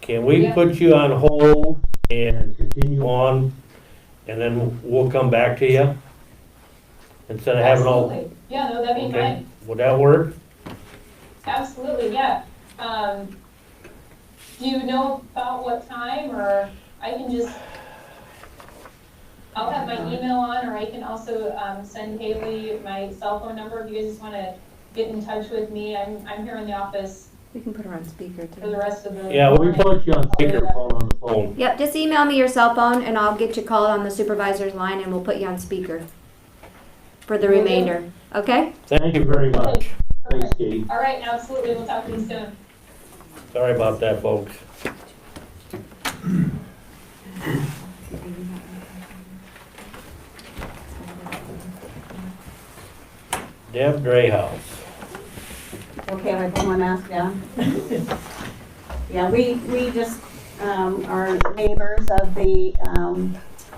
Can we Yeah. put you on hold and continue on, and then we'll come back to you? Instead of having all, Absolutely. Yeah, no, that'd be okay, fine. would that work? Absolutely, yeah. Do you know about what time, or I can just, I'll have my email on, or I can also send Haley my cell phone number if you guys just want to get in touch with me. I'm here in the office We can put her on speaker for the too. rest of the Yeah, we morning. Put you on speakerphone on the phone. Yep, just email me your cell phone and I'll get you called on the supervisor's line and we'll put you on speaker for the remainder, okay? Thank you very much. Thanks, Katie. All right, absolutely. We'll talk to you soon. Sorry about that, folks. Deb Drayhouse. Okay, I put my mask down. Yeah, we just, are neighbors of the,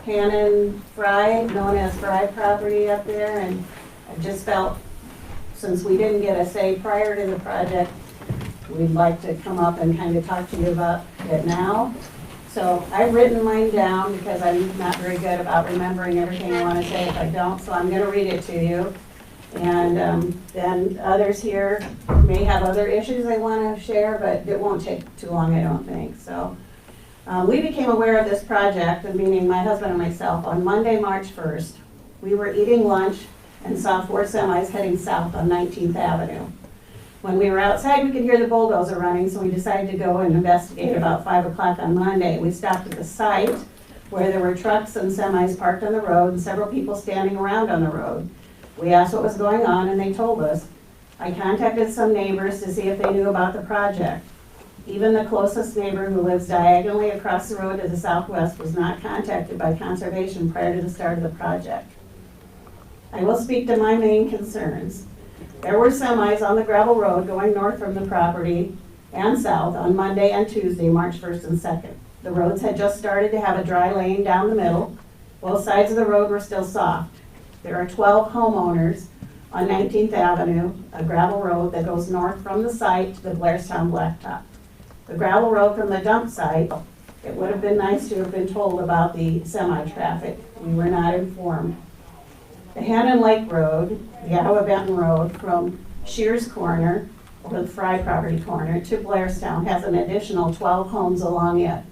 Hannon Fry, known as Fry property up there, and I just felt, since we didn't get a say prior to the project, we'd like to come up and kind of talk to you about it now. So I've written mine down because I'm not very good about remembering everything I want to say if I don't, so I'm gonna read it to you. And then others here may have other issues they want to share, but it won't take too long, I don't think. So we became aware of this project, meaning my husband and myself, on Monday, March 1st. We were eating lunch and saw 4 semis heading south on 19th Avenue. When we were outside, we could hear the bulldozer running, so we decided to go and investigate about 5 o'clock on Monday. We stopped at the site where there were trucks and semis parked on the road and several people standing around on the road. We asked what was going on, and they told us. I contacted some neighbors to see if they knew about the project. Even the closest neighbor, who lives diagonally across the road to the southwest, was not contacted by conservation prior to the start of the project. I will speak to my main concerns. There were semis on the gravel road going north from the property and south on Monday and Tuesday, March 1st and 2nd. The roads had just started to have a dry lane down the middle. Both sides of the road were still soft. There are 12 homeowners on 19th Avenue, a gravel road that goes north from the site to the Blairstown Blacktop. The gravel road from the dump site, it would have been nice to have been told about the semi-traffic. We were not informed. The Hannon Lake Road, the Iowa Benton Road from Shears Corner, or the Fry property corner, to Blairstown has an additional 12 homes along it.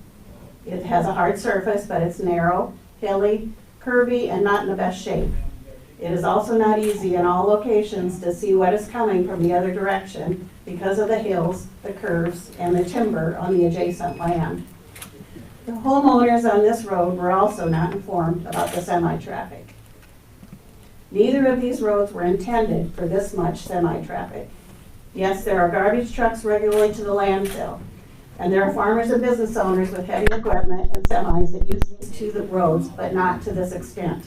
It has a hard surface, but it's narrow, hilly, curvy, and not in the best shape. It is also not easy in all locations to see what is coming from the other direction because of the hills, the curves, and the timber on the adjacent land. The homeowners on this road were also not informed about the semi-traffic. Neither of these roads were intended for this much semi-traffic. Yes, there are garbage trucks regularly to the landfill, and there are farmers and business owners with heavy equipment and semis that use these two roads, but not to this extent.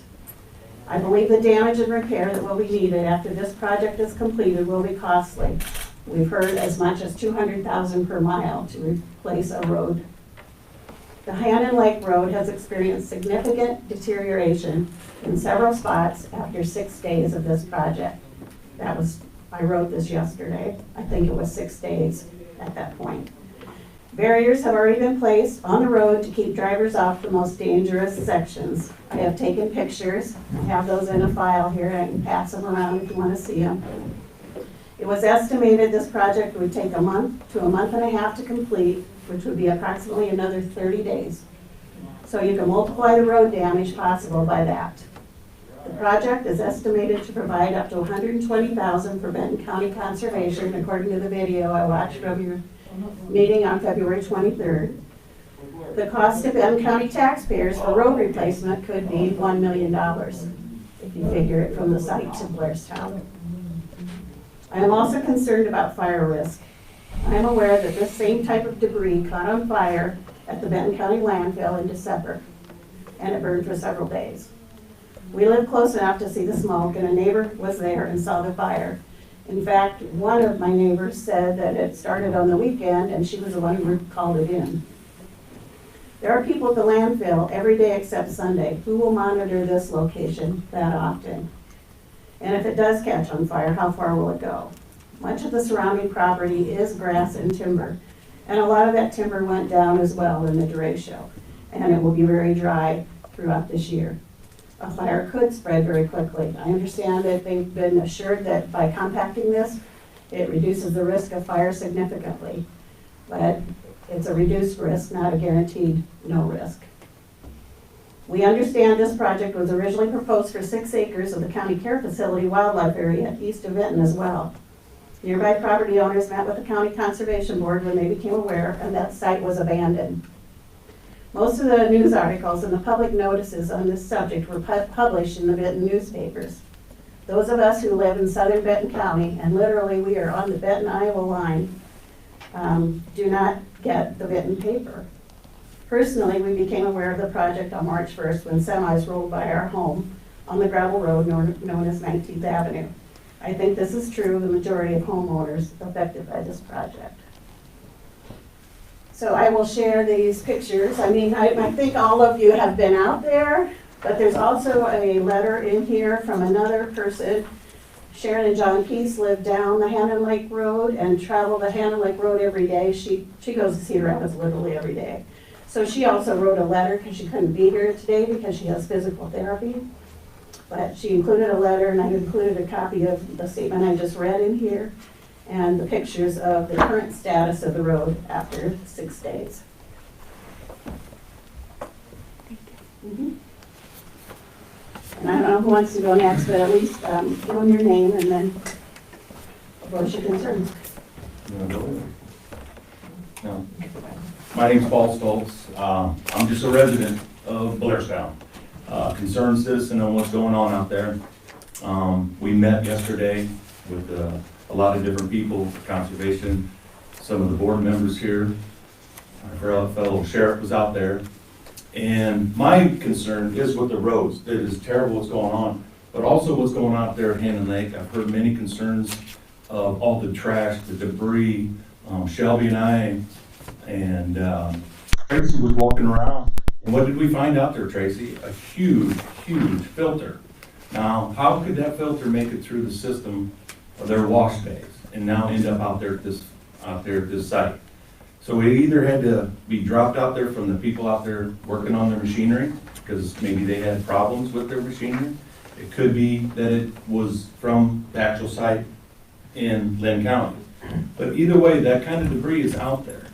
I believe the damage and repair that will be needed after this project is completed will be costly. We've heard as much as $200,000 per mile to replace a road. The Hannon Lake Road has experienced significant deterioration in several spots after 6 days of this project. I wrote this yesterday. I think it was 6 days at that point. Barriers have already been placed on the road to keep drivers off the most dangerous sections. I have taken pictures. I have those in a file here. I can pass them around if you want to see them. It was estimated this project would take a month to a month and a half to complete, which would be approximately another 30 days. So you can multiply the road damage possible by that. The project is estimated to provide up to $120,000 for Benton County Conservation, according to the video I watched from your meeting on February 23rd. The cost of Benton County taxpayers for road replacement could be $1 million, if you figure it from the site to Blairstown. I am also concerned about fire risk. I am aware that this same type of debris caught on fire at the Benton County landfill in December, and it burned for several days. We live close enough to see the smoke, and a neighbor was there and saw the fire. In fact, one of my neighbors said that it started on the weekend, and she was the one who called it in. There are people at the landfill every day except Sunday who will monitor this location that often. And if it does catch on fire, how far will it go? Much of the surrounding property is grass and timber, and a lot of that timber went down as well in the derecho, and it will be very dry throughout this year. A fire could spread very quickly. I understand that they've been assured that by compacting this, it reduces the risk of fire significantly, but it's a reduced risk, not a guaranteed no risk. We understand this project was originally proposed for 6 acres of the county care facility wildlife area east of Benton as well. Nearby property owners met with the county conservation board when they became aware, and that site was abandoned. Most of the news articles and the public notices on this subject were published in the Benton newspapers. Those of us who live in southern Benton County, and literally we are on the Benton, Iowa line, do not get the Benton paper. Personally, we became aware of the project on March 1st when semis rolled by our home on the gravel road known as 19th Avenue. I think this is true of the majority of homeowners affected by this project. So I will share these pictures. I mean, I think all of you have been out there, but there's also a letter in here from another person. Sharon and John Peace live down the Hannon Lake Road and travel the Hannon Lake Road every day. She goes to Cedar Rapids literally every day. So she also wrote a letter because she couldn't be here today because she has physical therapy. But she included a letter, and I included a copy of the statement I just read in here, and the pictures of the current status of the road after 6 days. And I don't know who wants to go next, but at least give them your name and then voice your concerns. No. My name's Paul Stoltz. I'm just a resident of Blairstown. Concerned citizen on what's going on out there. We met yesterday with a lot of different people, conservation, some of the board members here. Our fellow sheriff was out there. And my concern is with the roads. It is terrible what's going on, but also what's going on out there at Hannon Lake. I've heard many concerns of all the trash, the debris. Shelby and I and Tracy was walking around. And what did we find out there, Tracy? A huge, huge filter. Now, how could that filter make it through the system of their wash bays and now end up out there at this site? So it either had to be dropped out there from the people out there working on their machinery, because maybe they had problems with their machinery. It could be that it was from the actual site in Lynn County. But either way, that kind of debris is out there.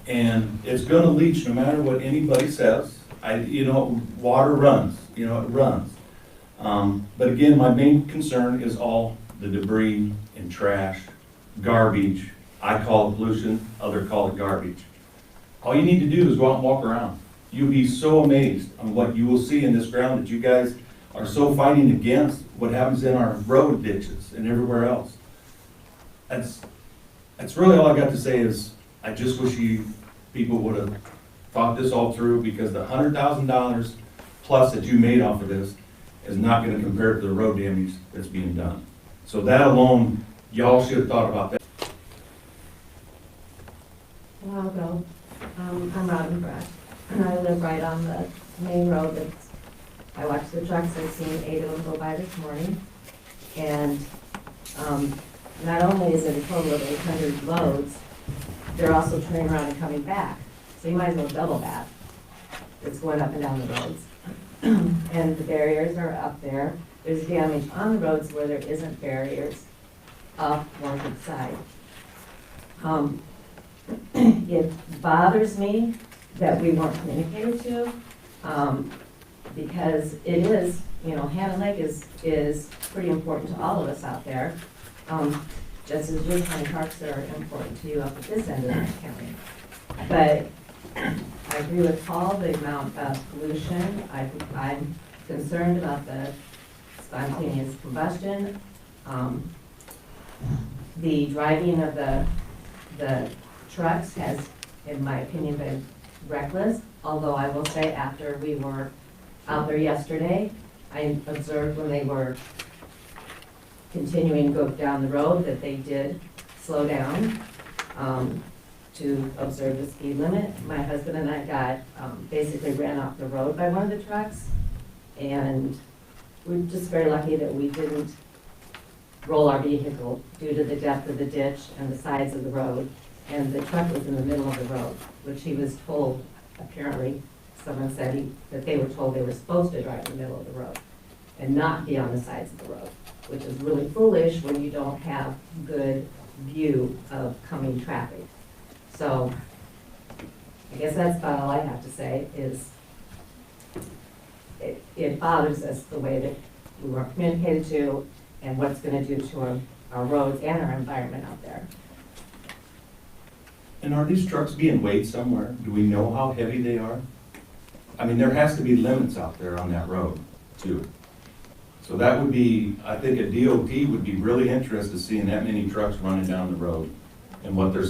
And it's gonna leach no matter what anybody says. Water runs, it runs. But again, my main concern is all the debris and trash, garbage, I call it pollution, others call it garbage. All you need to do is go out and walk around. You'll be so amazed on what you will see in this ground that you guys are so fighting against what happens in our road ditches and everywhere else. That's really all I got to say is, I just wish you people would have thought this all through, because the $100,000 plus that you made off of this is not gonna compare to the road damage that's being done. So that alone, y'all should have thought about that. Well, I'll go. I'm Robin Brett, and I live right on the main road that's, I watch the trucks, I've seen 8 of them go by this morning. And not only is it a total of 800 loads, they're also turning around and coming back. So you might as well double that. It's going up and down the roads. And the barriers are up there. There's damage on the roads where there isn't barriers up one good side. It bothers me that we weren't communicated to, because it is, Hannah Lake is pretty important to all of us out there. Just as your county parks are important to you up at this end of the county. But I agree with Paul, the amount of pollution. I'm concerned about the spontaneous combustion. The driving of the trucks has, in my opinion, been reckless. Although I will say, after we were out there yesterday, I observed when they were continuing to go down the road that they did slow down to observe the speed limit. My husband and I got basically ran off the road by one of the trucks, and we're just very lucky that we didn't roll our vehicle due to the depth of the ditch and the sides of the road. And the truck was in the middle of the road, which he was told, apparently, someone said that they were told they were supposed to drive in the middle of the road and not be on the sides of the road, which is really foolish when you don't have good view of coming traffic. So I guess that's about all I have to say is it bothers us the way that we weren't communicated to and what it's going to do to our roads and our environment out there. And are these trucks being weighed somewhere? Do we know how heavy they are? I mean, there has to be limits out there on that road too. So that would be, I think a DOT would be really interested seeing that many trucks running down the road and what they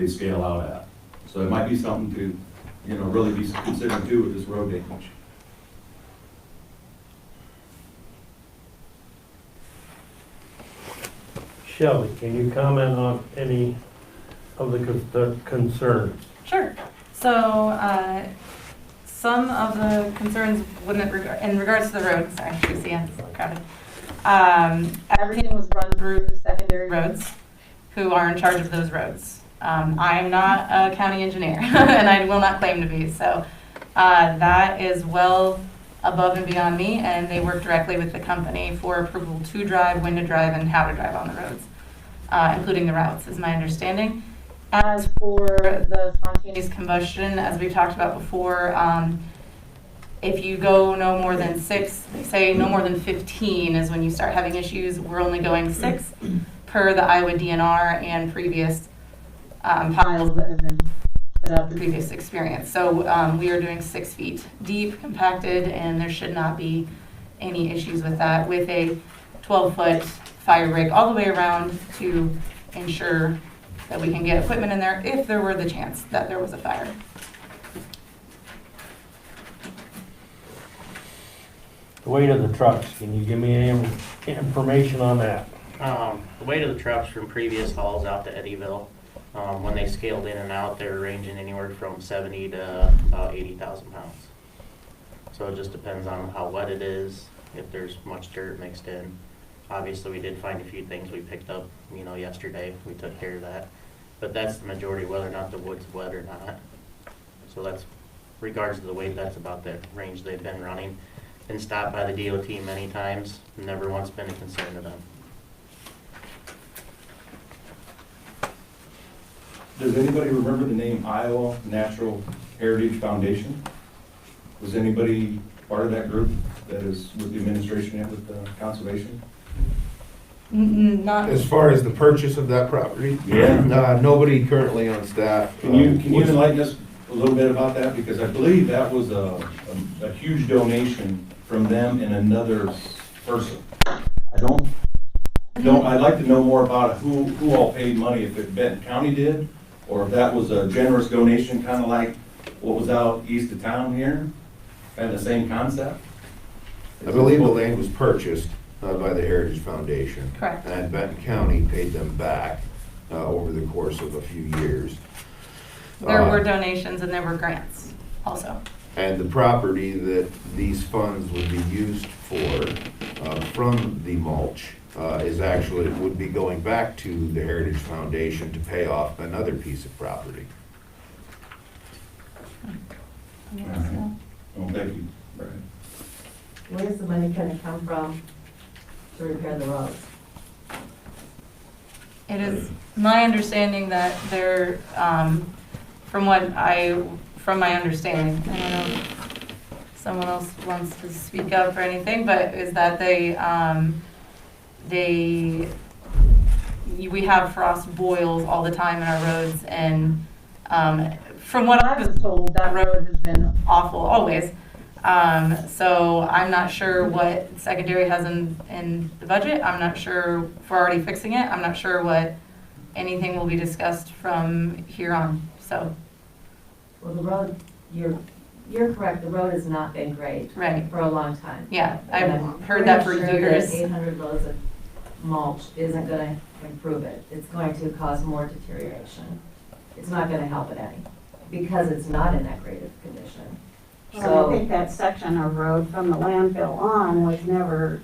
scale out at. So it might be something to, really be considered too with this road damage. Shelley, can you comment on any of the concerns? Sure. So, some of the concerns in regards to the road, sorry, you see, it's a little crowded. Everything was run through secondary roads, who are in charge of those roads. I am not a county engineer, and I will not claim to be, so that is well above and beyond me, and they work directly with the company for approval to drive, when to drive, and how to drive on the roads, including the routes, is my understanding. As for the spontaneous combustion, as we've talked about before, if you go no more than 6, they say no more than 15 is when you start having issues. We're only going 6 per the Iowa DNR and previous piles that have been put up, the previous experience. So we are doing 6 feet deep, compacted, and there should not be any issues with that, with a 12-foot fire rig all the way around to ensure that we can get equipment in there if there were the chance that there was a fire. The weight of the trucks, can you give me any information on that? The weight of the trucks from previous hauls out to Eddyville, when they scaled in and out, they're ranging anywhere from 70 to about 80,000 pounds. So it just depends on how wet it is, if there's much dirt mixed in. Obviously, we did find a few things we picked up, yesterday. We took care of that. But that's the majority, whether or not the wood's wet or not. So that's, regards to the weight, that's about the range they've been running. Been stopped by the DOT many times, never once been a concern to them. Does anybody remember the name Iowa Natural Heritage Foundation? Was anybody part of that group that is with the administration and with the conservation? Not, As far as the purchase of that property? Yeah. Nobody currently on staff. Can you enlighten us a little bit about that? Because I believe that was a huge donation from them and another person. I'd like to know more about who all paid money, if it Benton County did, or if that was a generous donation, kind of like what was out east of town here, kind of the same concept? I believe the land was purchased by the Heritage Foundation. Correct. And Benton County paid them back over the course of a few years. there were donations and there were grants also. And the property that these funds would be used for from the mulch would be going back to the Heritage Foundation to pay off another piece of property. Oh, thank you. Right. Where's the money gonna come from to repair the roads? It is my understanding that they're, from my understanding, I don't know if someone else wants to speak up or anything, but is that we have frost boils all the time in our roads, and from what I was told, that road has been awful always. So I'm not sure what secondary has in the budget. I'm not sure if we're already fixing it. I'm not sure what anything will be discussed from here on, so. Well, the road, you're correct, the road has not been great. Right. For a long time. Yeah, And I've I'm heard that for pretty sure years. that 800 loads of mulch isn't gonna improve it. It's going to cause more deterioration. It's not gonna help it any, because it's not in that great of condition. Well, I think that section of road from the landfill on was never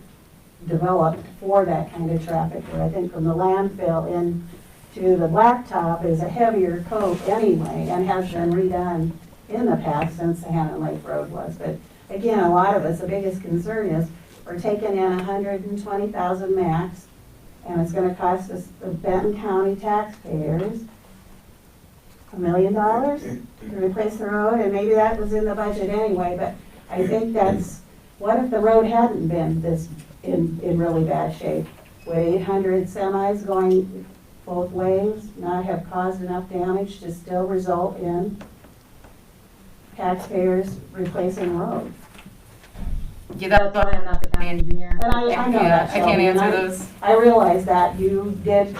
developed for that kind of traffic. Where I think from the landfill into the blacktop is a heavier coat anyway, and has been redone in the past since the Hannon Lake Road was. But again, a lot of us, the biggest concern is we're taking in 120,000 max, and it's gonna cost us, the Benton County taxpayers, $1 million to replace the road, and maybe that was in the budget anyway, but I think that's, what if the road hadn't been this in really bad shape? Would 800 semis going both ways not have caused enough damage to still result in taxpayers replacing roads? Yeah, that's why I'm not the county engineer. And I know that, I can't Shelby, answer and those. I realize that you did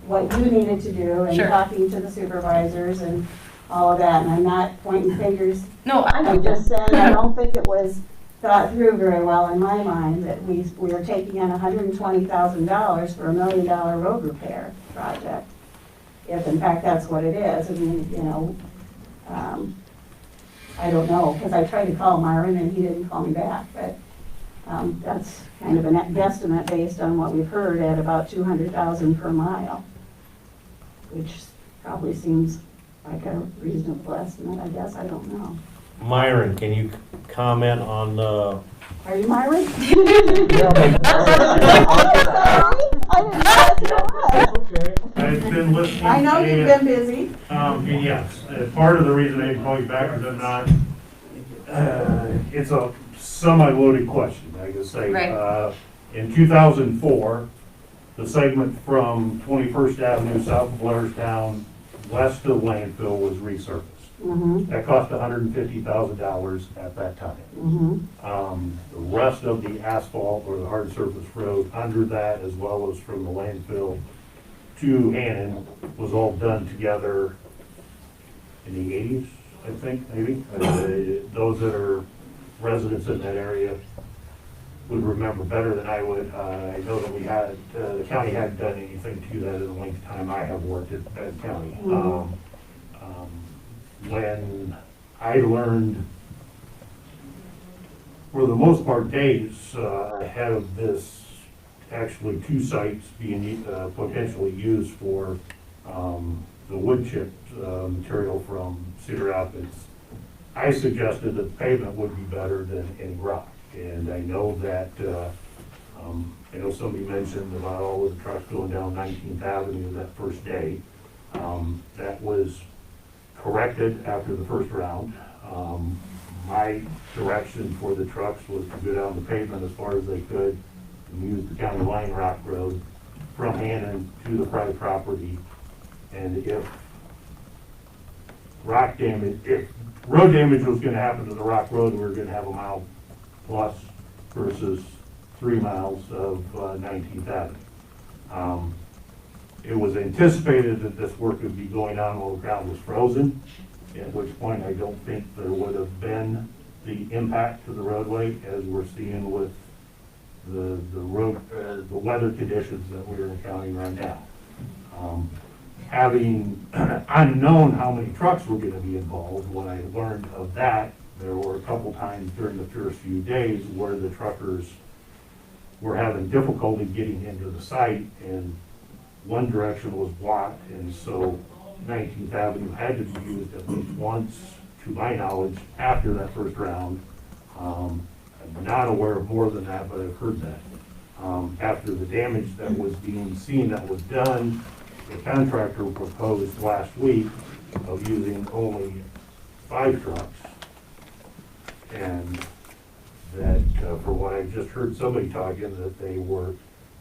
what you needed to do, and Sure. talking to the supervisors and all of that, and I'm not pointing fingers. No, I'm just saying, I don't think it was thought through very well in my mind that we were taking in $120,000 for $1 million road repair project. If in fact that's what it is, I mean, you know, I don't know, because I tried to call Myron and he didn't call me back, but that's kind of a guesstimate based on what we've heard at about $200,000 per mile, which probably seems like a reasonable estimate, I guess, I don't know. Myron, can you comment on the? Are you Myron? I've been listening. I know you've been busy. And yes, part of the reason I didn't call you back is I'm not, it's a semi-loaded question, I guess say. Right. In 2004, the segment from 21st Avenue south of Blairstown west of landfill was resurfaced. That cost $150,000 at that time. The rest of the asphalt or the hard surface road under that, as well as from the landfill to Hannon, was all done together in the 80s, I think, maybe. Those that are residents in that area would remember better than I would. I know that we had, the county hadn't done anything to that in the length of time I have worked at Benton County. When I learned, for the most part, days ahead of this, actually two sites being potentially used for the wood chip material from Cedar Rapids, I suggested that pavement would be better than any rock. And I know that, I know somebody mentioned about all of the trucks going down 19th Avenue that first day. That was corrected after the first round. My direction for the trucks was to go down the pavement as far as they could, and use the county line rock road from Hannon to the private property. And if road damage was gonna happen to the rock road, we were gonna have a mile plus versus 3 miles of 19th Avenue. It was anticipated that this work would be going on while the ground was frozen, at which point I don't think there would have been the impact to the roadway as we're seeing with the weather conditions that we're encountering right now. Having unknown how many trucks were gonna be involved, when I learned of that, there were a couple times during the first few days where the truckers were having difficulty getting into the site, and one direction was blocked, and so 19th Avenue had to be used at least once, to my knowledge, after that first round. I'm not aware of more than that, but I've heard that. After the damage that was being seen that was done, the contractor proposed last week of using only 5 trucks. And that, for what I just heard somebody talking, that they were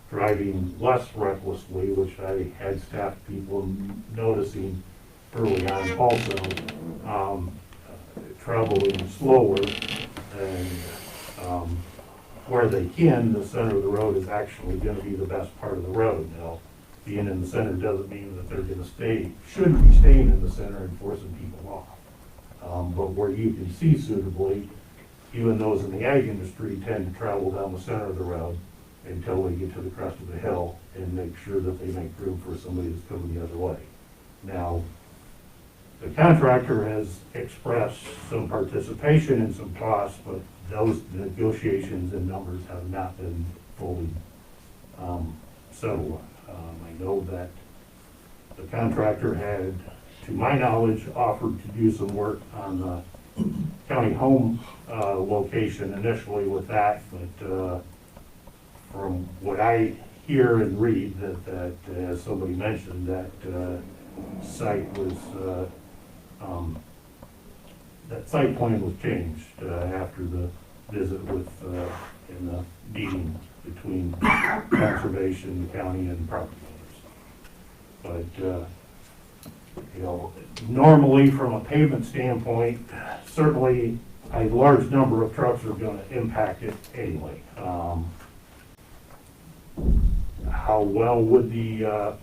driving less recklessly, which I had staff people noticing early on also, traveling slower, and where they can, the center of the road is actually gonna be the best part of the road. Now, being in the center doesn't mean that they're gonna shouldn't be staying in the center and forcing people off. But where you can see suitably, even those in the ag industry tend to travel down the center of the road until they get to the crest of the hill and make sure that they make room for somebody that's coming the other way. Now, the contractor has expressed some participation in some costs, but those negotiations and numbers have not been fully settled. I know that the contractor had, to my knowledge, offered to do some work on the county home location initially with that, but from what I hear and read, that as somebody mentioned, that site was that site plan was changed after the visit with in the meeting between conservation, county, and property owners. But you know, normally from a pavement standpoint, certainly a large number of trucks are going to impact it anyway. How well would the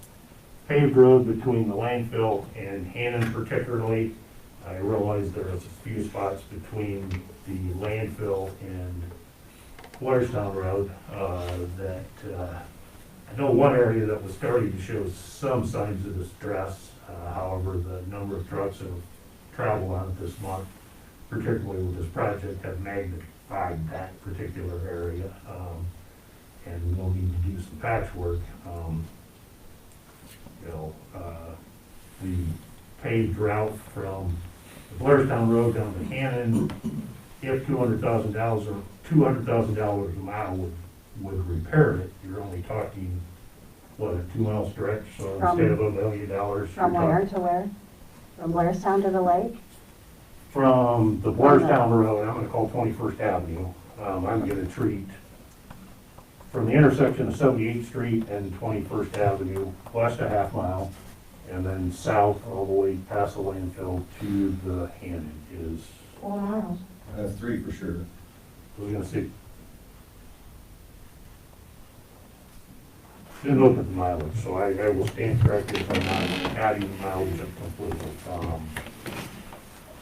paved road between the landfill and Hannon particularly? I realize there is a few spots between the landfill and Blairstown Road that I know one area that was starting to show some signs of distress. However, the number of trucks that have traveled on it this month, particularly with this project, have magnified that particular area. And we'll need to do some patchwork. The paved route from the Blairstown Road down to Hannon, if $200,000 or $200,000 a mile would repair it, you're only talking, what, a 2-mile stretch? So instead of $1 million. From where to where? From Blairstown to the lake? From the Blairstown Road, I'm gonna call 21st Avenue. I'm gonna treat from the intersection of 78th Street and 21st Avenue, west a half mile, and then south all the way past the landfill to the Hannon is. 4 miles. That's 3 for sure. We're gonna see. Didn't look at the mileage, so I will stand corrected if I'm not adding the mileage up completely.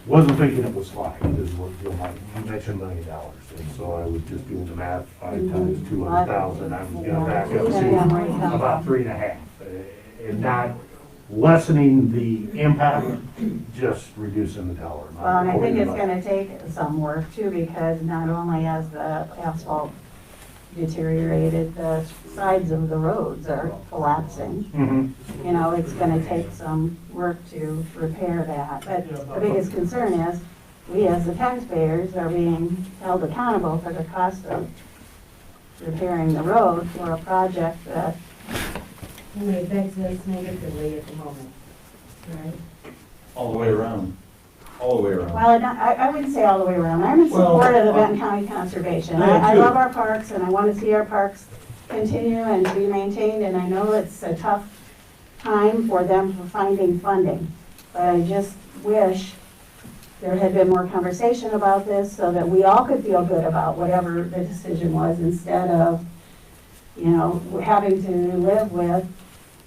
Wasn't thinking it was 5, is what you mentioned $1 million, and so I was just doing the math, 5 times 200,000, I was gonna back up to about 3.5. And not lessening the impact, just reducing the dollar amount. Well, and I think it's gonna take some work too, because not only has the asphalt deteriorated, the sides of the roads are collapsing. Mm-hmm. You know, it's gonna take some work to repair that. But the biggest concern is, we as the taxpayers are being held accountable for the cost of repairing the road for a project that. And it affects us negatively at the moment, right? All the way around. All the way around. Well, I wouldn't say all the way around. I'm in support of the Benton County Conservation. I love our parks and I want to see our parks continue and to be maintained, and I know it's a tough time for them for finding funding. But I just wish there had been more conversation about this so that we all could feel good about whatever the decision was, instead of, you know, having to live with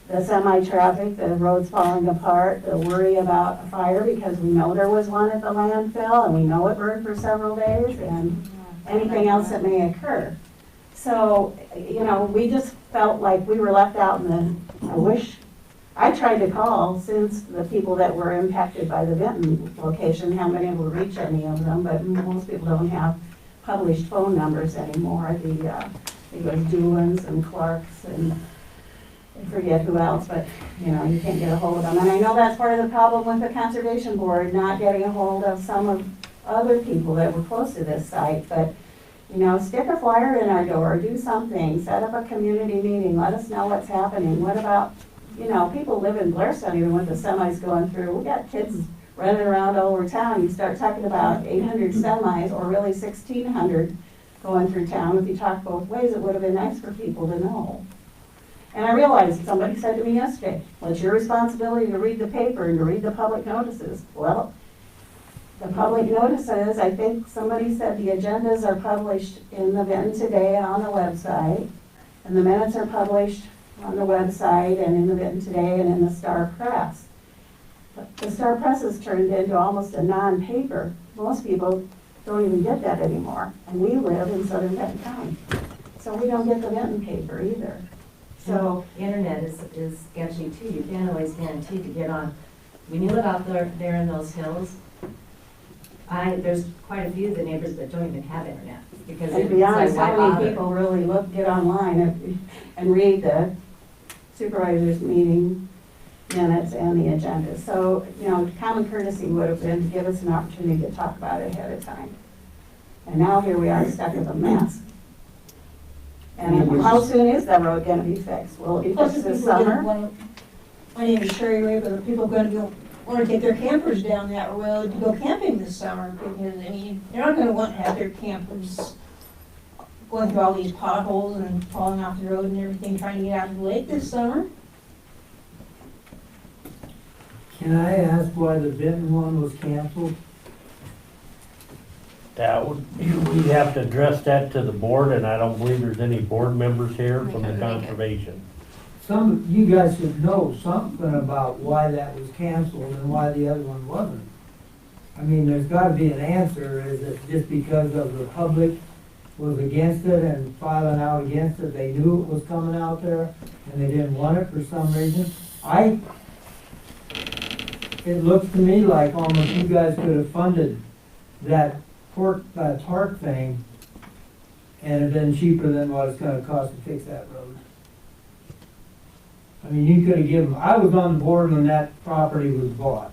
the semi-traffic, the roads falling apart, the worry about a fire, because we know there was one at the landfill, and we know it burned for several days, and anything else that may occur. So, you know, we just felt like we were left out in the, I tried to call since the people that were impacted by the Benton location, haven't been able to reach any of them, but most people don't have published phone numbers anymore. I think it was Doolin's and Clark's and I forget who else, but, you know, you can't get a hold of them. And I know that's part of the problem with the Conservation Board, not getting a hold of some of other people that were close to this site, but, you know, stick a flyer in our door, do something, set up a community meeting, let us know what's happening. What about, you know, people live in Blairstone even with the semis going through. We got kids running around all over town. You start talking about 800 semis, or really 1,600 going through town. If you talk both ways, it would have been nice for people to know. And I realized, somebody said to me yesterday, well, it's your responsibility to read the paper and to read the public notices. Well, the public notices, I think somebody said the agendas are published in the Benton Today on the website, and the minutes are published on the website and in the Benton Today and in the Star Press. But the Star Press has turned into almost a non-paper. Most people don't even get that anymore. And we live in southern Benton County, so we don't get the Benton paper either. So Internet is sketchy too. You can't always guarantee to get on. When you live out there in those hills, there's quite a few of the neighbors that don't even have internet. Because and to be honest, how many people really get online and read the supervisors meeting minutes and the agenda? So, you know, common courtesy would have been to give us an opportunity to talk about it ahead of time. And now here we are stuck with a mess. And how soon is that road gonna be fixed? Will it be fixed this summer? My name is Sherry Ray, but people are gonna want to take their campers down that road to go camping this summer, because, I mean, they're not gonna want to have their campers going through all these potholes and falling off the road and everything, trying to get out of the lake this summer. Can I ask why the Benton one was canceled? We'd have to address that to the board, and I don't believe there's any board members here from the conservation. You guys should know something about why that was canceled and why the other one wasn't. I mean, there's gotta be an answer. Is it just because of the public was against it and filing out against it? They knew it was coming out there and they didn't want it for some reason? It looks to me like almost you guys could have funded that park thing and it'd been cheaper than what it's gonna cost to fix that road. I mean, you could have given, I was on the board when that property was bought.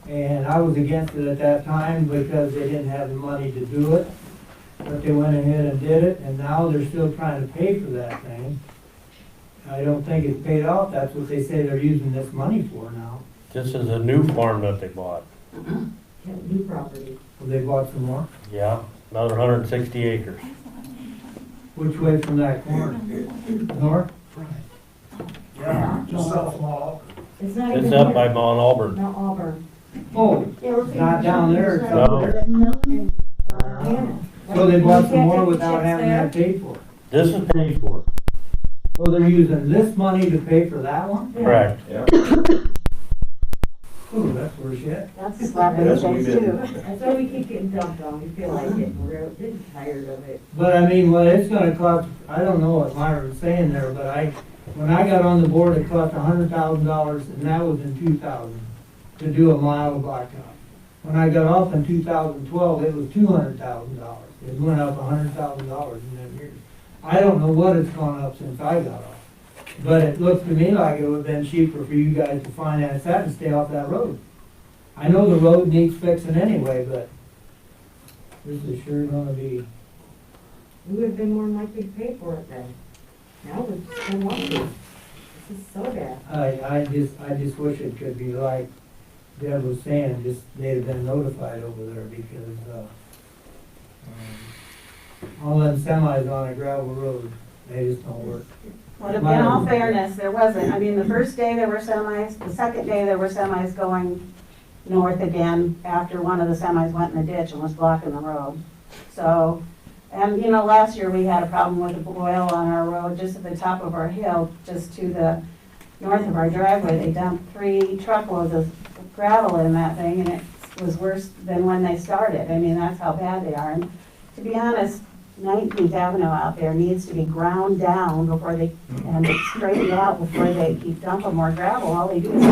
And I was against it at that time because they didn't have the money to do it. But they went ahead and did it, and now they're still trying to pay for that thing. I don't think it's paid off. That's what they say they're using this money for now. This is a new farm that they bought. New property. Well, they bought some more? Yeah, another 160 acres. Which way from that corner? North? Yeah, just south of Mall. It's not It's even up here. by Mount Auburn. No, Auburn. Oh, not down there, it's up there. Yeah. So they bought some more without having that paid for. This is paid for. So they're using this money to pay for that one? Correct. Yeah. Ooh, that's worse yet. That's a slap in the face too. That's why we keep getting dumped on. We feel like it. We're getting tired of it. But I mean, what it's gonna cost, I don't know what Myron's saying there, but when I got on the board, it cost $100,000, and that was in 2000, to do a mile of blacktop. When I got off in 2012, it was $200,000. It went up $100,000 in them years. I don't know what it's gone up since I got off. But it looks to me like it would have been cheaper for you guys to finance that and stay off that road. I know the road needs fixing anyway, but this is sure gonna be. We would have been more than likely to pay for it then. Now we just don't want to. This is so bad. I just wish it could be like Deb was saying, just they'd have been notified over there because, all them semis on a gravel road. they just don't work. Well, in all fairness, there wasn't, I mean, the first day there were semis, the second day there were semis going north again after one of the semis went in the ditch and was blocking the road. So, and you know, last year we had a problem with a boil on our road just at the top of our hill, just to the north of our driveway. They dumped 3 truckloads of gravel in that thing, and it was worse than when they started. I mean, that's how bad they are. And to be honest, 19th Avenue out there needs to be ground down before they, and straightened out before they keep dumping more gravel. All they do is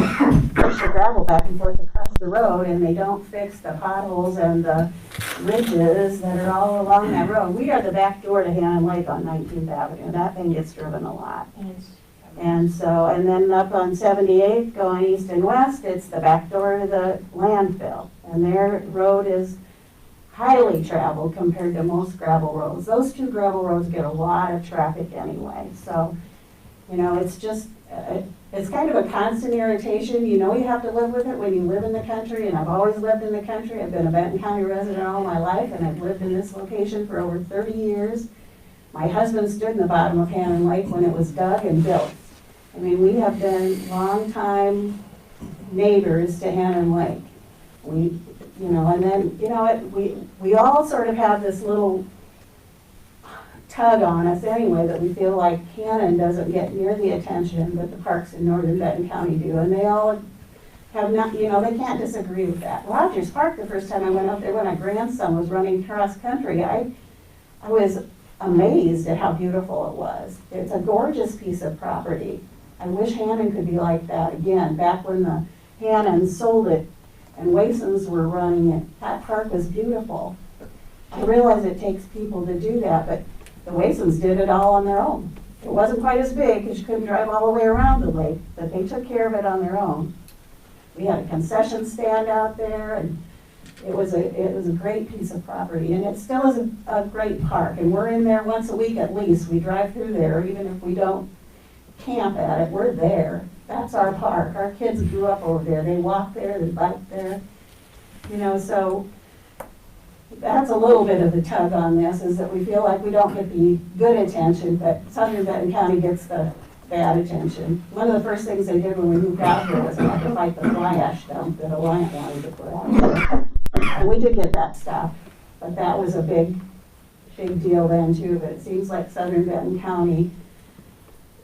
push the gravel back and forth across the road, and they don't fix the potholes and the ridges that are all along that road. We are the back door to Hannon Lake on 19th Avenue. That thing gets driven a lot. And so, and then up on 78th, going east and west, it's the back door to the landfill. And their road is highly traveled compared to most gravel roads. Those 2 gravel roads get a lot of traffic anyway. So, you know, it's just, it's kind of a constant irritation. You know you have to live with it when you live in the country, and I've always lived in the country. I've been a Benton County resident all my life, and I've lived in this location for over 30 years. My husband stood in the bottom of Hannon Lake when it was dug and built. I mean, we have been longtime neighbors to Hannon Lake. We, you know, and then, you know, we all sort of have this little tug on us anyway, that we feel like Hannon doesn't get near the attention that the parks in northern Benton County do. And they all have not, you know, they can't disagree with that. Rogers Park, the first time I went up there when my grandson was running cross country, I was amazed at how beautiful it was. It's a gorgeous piece of property. I wish Hannon could be like that again. Back when the Hannons sold it and Wasons were running it, that park was beautiful. I realize it takes people to do that, but the Wasons did it all on their own. It wasn't quite as big because you couldn't drive all the way around the lake, but they took care of it on their own. We had a concession stand out there, and it was a great piece of property, and it still is a great park. And we're in there once a week at least. We drive through there, even if we don't camp at it, we're there. That's our park. Our kids grew up over there. They walk there, they bike there. You know, so that's a little bit of the tug on this, is that we feel like we don't get the good attention, but southern Benton County gets the bad attention. One of the first things they did when we moved out here was have to fight the fly ash dump that Alliant wanted to put out there. And we did get that stopped, but that was a big deal then too. But it seems like southern Benton County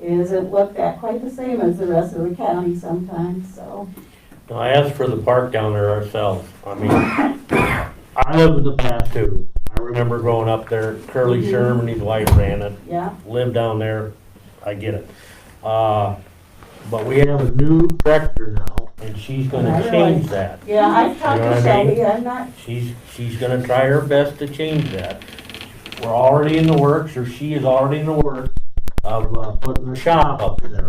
isn't looked at quite the same as the rest of the county sometimes, so. I asked for the park down there ourselves. I mean, I lived in the past too. I remember growing up there, Curly Sherman, his wife ran it. Yeah. Lived down there, I get it. But we have a new director now, and she's gonna change that. Yeah, I've talked to Shelby, I'm not. She's gonna try her best to change that. We're already in the works, or she is already in the works of putting a shop up there.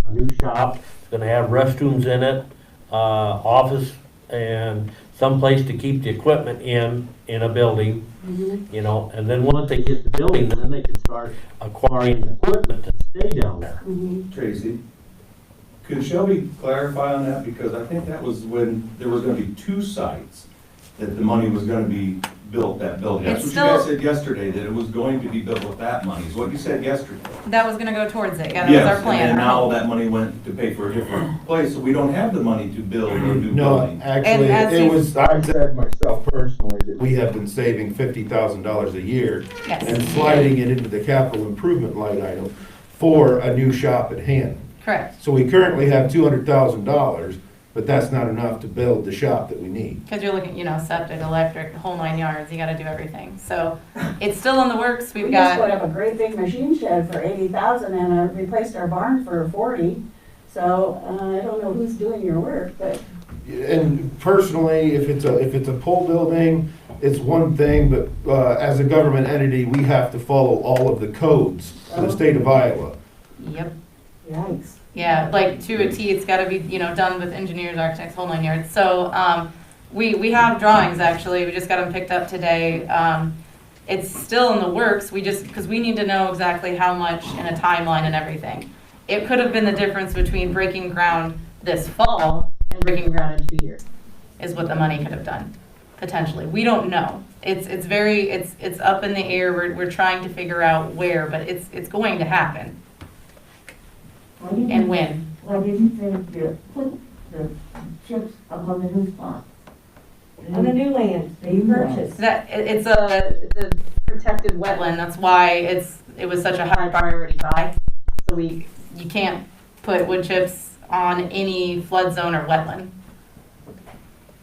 A new shop, it's gonna have restrooms in it, office, and some place to keep the equipment in a building, you know, and then once they get the building, then they can start acquiring equipment to stay down there. Tracy, could Shelby clarify on that? Because I think that was when there was gonna be 2 sites that the money was gonna be built, that building. That's what you guys said yesterday, that it was going to be built with that money, is what you said yesterday. That was gonna go towards it, yeah, that was our plan. Yes, and then now that money went to pay for a different place, so we don't have the money to build a new building. No, actually, I said myself personally that we have been saving $50,000 a year Yes. and sliding it into the capital improvement line item for a new shop at hand. Correct, So we currently have $200,000, but that's not enough to build the shop that we need. because you're looking, you know, septic, electric, the whole 9 yards, you gotta do everything. So it's still in the works, We we've just put got, up a great big machine shed for 80,000 and replaced our barn for 40. So I don't know who's doing your work, but And personally, if it's a pole building, it's one thing, but as a government entity, we have to follow all of the codes for the state of Iowa. yep. yikes. Yeah, like to a T, it's gotta be, you know, done with engineers, architects, whole 9 yards. So, we have drawings actually, we just got them picked up today. It's still in the works, because we need to know exactly how much and a timeline and everything. It could have been the difference between breaking ground this fall and breaking ground in 2 years, is what the money could have done, potentially. We don't know. It's very, it's up in the air. We're trying to figure out where, but it's going to happen. And when. Why didn't they put the chips up on the new spot? On the new land that you purchased? It's a protected wetland. That's why it was such a high priority buy. So you can't put wood chips on any flood zone or wetland.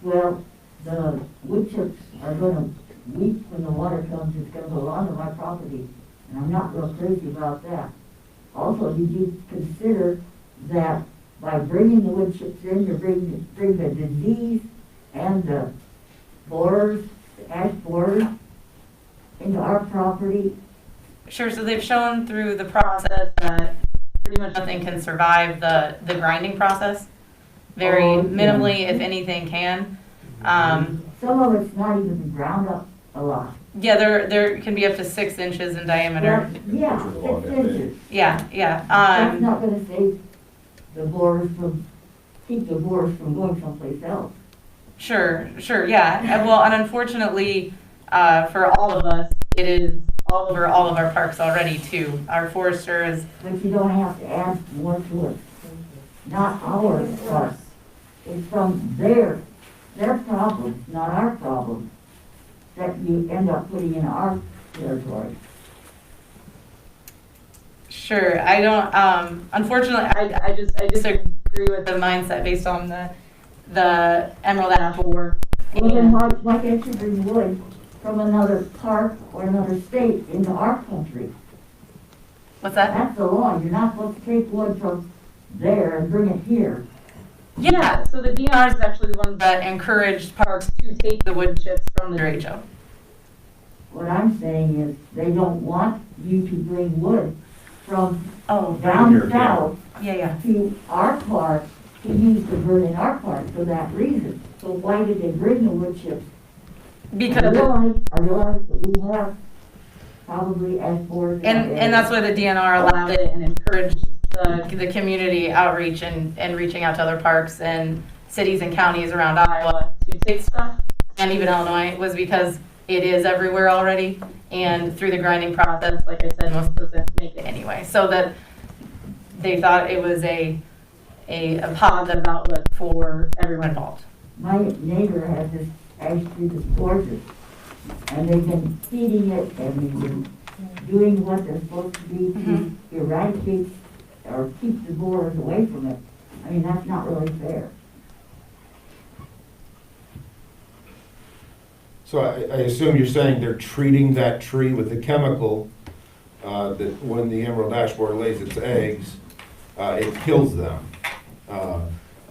Well, the wood chips are gonna weep when the water comes. It's gonna go onto my property, and I'm not real crazy about that. Also, did you consider that by bringing the wood chips in, you bring the disease and the borers, the ash borers, into our property? Sure, so they've shown through the process that pretty much nothing can survive the grinding process. Very minimally, if anything can. Some of it's not even ground up a lot. Yeah, there can be up to 6 inches in diameter. Well, yeah, 6 inches. Yeah. That's not gonna save the borers keep the borers from going someplace else. Sure, yeah. Well, and unfortunately, for all of us, it is all over all of our parks already too. Our foresters. But you don't have to add more to it. Not our park. It's from their problems, not our problems, that you end up putting in our territory. Sure, I don't, unfortunately, I disagree with the mindset based on the Emerald Ash Borer. Well, then why can't you bring wood from another park or another state into our country? What's that? That's the law. You're not supposed to take wood from there and bring it here. Yeah, so the DNR is actually the ones that encouraged parks to take the wood chips from the derecho. What I'm saying is, they don't want you to bring wood from down down south Yeah. to our park, to use to burn in our park for that reason. So why did they bring the wood chips? Because I realize that we have probably as boards. And that's why the DNR allowed it and encouraged the community outreach and reaching out to other parks and cities and counties around Iowa to take stuff, and even Illinois, was because it is everywhere already, and through the grinding process, like I said, most doesn't make it anyway. So that they thought it was a positive outlook for everyone involved. My neighbor has this ash tree that's gorgeous, and they've been feeding it, and they've been doing what they're supposed to do to eradicate or keep the borers away from it. I mean, that's not really fair. So I assume you're saying they're treating that tree with a chemical that when the emerald ash borer lays its eggs, it kills them.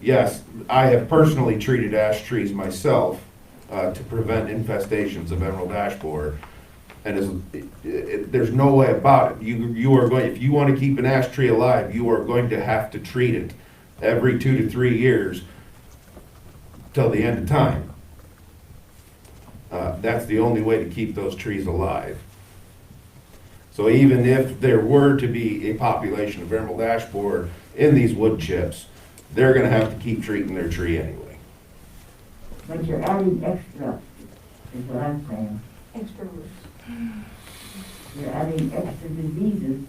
Yes, I have personally treated ash trees myself to prevent infestations of emerald ash borer. And there's no way about it. You are going, if you want to keep an ash tree alive, you are going to have to treat it every 2 to 3 years till the end of time. That's the only way to keep those trees alive. So even if there were to be a population of emerald ash borer in these wood chips, they're going to have to keep treating their tree anyway. But you're adding extra, is what I'm saying. Extra roots. You're adding extra diseases,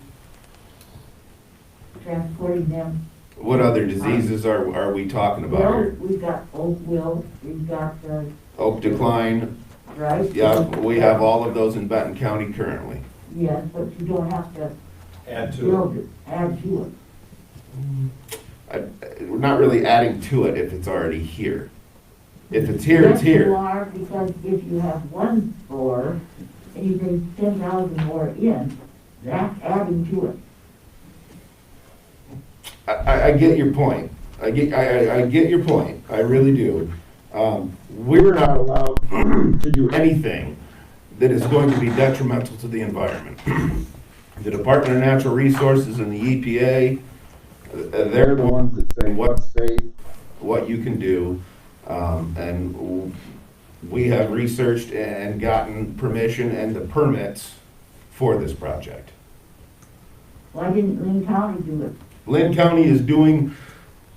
transporting them. What other diseases are we talking about Well, here? we've got oak wilt, we've got Oak decline. right? Yeah, we have all of those in Benton County currently. Yes, but you don't have to Add to build it, add to it. We're not really adding to it if it's already here. If it's here, it's Yes, you here. are, because if you have one borer and you bring 10,000 more in, that's adding to it. I get your point. I get your point. I really do. We're not allowed to do anything that is going to be detrimental to the environment. The Department of Natural Resources and the EPA, they're the ones that say what's safe, what you can do. And we have researched and gotten permission and the permits for this project. Why didn't Lynn County do it? Lynn County is doing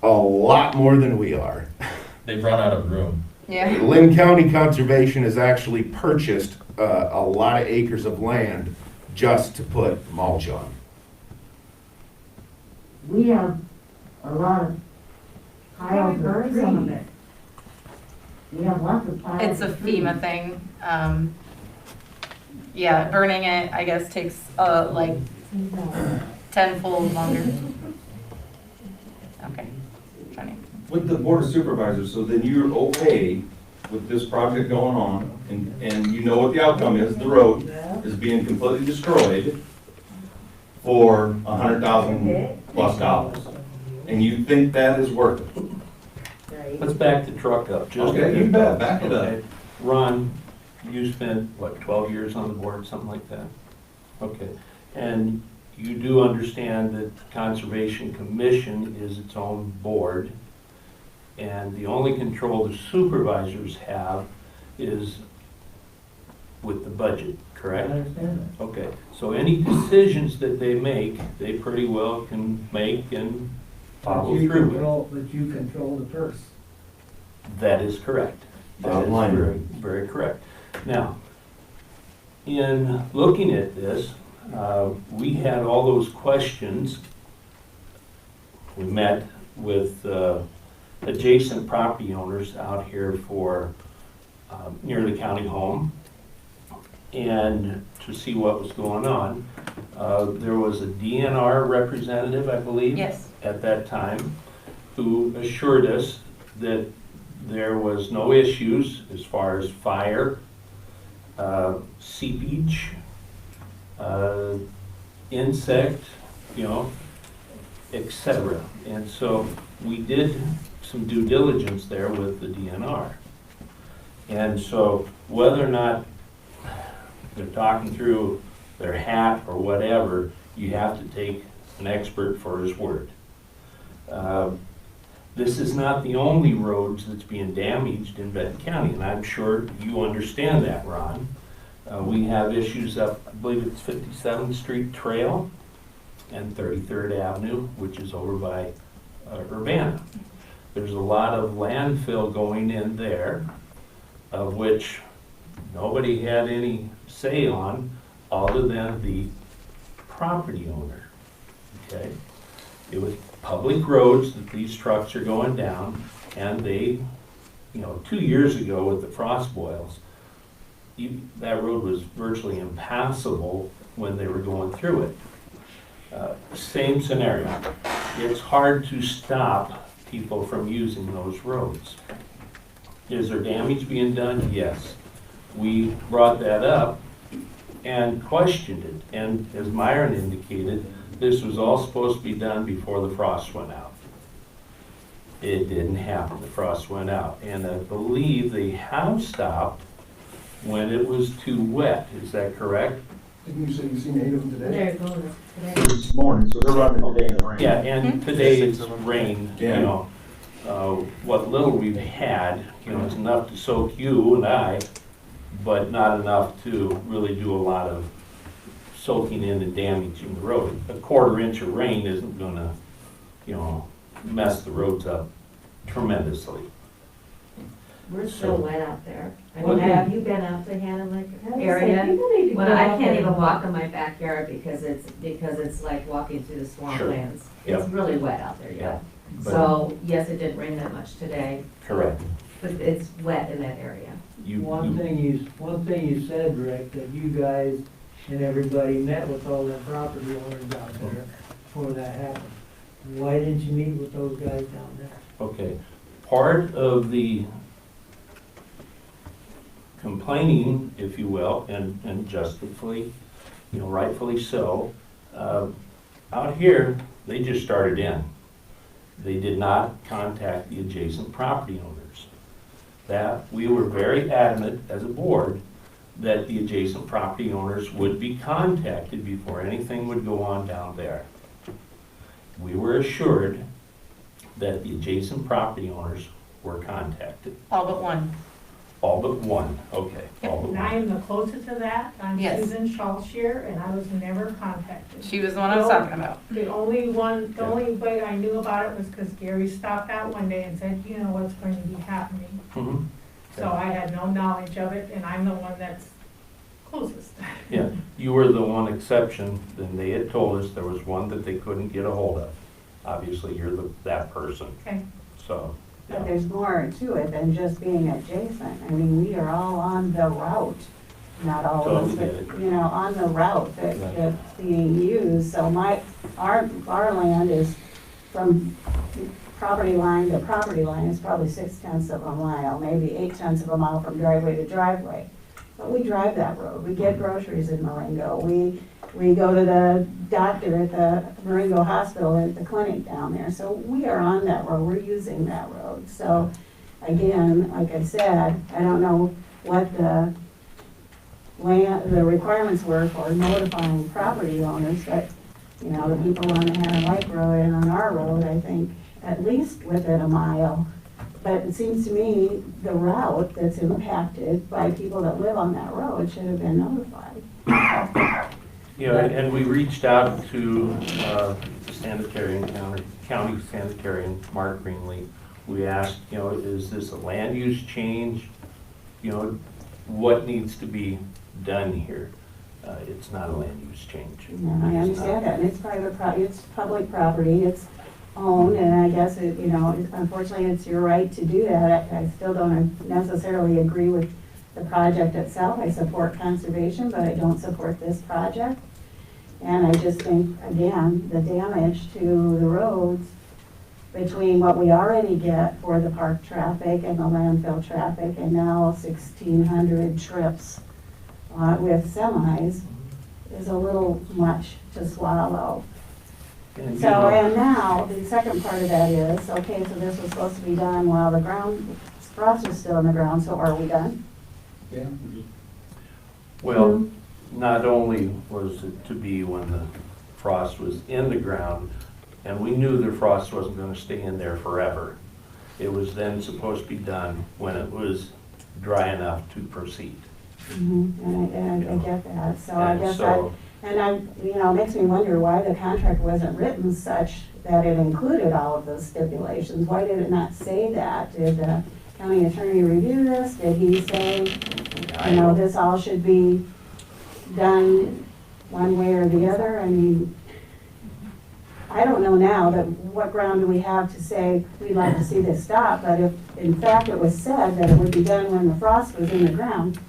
a lot more than we are. They've run out of room. Yeah. Lynn County Conservation has actually purchased a lot of acres of land just to put mulch on. We have a lot of piles of burn some of trees. it. We have lots of piles It's a of trees. FEMA thing. Yeah, burning it, I guess, takes like tenfold longer. Okay, Johnny. With the board of supervisors, so then you're okay with this project going on, and you know what the outcome is, the road is being completely destroyed for $100,000+, and you think that is worth it? Let's back the truck up just a Okay, bit. you bet, back it up. Okay. Ron, you spent, what, 12 years on the board, something like that? Okay, and you do understand that the Conservation Commission is its own board, and the only control the supervisors have is with the budget, correct? I understand that. Okay, so any decisions that they make, they pretty well can make and follow But you through with. But you control the purse. That is correct. That Bottom is line. very, very correct. Now, in looking at this, we had all those questions. We met with adjacent property owners out here for near the county home, and to see what was going on. There was a DNR representative, I believe, Yes. at that time, who assured us that there was no issues as far as fire, seepage, insect, etc. And so we did some due diligence there with the DNR. And so whether or not they're talking through their hat or whatever, you have to take an expert for his word. This is not the only roads that's being damaged in Benton County, and I'm sure you understand that, Ron. We have issues up, I believe it's 57th Street Trail and 33rd Avenue, which is over by Urbana. There's a lot of landfill going in there, of which nobody had any say on other than the property owner, okay? It was public roads that these trucks are going down, and they, 2 years ago with the frost boils, that road was virtually impassable when they were going through it. Same scenario. It's hard to stop people from using those roads. Is there damage being done? Yes. We brought that up and questioned it, and as Myron indicated, this was all supposed to be done before the frost went out. It didn't happen. The frost went out, and I believe they have stopped when it was too wet. Is that correct? Didn't you say you seen 8 of them today? There it goes. This morning, so they're running today in the rain. Yeah, and today's rain, Yeah. What little we've had, is enough to soak you and I, but not enough to really do a lot of soaking in and damaging the road. A 1/4 inch of rain isn't gonna, mess the roads up tremendously. We're still wet out there. I Well, mean, have you been out to Hannah Lake I was area? saying, people need to Well, go I out can't there. even walk in my backyard because it's like walking through the swamplands. Yep. It's really wet out there, yeah. But- So, yes, it didn't rain that much today, Correct. but it's wet in that area. One thing you said, Rick, that you guys and everybody met with all the property owners out there before that happened. Why didn't you meet with those guys down there? Okay, part of the complaining, if you will, and justifully, rightfully so, out here, they just started in. They did not contact the adjacent property owners. That, we were very adamant as a board that the adjacent property owners would be contacted before anything would go on down there. We were assured that the adjacent property owners were contacted. All but one. All but one, okay. All but And I one. am the closest to that. I'm Yes. Susan Schultzier, and I was never contacted. She was the one I was talking about. The only way I knew about it was because Gary stopped out one day and said, what's going to be happening. Mhm. So I had no knowledge of it, and I'm the one that's closest. Yeah, you were the one exception, then they had told us there was one that they couldn't get a hold of. Obviously, you're that person, Okay. so. But there's more to it than just being adjacent. I mean, we are all on the route, not all of us, Totally but, you know, on the route Right. that's being used. So our land is from property line to property line, is probably 6/10 of a mile, maybe 8/10 of a mile from driveway to driveway. But we drive that road, we get groceries in Marengo, we go to the doctor at the Marengo Hospital at the clinic down there. So we are on that road, we're using that road. So again, like I said, I don't know what the requirements were for notifying property owners, but, you know, the people on the Hannah Lake Road and on our road, I think, at least within a mile. But it seems to me the route that's impacted by people that live on that road should have been notified. You know, and we reached out to county sanitarian, Mark Greenlee. We asked, you know, is this a land use change? You know, what needs to be done here? It's not a land use change. Yeah, I understand that, and it's it's public property, it's owned, and I guess it, you know, unfortunately, it's your right to do that. I still don't necessarily agree with the project itself. I support conservation, but I don't support this project. And I just think, again, the damage to the roads between what we already get for the park traffic and the landfill traffic, and now 1,600 trips with semis is a little much to swallow. And, So, and now, the second part of that is, okay, so this was supposed to be done while the frost was still in the ground, so are we done? Yeah. Well, not only was it to be when the frost was in the ground, and we knew the frost wasn't gonna stay in there forever. It was then supposed to be done when it was dry enough to proceed. And I get that, so I And guess so- you know, it makes me wonder why the contract wasn't written such that it included all of those stipulations. Why did it not say that? Did the county attorney review this? Did he say, you know, this all should be done one way or the other? I mean, I don't know now that what ground do we have to say we'd like to see this stop, but if in fact it was said that it would be done when the frost was in the ground,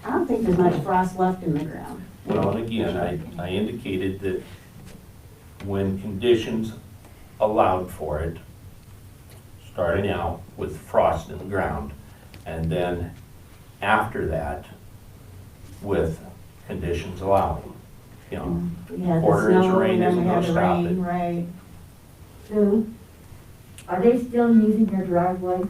I don't think there's much frost left in the ground. Well, and again, I indicated that when conditions allowed for it, starting out with frost in the ground, and then after that, with conditions allowing, you know, We had the quarter inch snow, rain and then isn't we had gonna the stop rain, it. right. Sue, are they still using your driveway?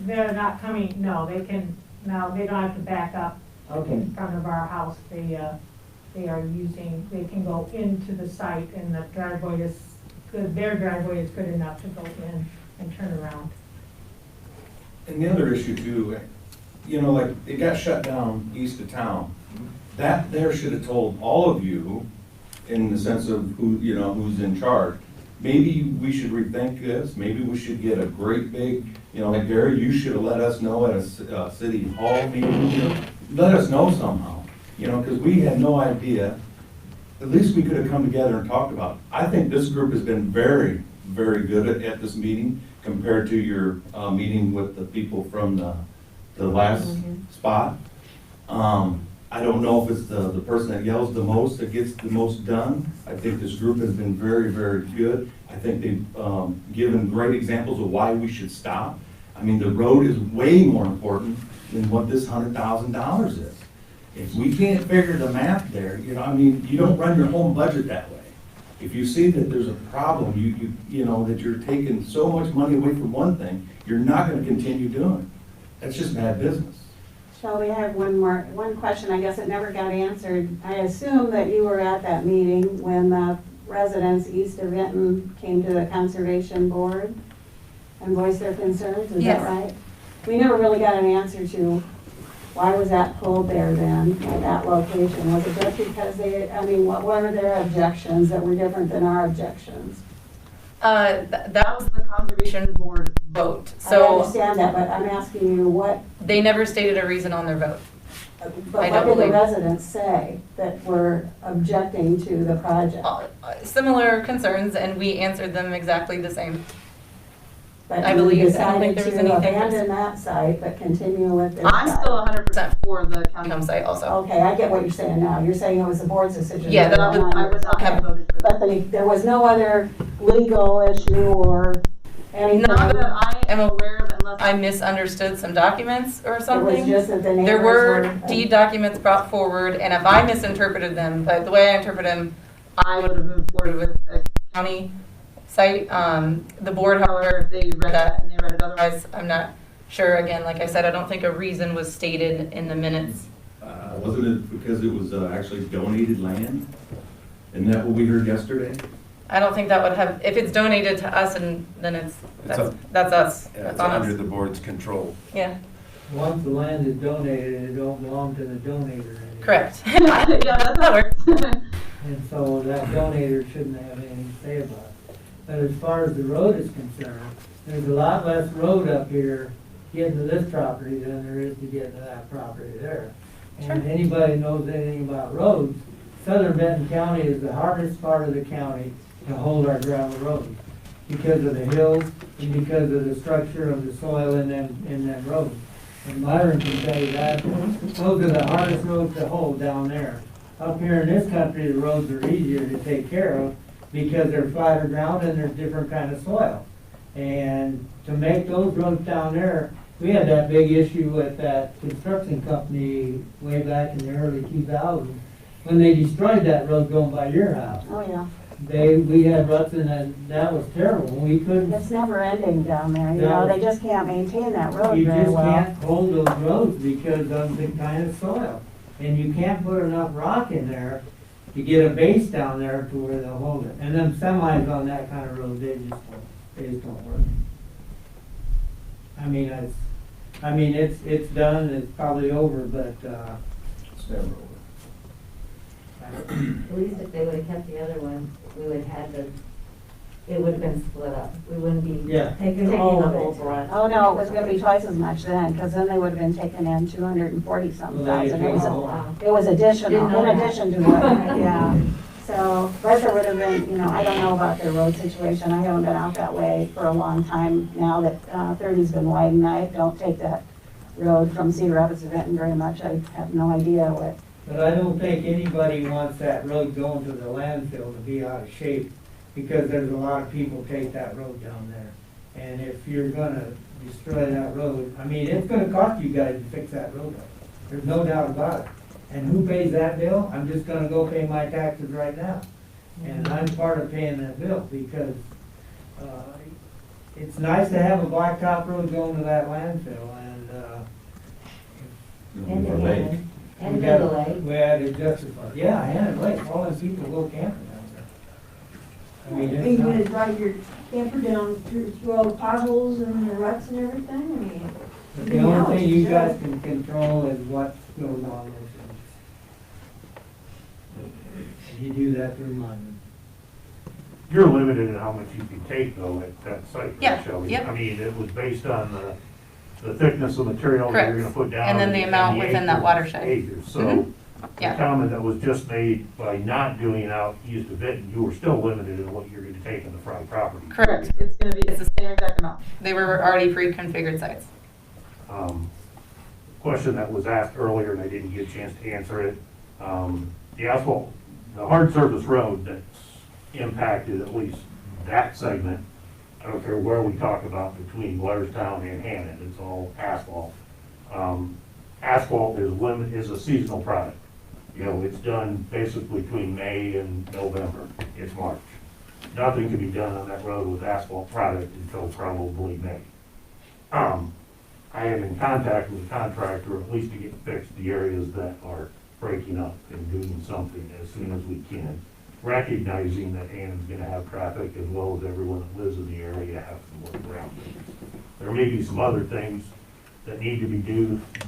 They're not coming, no, they can, now they don't have to back up Okay. in front of our house. They are using, they can go into the site, and the driveway is good, their driveway is good enough to go in and turn around. And the other issue too, you know, like, it got shut down east of town. That there should have told all of you, in the sense of who, you know, who's in charge. Maybe we should rethink this, maybe we should get a great big, you know, like Gary, you should have let us know at a city hall meeting, you know, let us know somehow, you know, because we had no idea. At least we could have come together and talked about it. I think this group has been very, very good at this meeting compared to your meeting with the people from the last spot. I don't know if it's the person that yells the most that gets the most done. I think this group has been very, very good. I think they've given great examples of why we should stop. I mean, the road is way more important than what this $100,000 is. If we can't figure the math there, you know, I mean, you don't run your home budget that way. If you see that there's a problem, you know, that you're taking so much money away from one thing, you're not gonna continue doing it. That's just bad business. Shall we have one question, I guess it never got answered. I assume that you were at that meeting when the residents east of Benton came to the Conservation Board and voiced their concerns, is Yes. that right? We never really got an answer to why was that pulled there then, at that location? Was it just because they, I mean, what were their objections that were different than our objections? That was the conservation board vote, I so understand that, but I'm asking you what, they never stated a reason on their vote. but I what don't did the believe- residents say that were objecting to the project? Similar concerns, and we answered them exactly the same. But I you believe, I don't think decided there was to anything. abandon that site, but continue with this I'm site. still 100% for the county home site also. Okay, I get what you're saying now. You're saying it was the board's decision. Yeah, that I would not have voted for that. But there was no other legal issue or anything? Not that I am aware of, unless I misunderstood some documents or something. just that the There neighbors were were- deed documents brought forward, and if I misinterpreted them, but the way I interpret them, I would have moved forward with a county site. The board, however, they read that and they read it otherwise. I'm not sure. Again, like I said, I don't think a reason was stated in the minutes. Wasn't it because it was actually donated land? Isn't that what we heard yesterday? I don't think that would have, if it's donated to us, and then that's us. That's on us. the board's control. Yeah, Once the land is donated, it don't belong to the donator anymore. correct. Yeah, that's how it works. And so that donator shouldn't have anything to say about it. But as far as the road is concerned, there's a lot less road up here getting to this property than there is to get to that property there. And anybody knows anything about roads, southern Benton County is the hardest part of the county to hold our gravel roads because of the hills and because of the structure of the soil in them roads. And Myron can tell you that, those are the hardest roads to hold down there. Up here in this country, the roads are easier to take care of because they're flatter ground and there's different kind of soil. And to make those roads down there, we had that big issue with that construction company way back in the early 2000s when they destroyed that road going by your house. Oh, yeah. We had ruts and that was terrible. We couldn't, It's never ending down there, you Yeah. know, they just can't maintain that road you very just well. can't hold those roads because of the kind of soil. And you can't put enough rock in there to get a base down there to where they'll hold it. And them semis on that kind of road, they just don't work. I mean, it's done, it's probably over, but, It's never over. At least if they would've kept the other one, we would've had it would've been split up. We wouldn't be Yeah. taking Taking all the of whole it. brunt. Oh, no, it was gonna be twice as much then, because then they would have been taking in 240-something thousand. It was additional, Didn't know in that. addition to what, yeah. So, but there would have been, you know, I don't know about their road situation. I haven't been out that way for a long time now that 30's been widened. I don't take that road from Cedar Rapids to Benton very much. I have no idea what. But I don't think anybody wants that road going to the landfill to be out of shape, because there's a lot of people take that road down there. And if you're gonna destroy that road, I mean, it's gonna cost you guys to fix that road up. There's no doubt about it. And who pays that bill? I'm just gonna go pay my taxes right now. And I'm part of paying that bill, because, it's nice to have a blacktop road going to that landfill, and, And the lake. And we the gotta- lake. We had to justify, yeah, and the lake, all those people go camping down there. I mean, Are you it's gonna not, drive your camper down through all the potholes and the ruts and everything? I mean. the only thing you guys can control is what goes on those things. And you do that through money. You're limited in how much you can take though at that site, Yeah, Shelley. yep. I mean, it was based on the thickness of material that you're gonna Correct. put down. And then the amount within that acres- watershed. Acres, so Mhm. the Yeah. comment that was just made by not doing out east of Benton, you were still limited in what you're gonna take in the Fry property. Correct. It's the same exact amount. They were already pre-configured sites. Question that was asked earlier and I didn't get a chance to answer it. The asphalt, the hard surface road that's impacted at least that segment, I don't care where we talk about between Blairstown and Hannon, it's all asphalt. Asphalt is a seasonal product. You know, it's done basically between May and November. It's March. Nothing can be done on that road with asphalt product until probably May. I am in contact with the contractor, at least to get fixed the areas that are breaking up and doing something as soon as we can, recognizing that Hannon's gonna have traffic as well as everyone that lives in the area has to work around it. There may be some other things that need to be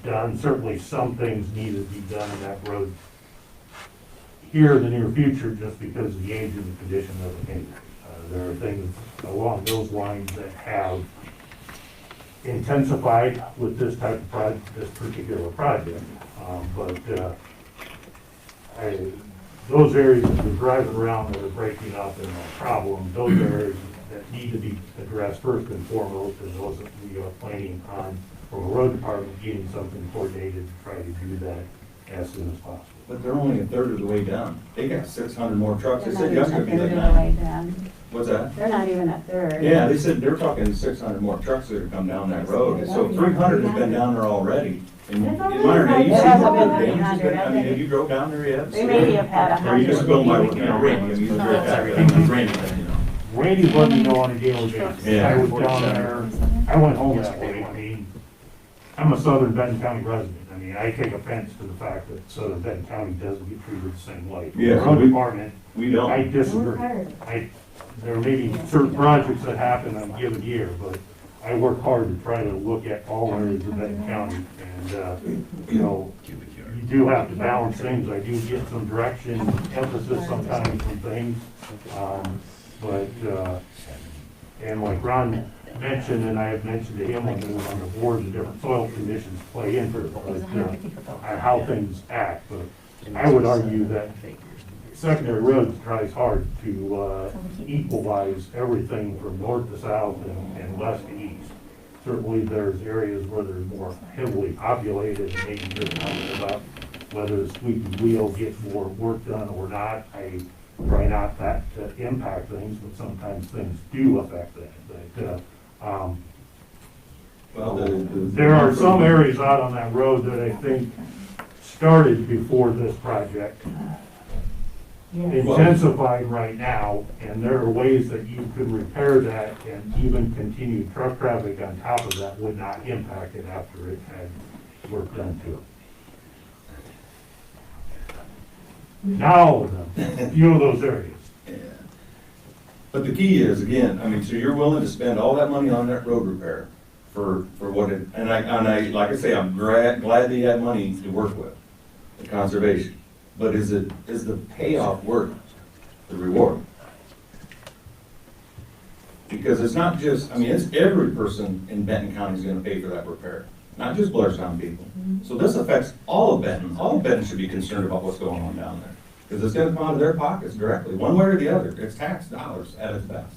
done. Certainly some things need to be done in that road here in the near future just because of the age and the condition of the pavement. There are things along those lines that have intensified with this type of this particular project. Those areas that we're driving around that are breaking up and are problems, those areas that need to be addressed first and foremost, and those that we are planning on, from a road department, getting something coordinated to try to do that as soon as possible. But they're only a third of the way down. They got 600 more trucks. They said They're not yesterday even be a like third of the way 9. down. What's that? They're not even a third. Yeah, they said they're talking 600 more trucks that are come down that road. And so 300 has been down there already. And in Myron, have you It seen hasn't what the been damage has 300, been? I mean, have you drove down there yet? They maybe have had 100. Or you just go by what kind of rain? I mean, you just drive back, I mean, rain, you know. Randy's letting me know on a daily basis. Yeah. I was down there, I went home that way. I mean, I'm a southern Benton County resident. I mean, I take offense to the fact that southern Benton County doesn't get treated the same way. Yeah, The road we- department, We don't. I disagree. There may be certain projects that happen in a given year, but I work hard to try to look at all areas of Benton County. And, you know, you do have to balance things. I do get some direction, emphasis sometimes from things. And like Ron mentioned, and I have mentioned to him when he was on the board, the different soil conditions play into how things act. But I would argue that secondary roads tries hard to equalize everything from north to south and west to east. Certainly, there's areas where there's more heavily populated, and maybe you're talking about whether the squeaky wheel gets more work done or not. I try not that to impact things, but sometimes things do affect that. There are some areas out on that road that I think started before this project, intensified right now, and there are ways that you could repair that and even continue truck traffic on top of that would not impact it after it had work done to it. Not all of them, a few of those areas. But the key is, again, I mean, so you're willing to spend all that money on that road repair for what it, and I, like I say, I'm glad that you have money to work with, the conservation. But is the payoff worth the reward? Because it's not just, I mean, it's every person in Benton County is gonna pay for that repair, not just Blairstown people. So this affects all of Benton. All of Benton should be concerned about what's going on down there. Because it's gonna come out of their pockets directly, one way or the other. It's tax dollars at its best.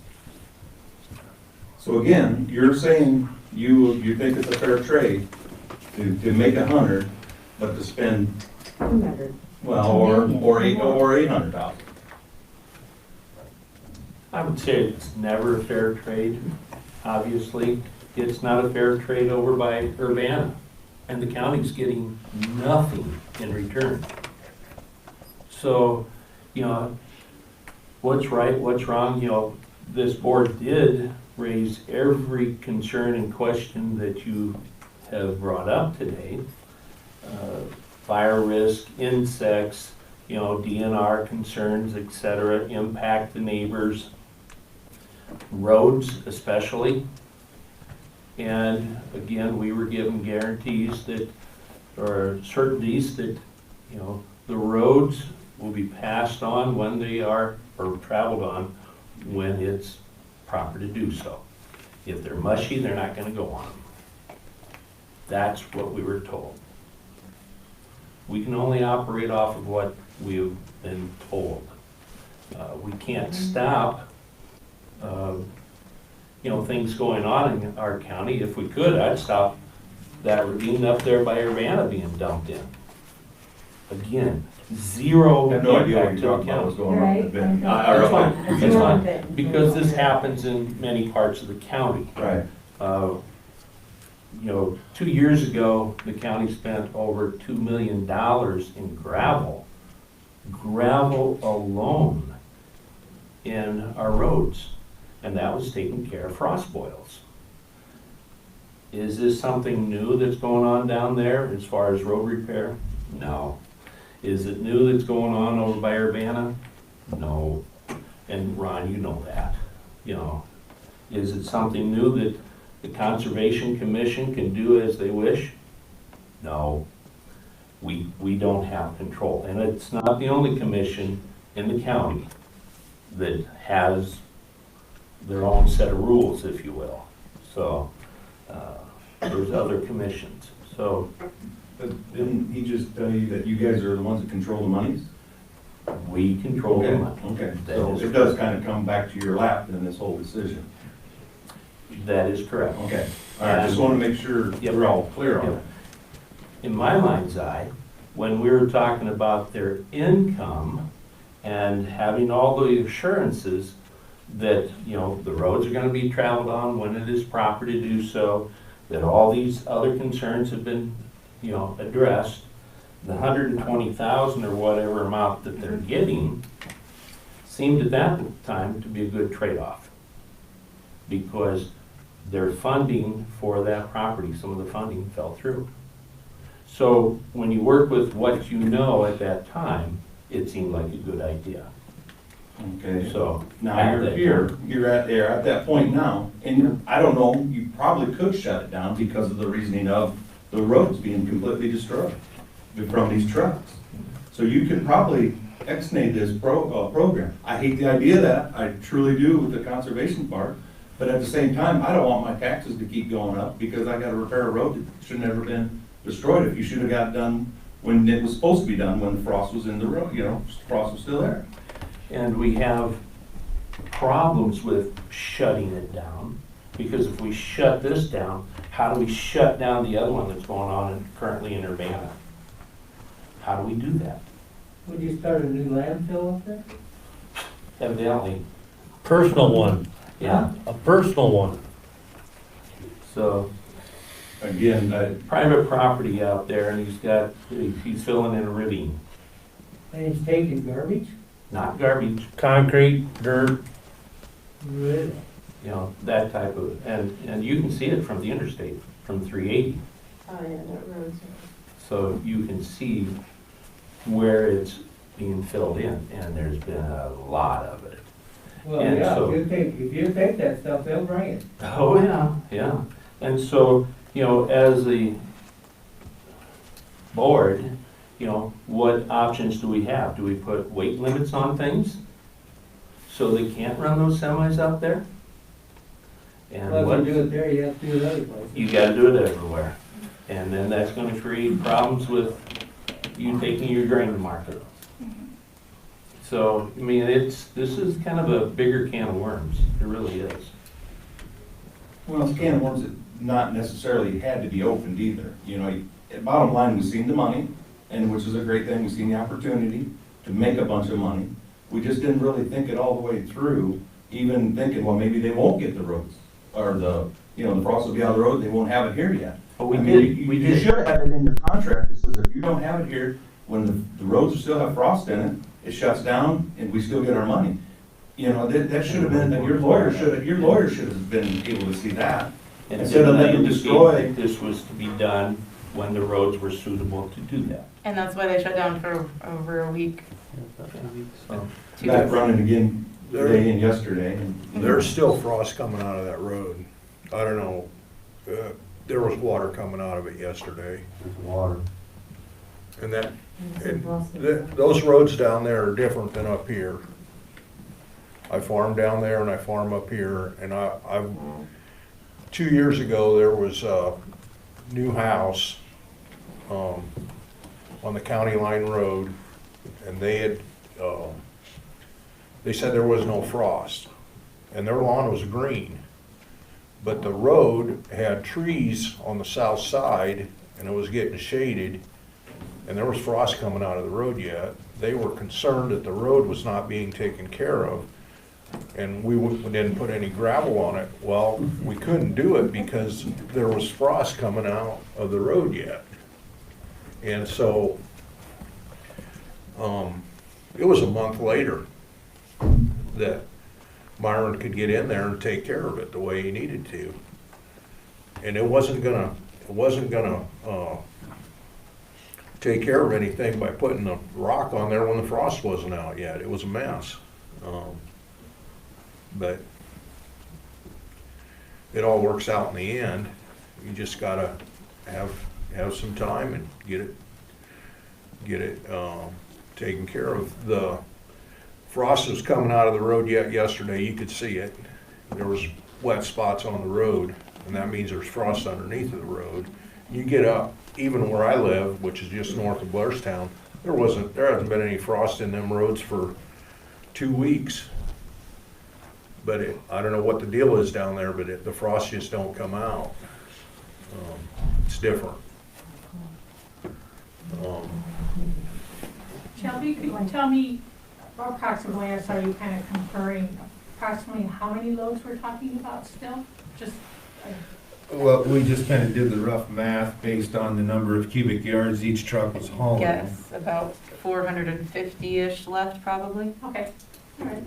So again, you're saying you think it's a fair trade to make 100, but to spend, well, or 800,000. I would say it's never a fair trade, obviously. It's not a fair trade over by Urbana, and the county's getting nothing in return. So, you know, what's right, what's wrong, you know, this board did raise every concern and question that you have brought up today. Fire risk, insects, you know, DNR concerns, et cetera, impact the neighbors, roads especially. And again, we were given guarantees that, or certainties that, you know, the roads will be passed on when they are, or traveled on when it's proper to do so. If they're mushy, they're not gonna go on them. That's what we were told. We can only operate off of what we've been told. We can't stop, you know, things going on in our county. If we could, I'd stop that ravine up there by Urbana being dumped in. Again, zero I have no idea what impact you're to the talking about, what's county. going on in Benton. That's fine, that's fine, because this happens in many parts of the county. Right. You know, 2 years ago, the county spent over $2 million in gravel alone in our roads, and that was taking care of frost boils. Is this something new that's going on down there as far as road repair? No. Is it new that's going on over by Urbana? No. And Ron, you know that, you know. Is it something new that the Conservation Commission can do as they wish? No. We don't have control. And it's not the only commission in the county that has their own set of rules, if you will. So, there's other commissions, so Didn't he just tell you that you guys are the ones that control the monies? we control the money. Okay, That so is it does kind of come back to your lap in this whole decision. That is correct. Okay, all right, just want to make sure Yep. we're all clear on Yep. it. In my mind's eye, when we were talking about their income and having all the assurances that, you know, the roads are gonna be traveled on when it is proper to do so, that all these other concerns have been, you know, addressed, the 120,000 or whatever amount that they're getting seemed at that time to be a good trade-off. Because their funding for that property, some of the funding fell through. So when you work with what you know at that time, it seemed like a good idea. Okay, So now at you're that here, time- you're at that point now, and I don't know, you probably could shut it down because of the reasoning of the roads being completely destroyed from these trucks. So you can probably ex-nate this program. I hate the idea of that, I truly do with the conservation part, but at the same time, I don't want my taxes to keep going up because I gotta repair a road that should never been destroyed. If you should have got it done when it was supposed to be done, when the frost was in the road, you know, frost was still there. And we have problems with shutting it down, because if we shut this down, how do we shut down the other one that's going on currently in Urbana? How do we do that? Would you start a new landfill up there? Evidently, Personal one, yeah, a personal one. so Again, private property out there, and he's filling in a ravine, And he's taking garbage? not garbage, Concrete, dirt, Really? you know, that type of, and you can see it from the interstate, from 380. Oh, yeah, that road's. So you can see where it's being filled in, and there's been a lot of it. Well, And yeah, so- if you take that stuff, they'll bring it. Oh, yeah, yeah. And so, you know, as the board, you know, what options do we have? Do we put weight limits on things so they can't run those semis out there? And Well, what, if you do it there, you have to do it other places. you gotta do it everywhere. And then that's gonna create problems with you taking your grain to market. So, I mean, this is kind of a bigger can of worms. It really is. well, it's a can of worms that not necessarily had to be opened either. You know, bottom line, we've seen the money, and which is a great thing, we've seen the opportunity to make a bunch of money. We just didn't really think it all the way through, even thinking, well, maybe they won't get the roads, or you know, the frost will be on the road, they won't have it here yet. But we I mean, did, you- we You did. should have it in your contract, it says if you don't have it here, when the roads still have frost in it, it shuts down and we still get our money. You know, that should have been, your lawyer should have been able to see that. And Instead of letting them destroy. This was to be done when the roads were suitable to do that. And that's why they shut down for over a week. So, Back running again today and yesterday. and- There's still frost coming out of that road. I don't know, there was water coming out of it yesterday. there's water. And those roads down there are different than up here. I farm down there and I farm up here, and I've 2 years ago, there was a new house, on the county line road, and they had, they said there was no frost, and their lawn was green. But the road had trees on the south side, and it was getting shaded, and there was frost coming out of the road yet. They were concerned that the road was not being taken care of, and we didn't put any gravel on it. Well, we couldn't do it because there was frost coming out of the road yet. And so, it was a month later that Myron could get in there and take care of it the way he needed to. And it wasn't gonna take care of anything by putting the rock on there when the frost wasn't out yet. It was a mess. But it all works out in the end. You just gotta have some time and get it taken care of. The frost was coming out of the road yet yesterday. You could see it. there was wet spots on the road, and that means there's frost underneath of the road. You get up, even where I live, which is just north of Blairstown, there hasn't been any frost in them roads for 2 weeks. But I don't know what the deal is down there, but the frost just don't come out. It's different. Shelby, could you tell me approximately, I saw you kind of comparing approximately how many loads we're talking about still? Just, Well, we just kind of did the rough math based on the number of cubic yards each truck was hauling. Yes, about 450-ish left probably. okay, all right.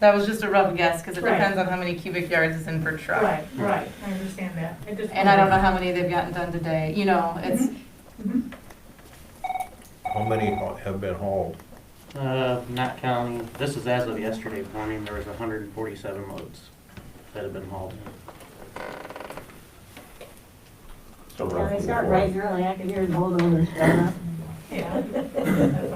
That was just a rough guess, because it Right. depends on how many cubic yards is in per truck. Right, right, I understand that. And I don't know how many they've gotten done today, you know, it's, How many have been hauled? Not counting, this is as of yesterday morning, there was 147 loads that have been hauled. So Yeah, roughly they start four. right early, I could hear the bulldozers showing up. Yeah.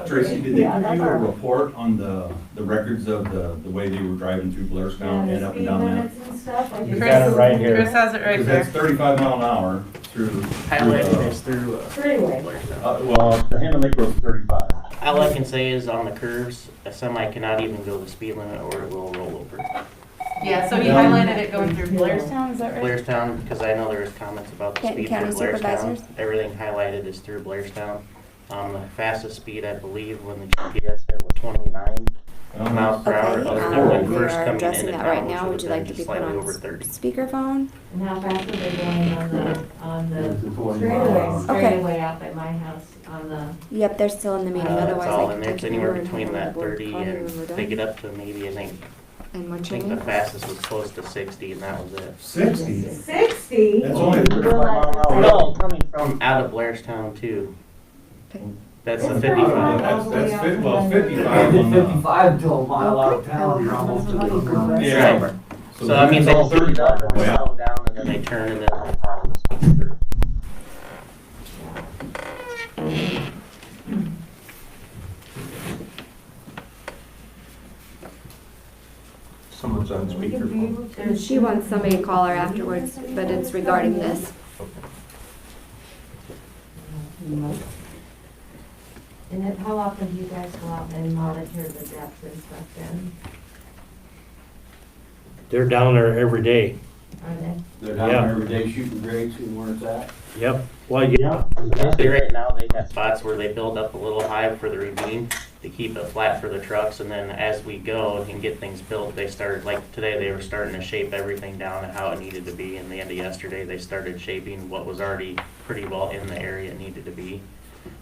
Tracy, did they Yeah, give that's you a our- report on the records of the way they were driving through Blairstown and up and down that? and stuff. I You just- got it right here. Chris has it right Because there. that's 35 mile an hour through. Highlighted is through, Freeway. Well, The Hannah Lake Road's 35. all I can say is on the curves, a semi cannot even go the speed limit or it will roll over. Yeah, so he highlighted it going through Blairstown, is that right? Blairstown, because I know there was comments about the Benton speed for County Supervisors? Blairstown. Everything highlighted is through Blairstown. The fastest speed, I believe, when the GPS hit was 29 miles per hour. Okay, Other than when we first are coming addressing into that right town, now. which Would you have like been to be just put slightly on over 30. speakerphone? And how fast are they going on the Okay. straightaway out by my house on the, Yep, they're still in the meeting, It's otherwise all I in can there. take It's it anywhere over and between have the that board 30 call you and when we're they done. get up to maybe, And what I you think the need? fastest was close to 60 and that was it. 60? 60? That's only 35 mile an hour. No, coming from out of Blairstown too. That's the 55. Well, 55 on the. 55 to a mile out of town, you're almost to the. Yeah. So I mean, they all 35 slow down and then they turn and then they follow the speed. Someone's on speakerphone. She wants somebody to call her afterwards, but it's regarding this. and then how often do you guys go out and monitor the depth and stuff then? They're down there every day. Are they? They're down there every day shooting grades, seeing where it's at. Yep. Well, yeah. Basically, right now, they got spots where they build up a little high for the ravine to keep it flat for the trucks, and then as we go and get things built, they start, like today, they were starting to shape everything down to how it needed to be, and the end of yesterday, they started shaping what was already pretty well in the area it needed to be.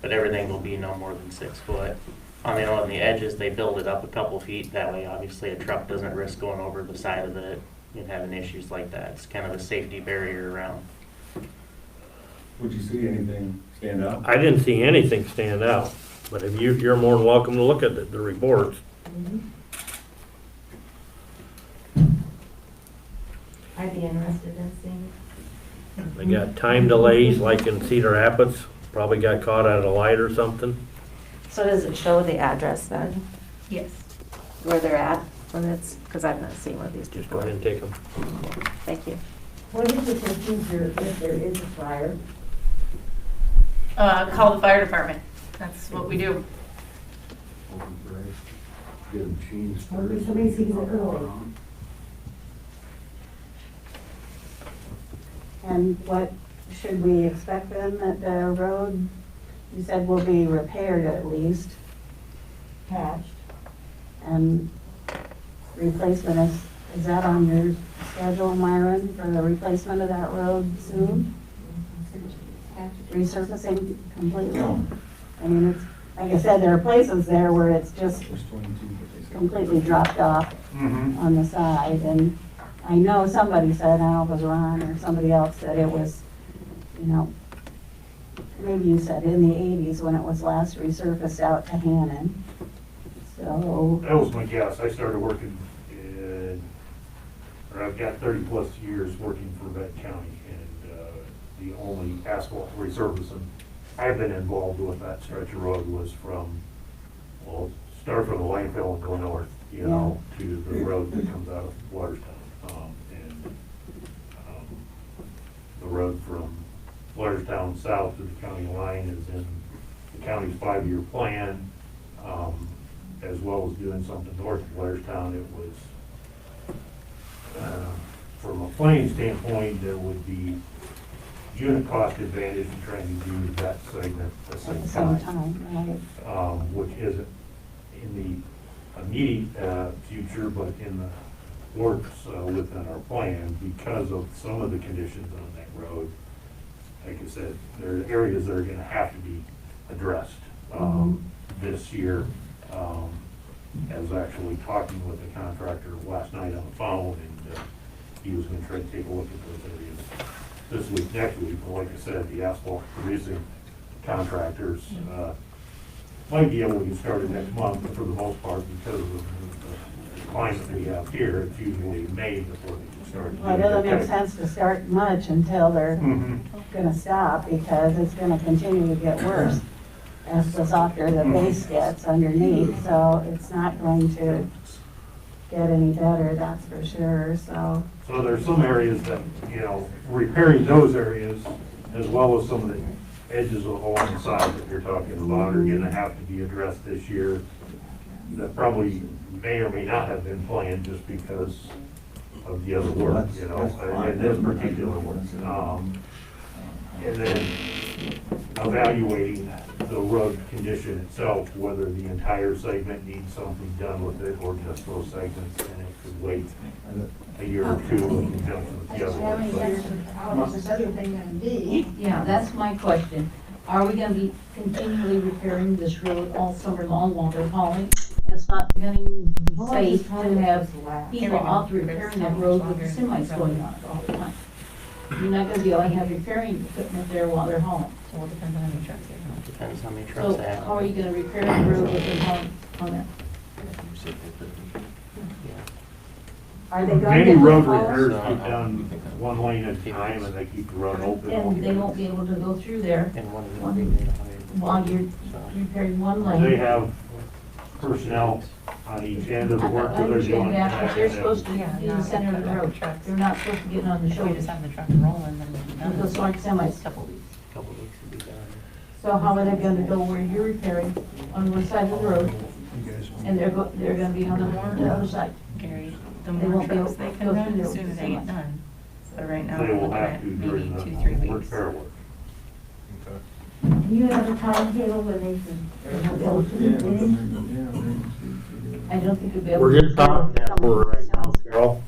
But everything will be no more than 6 foot. On the edges, they build it up a couple feet, that way, obviously, a truck doesn't risk going over the side of it and having issues like that. It's kind of a safety barrier around. Would you see anything stand out? I didn't see anything stand out, but if you're more than welcome to look at the reports. I'd be interested in seeing. They got time delays, like in Cedar Rapids, probably got caught at a light or something. So does it show the address then, Yes. where they're at when it's, because I've not seen one of these Just go before. ahead and take them. Thank you. What is the procedure if there is a fire? Call the fire department. That's what we do. Hopefully somebody sees it early. And what should we expect then, that the road, you said will be repaired at least, Patched. and replacement is that on your schedule, Myron, for the replacement of that road soon? Resurfacing completely? I mean, it's, like I said, there are places there where it's just completely dropped off on the side, and I know somebody said, I don't know if it was Ron or somebody else, that it was, you know, maybe you said in the 80s when it was last resurfaced out to Hannon. So, That was my guess. I started working I've got 30+ years working for Benton County, and the only asphalt resurfacing I've been involved with that stretch of road was from, well, start from the landfill and go north you know, to the road that comes out of Blairstown. The road from Blairstown south to the county line is in the county's 5-year plan, as well as doing something north of Blairstown. It was, from a planning standpoint, there would be unit cost advantage in trying to do that segment at the same time. Right. Which isn't in the immediate future, but in the works within our plan because of some of the conditions on that road. Like I said, there are areas that are gonna have to be addressed this year. I was actually talking with the contractor last night on the phone, and he was gonna try to take a look at those areas this week, next week. But like I said, the asphalt producing contractors might be able to get started next month, but for the most part, because of the climate we have here, it's usually May before they can start. Well, it doesn't make sense to start much until they're gonna stop, because it's gonna continue to get worse as the softer the base gets underneath, so it's not going to get any better, that's for sure, so. So there's some areas that, you know, repairing those areas as well as some of the edges along the side that you're talking about are gonna have to be addressed this year. That probably may or may not have been planned just because of the other work, you know, in this particular one. And then evaluating the road condition itself, whether the entire segment needs something done with it or just those segments, and it could wait a year or two in conjunction with the other How many ones. years of how is this other thing gonna be? Yeah, that's my question. Are we gonna be continually repairing this road all summer long while they're hauling? It's not going to be safe to have people out repairing that road with the semis going on it all the time. You're not gonna be able to have repairing equipment there while they're hauling. Well, it depends on how many trucks they have. Depends how many So trucks they have. how are you gonna repair the road with them hauling on it? Are they going to? Many road haul? repairs keep done one lane at a time, and they keep the road open. And they won't be able to go through there And one, while you're repairing one lane. They have personnel on each end of the work I that they're doing. understand that, but they're supposed to be in the center of the road. They're not supposed to get on the we shoulders. just have the truck rolling, then we'll be done. Those like semis. Couple weeks to be done. So how are they gonna go where you're repairing on one side of the road, and they're gonna be on the other side? Gary, the They more won't be trucks able they to can go run, through the there sooner with they get semis. done. So right now, They we're will looking have at to maybe during 2-3 the weeks. repair work. Do you have a timetable when they should go to the I don't think you'll be able to. We're just talking that for right now, Carol.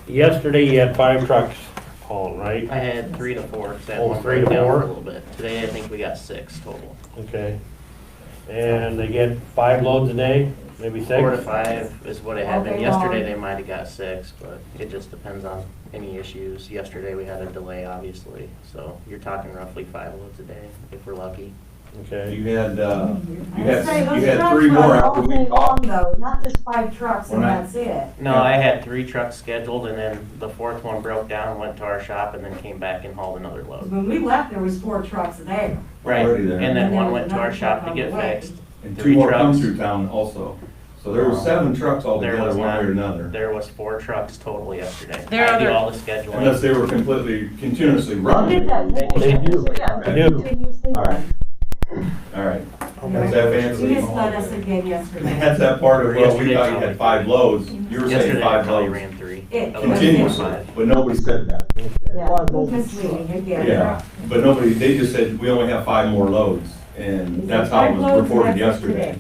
Yesterday you had 5 trucks hauling, right? I had 3 to 4, 'cause that Oh, one 3 to broke down 4? a little bit. Today, I think we got 6 total. Okay. And they get 5 loads a day, maybe 6? 4 to 5 is what it had been. Okay, Yesterday, long. they might have got 6, but it just depends on any issues. Yesterday, we had a delay, obviously, so you're talking roughly 5 loads a day, if we're lucky. Okay. You had, you I'd say those had trucks 3 run more all after day we talked. long though, not just 5 trucks and When I- that's it. No, I had 3 trucks scheduled, and then the 4th one broke down, went to our shop, and then came back and hauled another load. When we left, there was 4 trucks there. Right, Already there. and And then there one was went to our another shop truck to on get the way. fixed. And 3 2 more come trucks. through town also. So there were 7 trucks There altogether, was one way not. or another. There was 4 trucks total yesterday. There are I do other- all the scheduling. Unless they were completely, continuously Did running. that. They do. Yeah. They do. Continuously. All right. All right. That's that You fancy. misled us again yesterday. That's that part of, well, we Yesterday, thought you had 5 loads. You were saying Yesterday, I 5 probably loads. ran 3. It- Continuously, but nobody said that. Yeah, misleading again. Yeah, but nobody, they just said, we only have 5 more loads. And that's how it was reported yesterday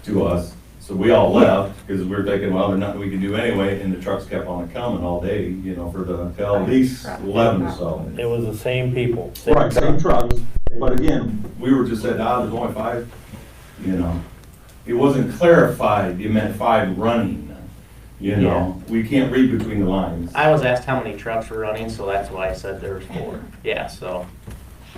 to us. So we all left, because we were thinking, well, there's nothing we can do anyway, and the trucks kept on coming all day, you know, till at least 11 or so. It was the same people. Right, same trucks, but again, we were just said, there's only 5, you know. It wasn't clarified, you meant 5 running, you know, we can't read between the lines. I was asked how many trucks were running, so that's why I said there was 4. Yeah, so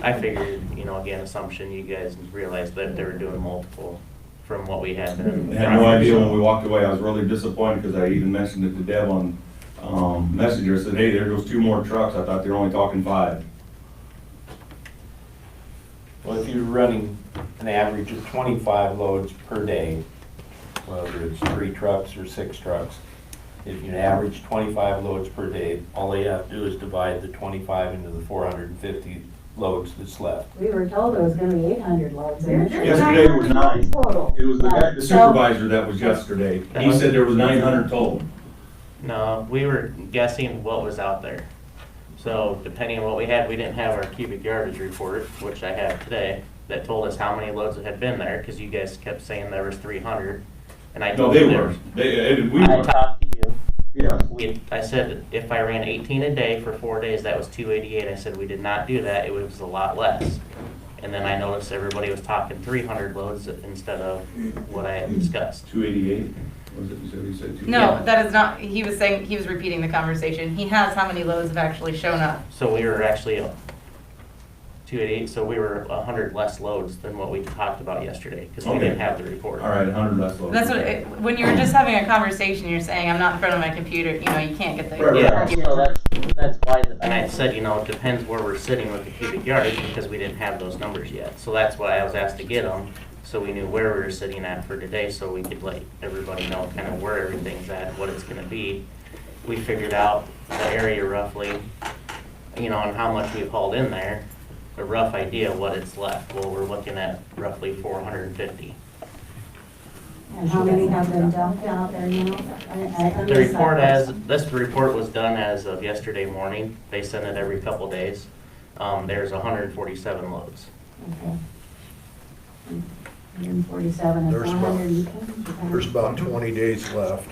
I figured, again, assumption, you guys realized that they were doing multiple from what we had been. I had no idea when we walked away, I was really disappointed, because I even mentioned it to Deb on, Messenger, I said, hey, there goes 2 more trucks, I thought they were only talking 5. Well, if you're running an average of 25 loads per day, whether it's 3 trucks or 6 trucks. If you average 25 loads per day, all they have to do is divide the 25 into the 450 loads that's left. We were told it was gonna be 800 loads. Yesterday it was 9. Total. It was the guy, the So- supervisor that was yesterday. He said there was 900 total. No, we were guessing what was out there. So depending on what we had, we didn't have our cubic yardage report, which I have today, that told us how many loads had been there, because you guys kept saying there was 300. And I No, told they you there were. was. We I were. talked to you. Yeah. I said if I ran 18 a day for 4 days, that was 288. I said we did not do that. It was a lot less. And then I noticed everybody was talking 300 loads instead of what I had discussed. 288? Was it, you said 288? No, that is not, he was saying, he was repeating the conversation. He has how many loads have actually shown up. So we were actually 288, so we were 100 less loads than what we talked about yesterday, because we Okay. didn't have the report. All right, 100 less loads. That's what, when you're just having a conversation, you're saying, I'm not in front of my computer, you know, you can't get the. Yeah, so that's why, and I said, you know, it depends where we're sitting with the cubic yardage, because we didn't have those numbers yet. So that's why I was asked to get them, so we knew where we were sitting at for today, so we could let everybody know kind of where everything's at, what it's gonna be. We figured out the area roughly, you know, and how much we've hauled in there, a rough idea of what it's left. Well, we're looking at roughly 450. And how many have been dumped out there now? The report this report was done as of yesterday morning. They send it every couple days. There's 147 loads. Okay. 147 is There's about- 110. There's about 20 days left.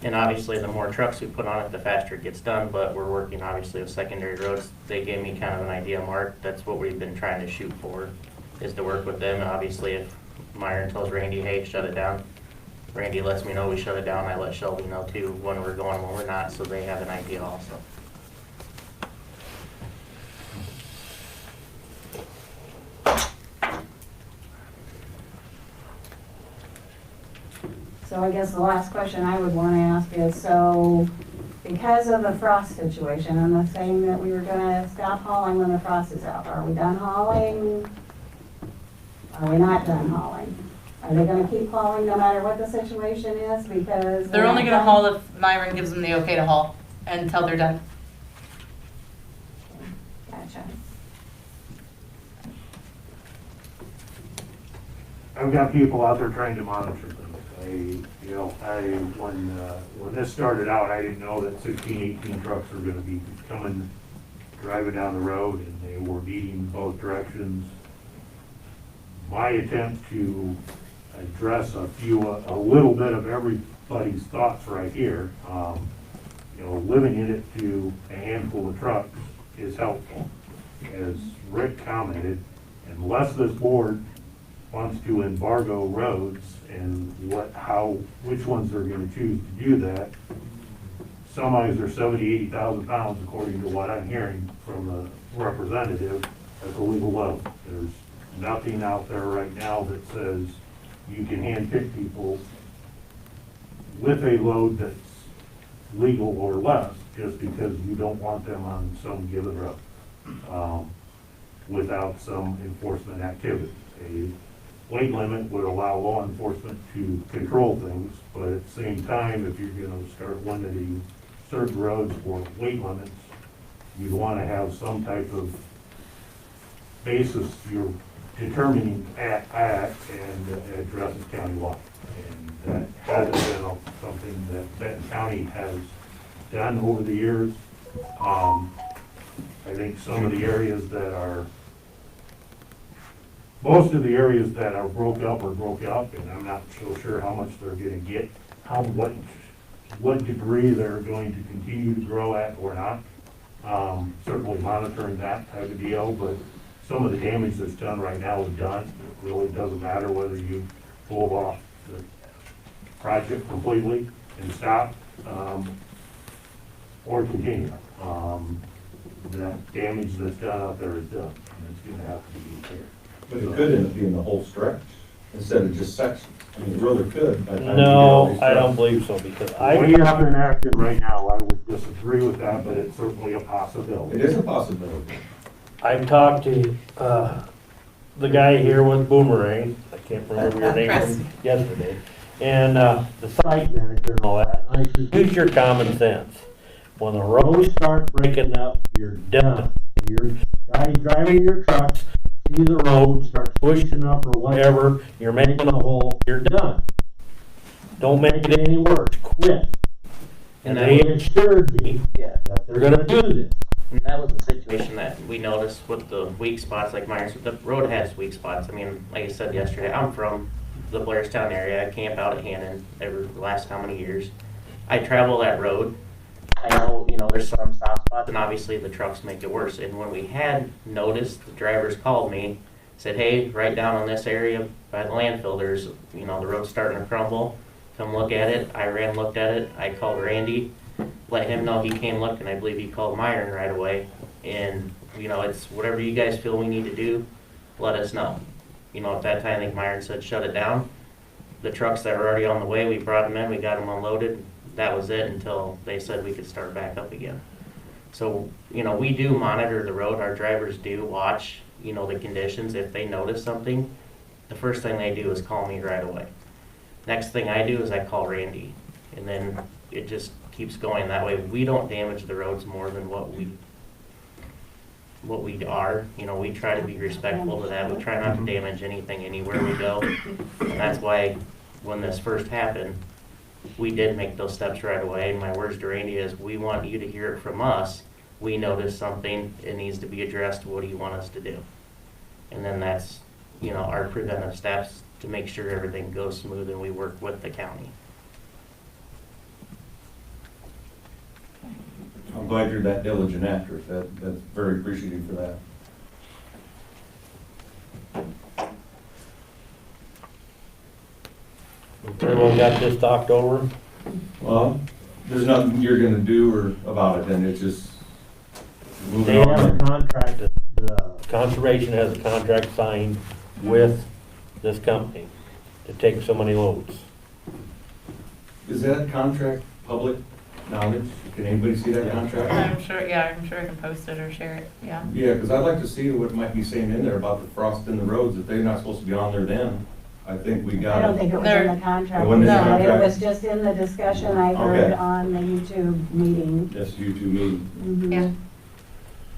And obviously, the more trucks we put on it, the faster it gets done, but we're working obviously with secondary roads. They gave me kind of an idea, Mark. That's what we've been trying to shoot for, is to work with them. And obviously, if Myron tells Randy, hey, shut it down, Randy lets me know we shut it down. I let Shelby know too, when we're going, when we're not, so they have an idea also. So I guess the last question I would want to ask is, so because of the frost situation, I'm not saying that we were gonna stop hauling when the frost is out. Are we done hauling? Are we not done hauling? Are they gonna keep hauling no matter what the situation is? Because They're only gonna haul if Myron gives them the okay to haul until they're done. Gotcha. I've got people out there trying to monitor them. When this started out, I didn't know that 16, 18 trucks were gonna be coming, driving down the road, and they were meeting both directions. My attempt to address a little bit of everybody's thoughts right here, limiting it to a handful of trucks is helpful. As Rick commented, unless this board wants to embargo roads and which ones they're gonna choose to do that. Semis are 70, 80,000 pounds, according to what I'm hearing from the representative at the legal level. There's nothing out there right now that says you can handpick people with a load that's legal or less, just because you don't want them on some given road, without some enforcement activity. A weight limit would allow law enforcement to control things, but at the same time, if you're gonna start limiting certain roads for weight limits, you'd wanna have some type of basis you're determining at and addresses county law. And that hasn't been something that Benton County has done over the years. I think some of the areas that are most of the areas that are broke up, and I'm not so sure how much they're gonna get, what degree they're going to continue to grow at or not. Certainly monitoring that type of deal, but some of the damage that's done right now is done. It really doesn't matter whether you pull off the project completely and stop, or continue. That damage that's done out there is done, and it's gonna have to be repaired. But it could end up being the whole stretch instead of just sections. I mean, it really could. by the time you get all No, these I don't trucks. believe so, because The way you're up and acting right now, I would disagree with that, but it's certainly a possibility. It is a possibility. I've talked to, the guy here with Boomerang, I can't remember your name Chris. from yesterday, and the site manager and all that, I said, use your common sense. When the roads start breaking up, you're done. You're guys driving your trucks, see the road, start pushing up or whatever, you're making a hole, you're done. Don't make it any worse, quit. And they assured me that they're gonna do this. And that was the situation that we noticed with the weak spots, like Myers, the road has weak spots. I mean, like I said yesterday, I'm from the Blairstown area. I camp out at Hannon every last how many years. I travel that road. I know, there's some soft spots, and obviously the trucks make it worse. And when we had noticed, the drivers called me, said, hey, right down on this area by the landfill, there's, the road's starting to crumble. Come look at it. I ran, looked at it. I called Randy, let him know he came look, and I believe he called Myron right away. And, it's whatever you guys feel we need to do, let us know. At that time, I think Myron said shut it down. The trucks that were already on the way, we brought them in, we got them unloaded. That was it until they said we could start back up again. So, we do monitor the road. Our drivers do watch, the conditions. If they notice something, the first thing they do is call me right away. Next thing I do is I call Randy, and then it just keeps going. That way we don't damage the roads more than what we are. We try to be respectful to that. We try not to damage anything anywhere we go. And that's why when this first happened, we did make those steps right away. And my words to Randy is, we want you to hear it from us. We noticed something, it needs to be addressed. What do you want us to do? And then that's, our preventive steps to make sure everything goes smooth and we work with the county. I'm glad you're that diligent after it. That's very appreciative for that. Everyone got this talked over? Well, there's nothing you're gonna do or about it, then it's just moving They have a on. contract, the conservation has a contract signed with this company to take so many loads. Is that contract public knowledge? Can anybody see that contract? I'm sure I can post it or share it, yeah. Yeah, because I'd like to see what might be saying in there about the frost in the roads, if they're not supposed to be on there then. I think we got. I don't think it was in the contract. It wasn't in the No, contract? it was just in the discussion I heard Okay. on the YouTube meeting. Yes, you two meeting. Mhm. Yeah.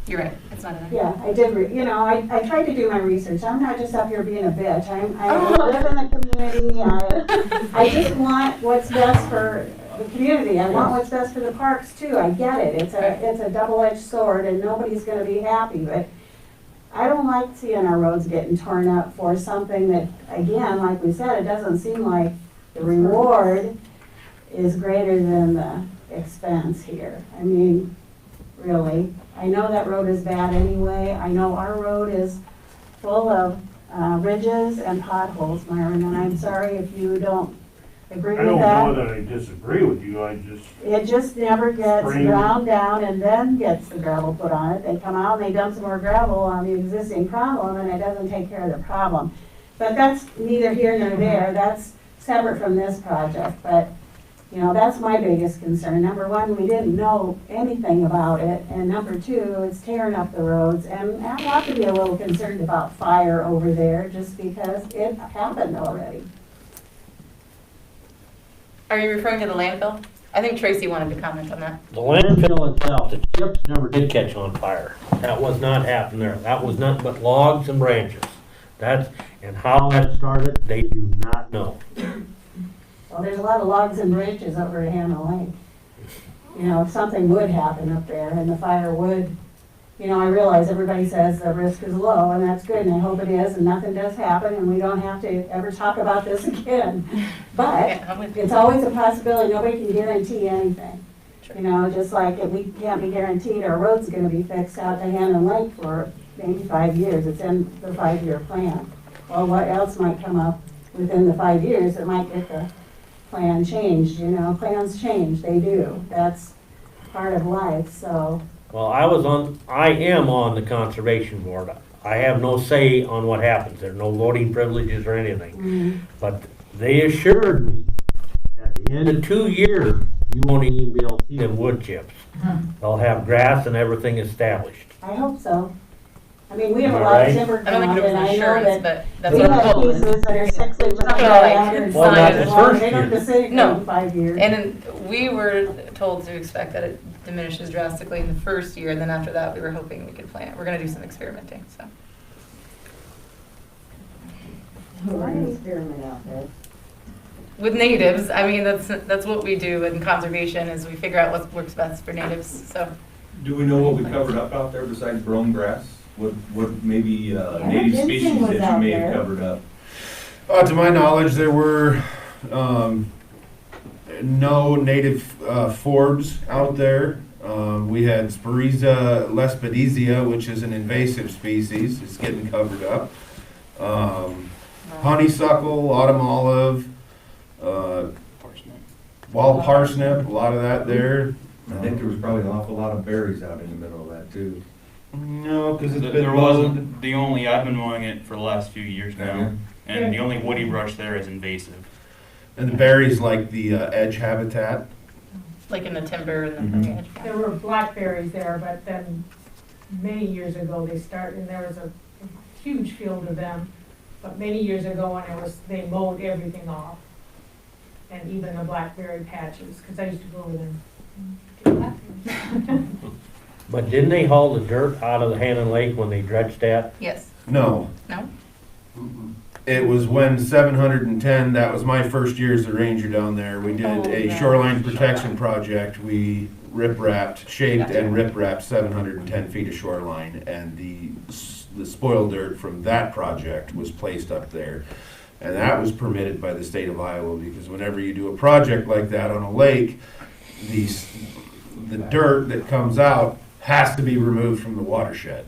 You're right, it's not in there. Yeah, I did, I tried to do my research. I'm not just up here being a bitch. I live in the community. I just want what's best for the community. I want what's best for the parks too. I get it. It's a double-edged sword and nobody's gonna be happy, but I don't like seeing our roads getting torn up for something that, again, like we said, it doesn't seem like the reward is greater than the expense here. I mean, really. I know that road is bad anyway. I know our road is full of ridges and potholes, Myron, and I'm sorry if you don't agree I with don't that. know that I disagree with you, It just never gets Spring. ground down and then gets the gravel put on it. They come out and they dump some more gravel on the existing problem and it doesn't take care of the problem. But that's neither here nor there. That's separate from this project. But, that's my biggest concern. Number one, we didn't know anything about it. And number two, it's tearing up the roads. And I have to be a little concerned about fire over there just because it happened already. Are you referring to the landfill? I think Tracy wanted to comment on that. The landfill itself, the chips never did catch on fire. That was not happening there. That was nothing but logs and branches. And how that started, they do not know. Well, there's a lot of logs and branches over at Hannah Lake. If something would happen up there and the fire would, I realize everybody says the risk is low and that's good and I hope it is and nothing does happen and we don't have to ever talk about this again. But it's always a possibility. Nobody can guarantee anything. Just like we can't be guaranteed our road's gonna be fixed out to Hannah Lake for maybe 5 years. It's in the 5-year plan. Well, what else might come up within the 5 years that might get the plan changed, plans change, they do. That's part of life, so. Well, I am on the conservation board. I have no say on what happens. There's no voting privileges or anything. But they assured me at the end of 2 years, you won't even be able to see them wood chips. They'll have grass and everything established. I hope so. I mean, we have a Am I lot of right? timber I don't think ground, it was and I know insurance, that but that's we what have I'm pieces that are 6 inches We're not in gonna, like, diameter and Well, not 5 the inches long. first They don't year. consider it No. in 5 years. And we were told to expect that it diminishes drastically in the first year, and then after that, we were hoping we could plan it. We're gonna do some experimenting, so. We're an experiment out there. With natives, I mean, that's what we do in conservation, is we figure out what works best for natives, so. Do we know what we covered up out there besides brome grass? What maybe native ginseng species was that you out may have there. covered up? To my knowledge, there were no native forbs out there. We had Spiriza lespedizia, which is an invasive species. It's getting covered up. Honeysuckle, autumn olive, wild parsnip, a lot of that there. I think there was probably an awful lot of berries out in the middle of that too. No, because it's been There mowed. wasn't, the only, I've been mowing it for the last few years now, and the only woody brush there is invasive. And the berries like the edge habitat. Like in the timber and the edge. There were blackberries there, but then many years ago, they started, and there was a huge field of them. But many years ago, when it was, they mowed everything off. And even the blackberry patches, because I used to go over there. But didn't they haul the dirt out of the Hannon Lake when they dredged that? Yes. No. No? It was when 710, that was my first year as the ranger down there. We did a shoreline protection project. We rip-wrapped, shaped and rip-wrapped 710 feet of shoreline. And the spoil dirt from that project was placed up there. And that was permitted by the state of Iowa, because whenever you do a project like that on a lake, the dirt that comes out has to be removed from the watershed.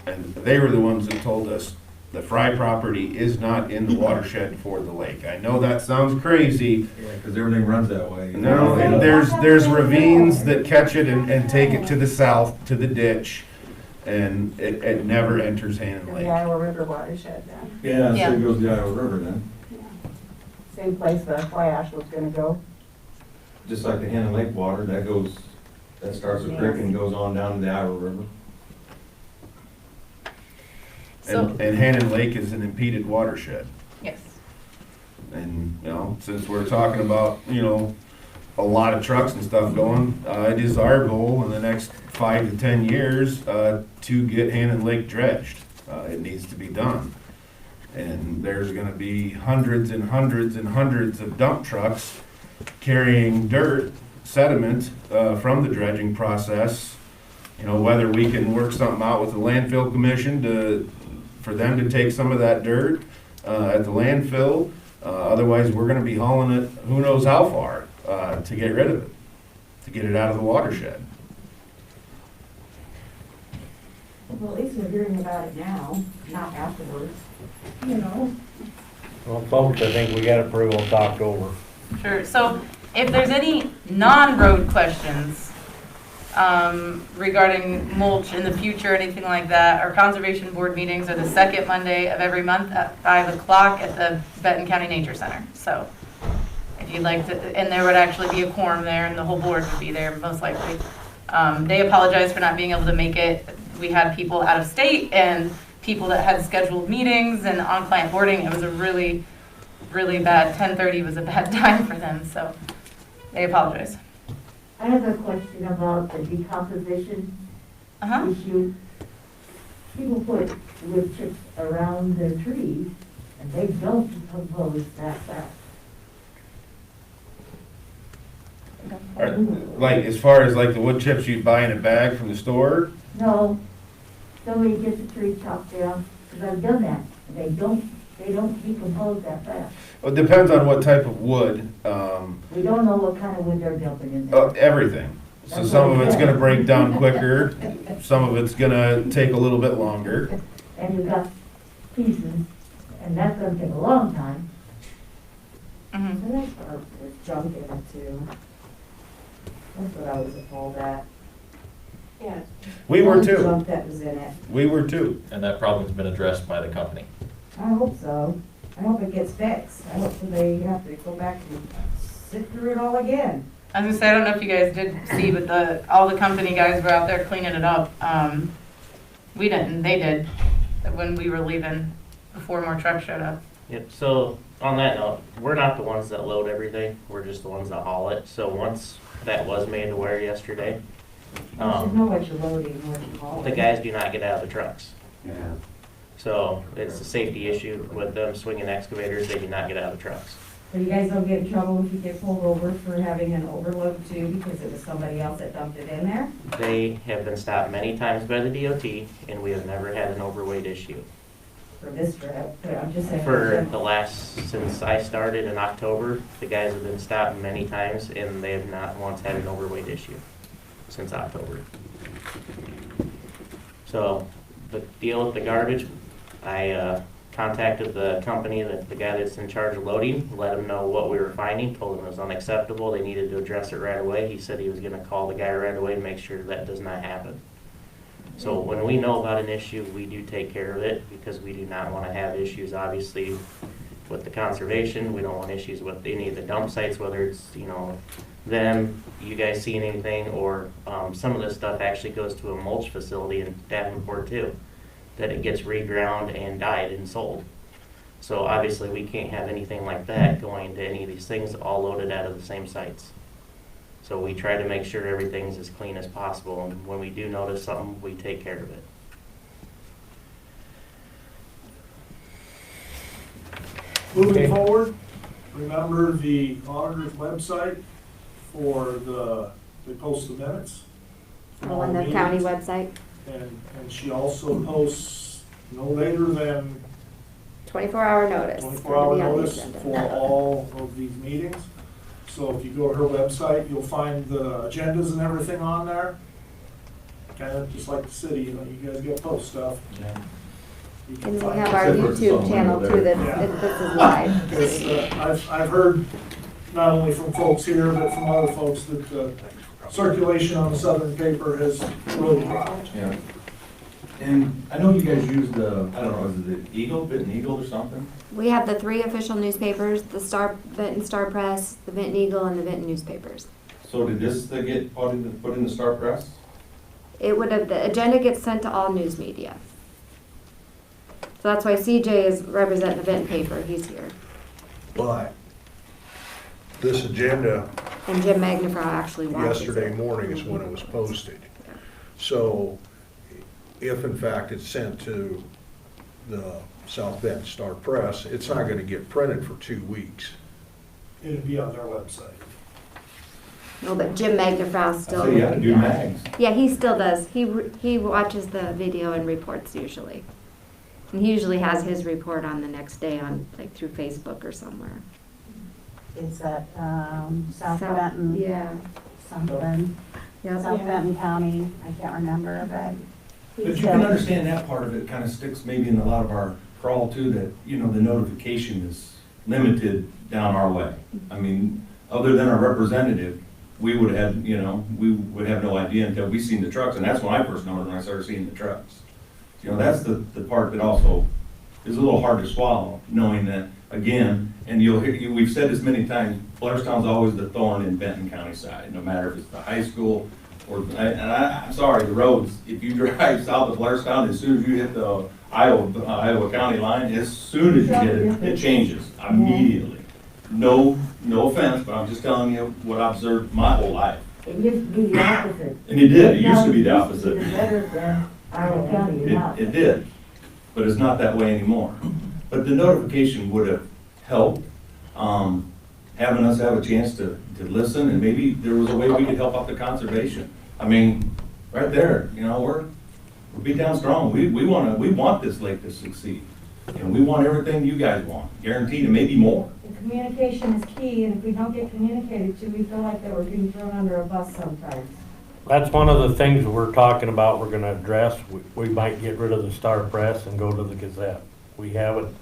And they were the ones that told us the Fry property is not in the watershed for the lake. I know that sounds crazy. Yeah, because everything runs that way. No, and there's ravines that catch it and take it to the south, to the ditch, and it never enters Hannon The Lake. Iowa River watershed then. Yeah, Yeah. so it goes the Iowa River then. Same place the fly ash was gonna go. Just like the Hannon Lake water, that starts with creek and goes on down to the Iowa River. So, And Hannon Lake is an impeded watershed. yes. And, since we're talking about, a lot of trucks and stuff going, it is our goal in the next 5 to 10 years to get Hannon Lake dredged. It needs to be done. And there's gonna be hundreds and hundreds and hundreds of dump trucks carrying dirt, sediment from the dredging process. Whether we can work something out with the landfill commission for them to take some of that dirt at the landfill. Otherwise, we're gonna be hauling it who knows how far to get rid of it, to get it out of the watershed. Well, at least we're hearing about it now, not afterwards. Well, folks, I think we got it pretty well talked over. Sure. So if there's any non-road questions regarding mulch in the future, anything like that, our conservation board meetings are the second Monday of every month at 5 o'clock at the Benton County Nature Center. So if you'd like to, and there would actually be a quorum there, and the whole board would be there most likely. They apologize for not being able to make it. We had people out of state and people that had scheduled meetings and on-client boarding. It was a really, really bad, 10:30 was a bad time for them, so they apologize. I have a question about the decomposition issue. People put wood chips around their trees, and they don't decompose that fast. Like, as far as like the wood chips you'd buy in a bag from the store? No, somebody gets a tree chopped down, because I've done that, and they don't decompose that fast. Well, it depends on what type of wood. We don't know what kind of wood they're dumping in there. Everything. So some of it's gonna break down quicker, some of it's gonna take a little bit longer. And you've got pieces, and that's gonna take a long time. Mm-hmm. And there's junk in it too. That's what I was appalled at. Yeah. We were All the too. junk that was in it. We were too. And that problem's been addressed by the company. I hope so. I hope it gets fixed. I hope they have to go back and sit through it all again. I was gonna say, I don't know if you guys did see, but all the company guys were out there cleaning it up. We didn't, they did, when we were leaving, before more trucks showed up. Yep, so on that note, we're not the ones that load everything, we're just the ones that haul it. So once that was made aware yesterday, You should know what you're loading and what you're hauling. the guys do not get out of the trucks. Yeah. So it's a safety issue with them swinging excavators, they do not get out of the trucks. So you guys don't get in trouble if you get pulled over for having an overload too, because it was somebody else that dumped it in there? They have been stopped many times by the DOT, and we have never had an overweight issue. For this trip, but I'm just saying. For the last, since I started in October, the guys have been stopped many times, and they have not once had an overweight issue since October. So, the deal with the garbage, I contacted the company, the guy that's in charge of loading, let him know what we were finding, told him it was unacceptable, they needed to address it right away. He said he was gonna call the guy right away to make sure that does not happen. So when we know about an issue, we do take care of it, because we do not wanna have issues, obviously, with the conservation. We don't want issues with any of the dump sites, whether it's, you know, them, you guys seeing anything, or some of this stuff actually goes to a mulch facility in Davenport too, that it gets reground and dyed and sold. So obviously, we can't have anything like that going to any of these things all loaded out of the same sites. So we try to make sure everything's as clean as possible, and when we do notice something, we take care of it. Moving forward, remember the auditor's website for they post the minutes. from Oh, all on the meetings. county website, And she also posts no later than 24-hour notice. 24-hour It'll be on the notice agenda. for all of these meetings. So if you go to her website, you'll find the agendas and everything on there. Kind of just like the city, you know, you guys get post stuff. You can And we find have it. our YouTube channel too, that this is live. Because I've heard, not only from folks here, but from other folks, that the circulation on the Southern paper has really dropped. Yeah. And I know you guys use the, I don't know, is it the Eagle, Benton Eagle or something? We have the 3 official newspapers, the Benton Star Press, the Benton Eagle, and the Benton newspapers. So did this get put in the Star Press? It would have, the agenda gets sent to all news media. So that's why CJ is representing the Benton paper, he's here. But this agenda And Jim Magnifrow actually watches yesterday it. morning is when it was posted. So if in fact it's sent to the South Benton Star Press, it's not gonna get printed for 2 weeks. It'll be on their website. No, but Jim Magnifrow still. So you gotta do mags. Yeah, he still does. He watches the video and reports usually. And he usually has his report on the next day on, like, through Facebook or somewhere. Is that, South Benton? Yeah. Something, Yep. South Benton County, I can't remember, but. But you can understand that part of it kind of sticks maybe in a lot of our crawl too, that, you know, the notification is limited down our way. I mean, other than our representative, we would have, you know, we would have no idea until we seen the trucks, and that's when I first noticed, when I started seeing the trucks. You know, that's the part that also is a little hard to swallow, knowing that, again, and you'll hear, we've said this many times, Blairstown's always the thorn in Benton County side, no matter if it's the high school or, I'm sorry, the roads, if you drive south of Blairstown, as soon as you hit the Iowa County line, as soon as you hit it, it changes immediately. No offense, but I'm just telling you what I observed my whole life. It used to be the opposite. And it did, it used to be the opposite. It's better than Iowa County, not. It did, but it's not that way anymore. But the notification would have helped, having us have a chance to listen, and maybe there was a way we could help out the conservation. I mean, right there, you know, we're beat down strong. We want this lake to succeed. And we want everything you guys want, guaranteed, and maybe more. The communication is key, and if we don't get communicated to, we feel like that we're being thrown under a bus sometimes. That's one of the things we're talking about, we're gonna address. We might get rid of the Star Press and go to the Gazette. We haven't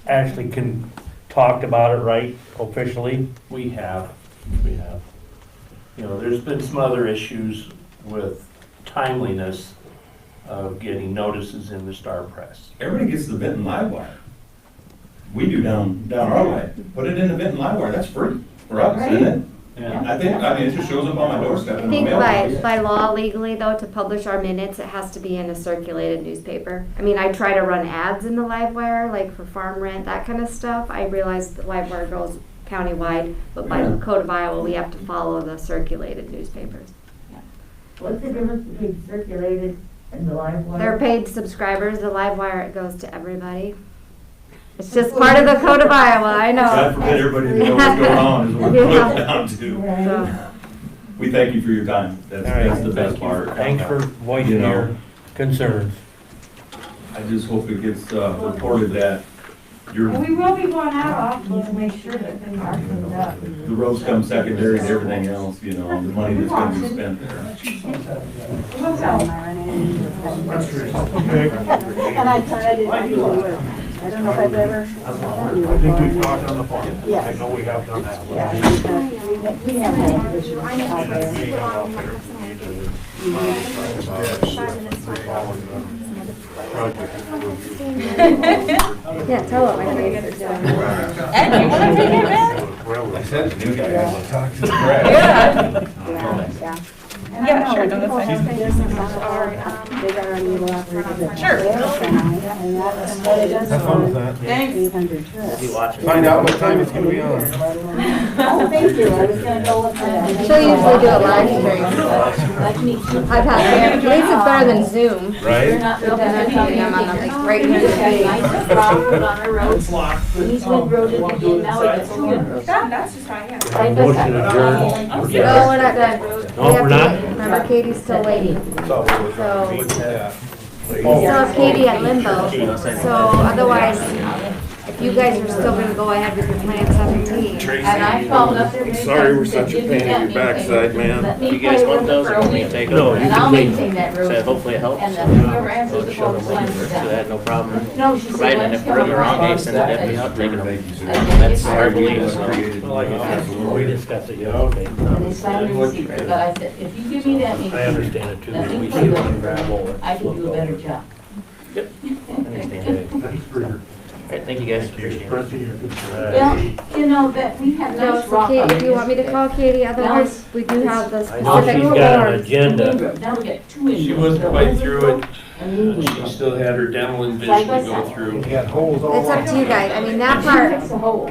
actually talked about it right officially. We have. You know, there's been some other issues with timeliness of getting notices in the Star Press. Everybody gets the Benton Livewire. We do down our way. Put it in the Benton Livewire, that's free for us, isn't it? And I think, it just shows up on my doorstep I in the think mail. by law legally though, to publish our minutes, it has to be in a circulated newspaper. I mean, I try to run ads in the Livewire, like for farm rent, that kind of stuff. I realize that Livewire goes countywide, but by the code of Iowa, we have to follow the circulated newspapers. What's the difference between circulated and the live wire? They're paid subscribers. The Livewire, it goes to everybody. It's just part of the code of Iowa, I know. God forbid everybody to know what's going on is what we're Yeah. going down to. So, We thank you for your time. That's the best Thank you. part. Thanks for voicing You know. your concerns. I just hope it gets reported that your, We will be going out often to make sure that things are cleaned up. the roads come secondary to everything else, you know, the money that's gonna be spent there. And I tried it, I don't know if I've ever. I think we've talked on the phone. Yes. I know we have done that. Yeah, we have had issues out there. yeah, tell what my kids are doing. Ed, you wanna take it back? I said the new guy has to talk to the grass. Yeah. Yeah, sure, no, that's fine. They got our new operator. Sure. Have fun with that. Thanks. 800 trips. You watching? Find out what time it's gonna be on. Oh, thank you, I was gonna go look for that. She'll usually do a live stream. I've had, at least it's better than Zoom. Right? I'm on like right here. On our roads. East Wind Road is again, now we got two roads. That's just fine, yeah. Side by Motion side. adjourned. No, we're not done. No, we're not? Remember, Katie's still waiting. So, So, we yeah. still have Katie at limbo. So otherwise, if you guys are still gonna go ahead with your Plan 17. And I called up there. Sorry we're such a pain in your backside, man. You guys want those or want me to take them? No, you And I'll can take maintain that road. So hopefully it helps. And then whoever answers I'll the show phone them slams later, it so I down. had no problem. No, she said. Right, and let's if we're on the go wrong around day, send it that. me out, taking them. And That's our belief, so. Well, like I said, we discussed it yesterday. And they signed a receipt, but I said, if you give me that. I understand it too. That We means see it that on gravel. I can do a better job. Understand. Thanks for your, Alright, thank you guys, appreciate it. rest of your. Well, you know, that we have No, nice so rock. Kate, if you want me to call Katie, otherwise we do have the I know specific she's got an forms. agenda. Now we got two She windows. wasn't quite through it. And She still had her dental and vision to go through. He had holes all It's up to you guys. I mean, that part, Fix the holes.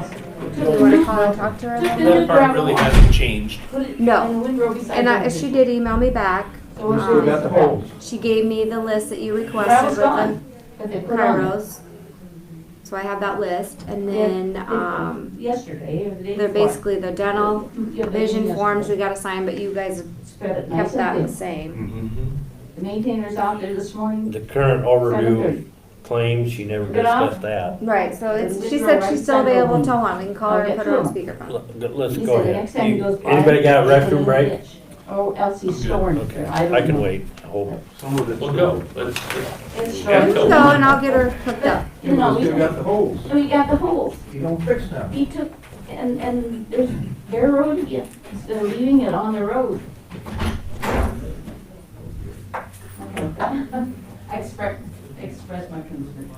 do you wanna call and talk to her? Just then? That part really hasn't changed. Put it No. in the windrow beside And the she did email me back. So we're still got the holes. She gave me the list that you requested Gravel's with gone, but they put on Kairos. So I have that list, and then, yesterday or the day they're before. basically the dental, Yeah, the vision yesterday. forms we gotta sign, but you guys Spread it have nice kept that and the thin. same. The maintainer's out there this morning. The current overdue 7:30. claims, she never Get off. discussed that. Right, so it's, Just she go said right she's still side available over. till 1, we can call her I'll and get put her on through. speakerphone. Let's He go said the ahead. next time he goes by, Anybody got a put it in restroom the break? ditch. Oh, else he's storing it Okay, there. I don't I can know. wait, I hope. Some of it's. We'll go. Let's. It's Yeah, You short. can go and I'll get her hooked up. You know, we Still got the holes. we got the holes. You don't fix them. He took, and there's their road again, instead of leaving it on the road. I express my concern.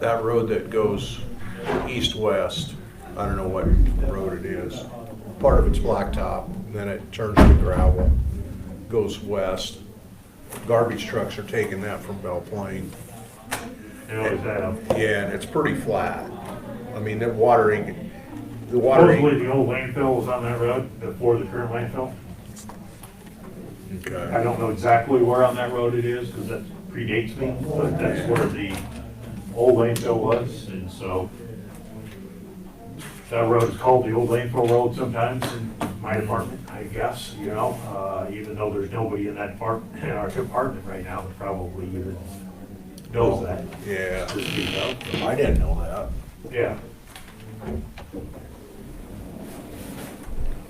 That road that goes east-west, I don't know what road it is. Part of it's blacktop, then it turns to gravel, goes west. Garbage trucks are taking that from Belle Plaine. You know, is that, Yeah, and it's pretty flat. I mean, the watering, supposedly the old landfill was on that road before the current landfill. I Okay. don't know exactly where on that road it is, because that predates me, but that's where the old landfill was, and so that road is called the old landfill road sometimes in my department, I guess, you know, even though there's nobody in that in our department right now that probably even knows that. Yeah, to speak of. I didn't know that. Yeah.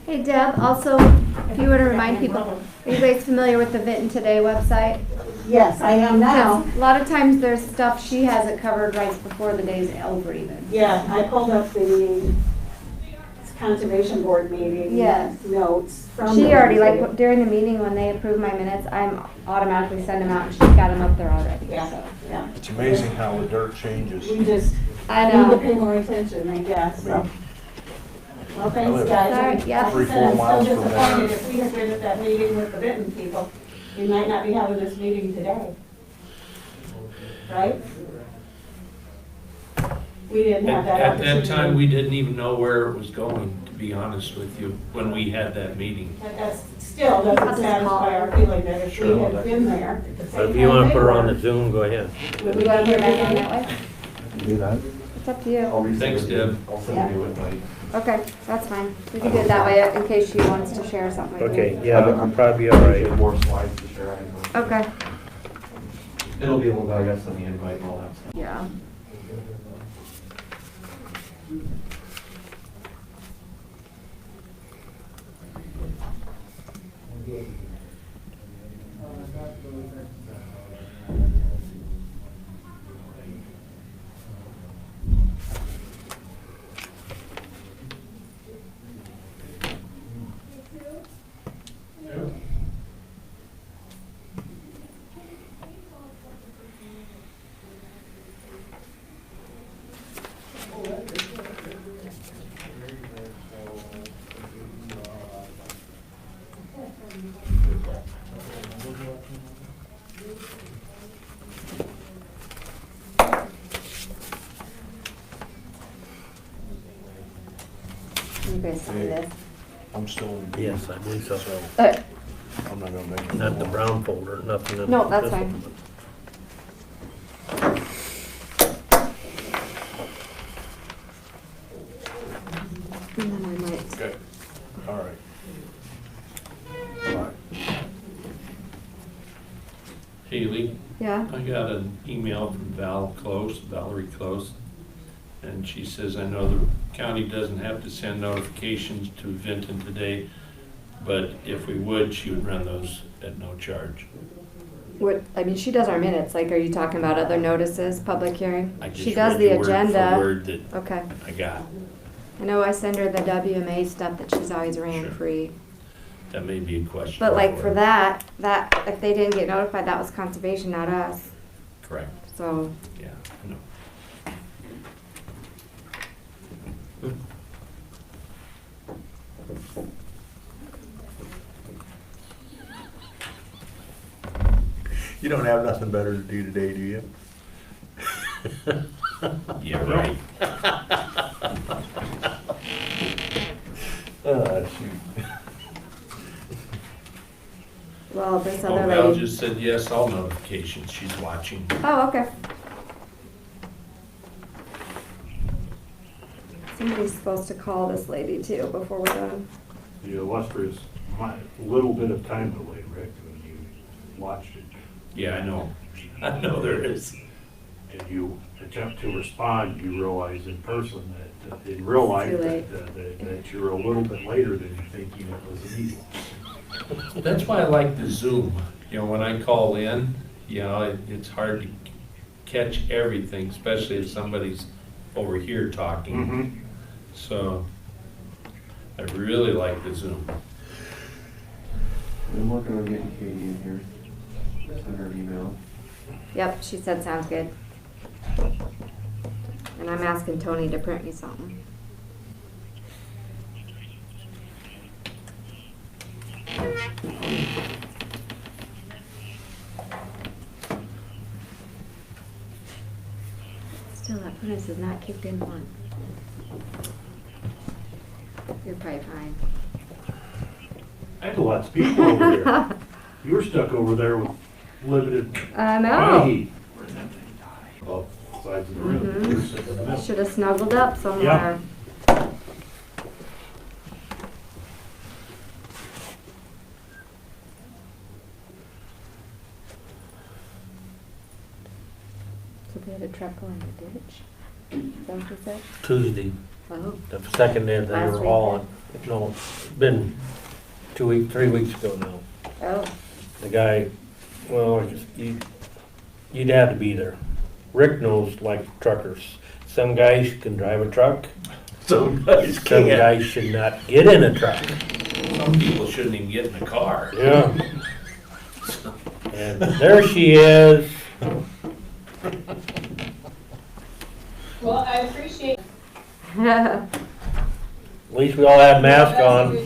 Hey Deb, also, if you were to remind people, are you guys familiar with the Benton Today website? Yes, I am now. A lot of times there's stuff she has it covered right before the day's over even. Yeah, I pulled up the conservation board meeting. Yes. Notes from. She the already, meeting. like, during the meeting when they approve my minutes, I'm automatically send them out and she's got them up there already, Yeah, so. yeah. It's amazing how the dirt changes. We just, I need to know. pay more attention, I guess, so. Well, thanks, Sorry, guys. yeah. Like I said, I'm still disappointed if we had been at that meeting with the Benton people. We might not be having this meeting today. Right? We didn't have that At opportunity. that time, we didn't even know where it was going, to be honest with you, when we had that meeting. But that still doesn't satisfy our feeling that if we had been there at the But same if you wanna time put they her on were, the Zoom, go ahead. we You would wanna be put here it on today. that way? Do that? It's up to you. Thanks, Deb. I'll send you a invite. Okay, that's fine. We can do it that way in case she wants to share something with me. Okay, yeah, that would probably be all right. More slides to share. I know. Okay, It'll be a little, I guess, on the invite and all that stuff. yeah. You guys sign this. I'm still in. Yes, I believe so. I'm not gonna make it. Not the brown folder, nothing in. No, that's this fine. one. And then I might. Okay, all right. All right. Haley, Yeah? I got an email from Valerie Close, and she says, I know the county doesn't have to send notifications to Benton today, but if we would, she would run those at no charge. What, I mean, she does our minutes, like, are you talking about other notices, public hearing? I just She does read the you word for agenda. word that Okay. I got. I know I send her the WMA stuff that she's always ran Sure. free. That may be a question. But like for that, if they didn't get notified, that was conservation, not us, Correct, so. yeah, I know. You don't have nothing better to do today, do you? Yeah, right. Shoot. Well, this Oh, other Val lady. just said yes, all notifications, she's watching. Oh, okay. Somebody's supposed to call this lady too before we're done. The illustrious, little bit of time delay, Rick, when you watched it, Yeah, I know there is. and you attempt to respond, you realize in person that, in real life, Too late. that you're a little bit later than you thinking it was a meeting. That's why I like the Zoom. You know, when I call in, it's hard to catch everything, especially if somebody's over here talking. So I really like the Zoom. I'm working on getting Katie in here. Send her an email. Yep, she said sounds good. And I'm asking Tony to print me something. Still, that furnace is not kicked in one. You're probably fine. I had to let people over there. You were stuck over there with limited I know. heat. Both sides of the room. You were sitting in the middle. Should have snuggled up somewhere. So they had a truck going in the ditch? Is that what you said? Tuesday, Oh, the second day that they Last were week hauling. No, it's been 3 weeks ago now. oh, The guy, well, you'd have to be there. Rick knows like truckers. Some guys can drive a truck. Some guys Some can't. guys should not get in a truck. Some people shouldn't even get in the car. Yeah. And there she is. Well, I appreciate. At least we all had masks on.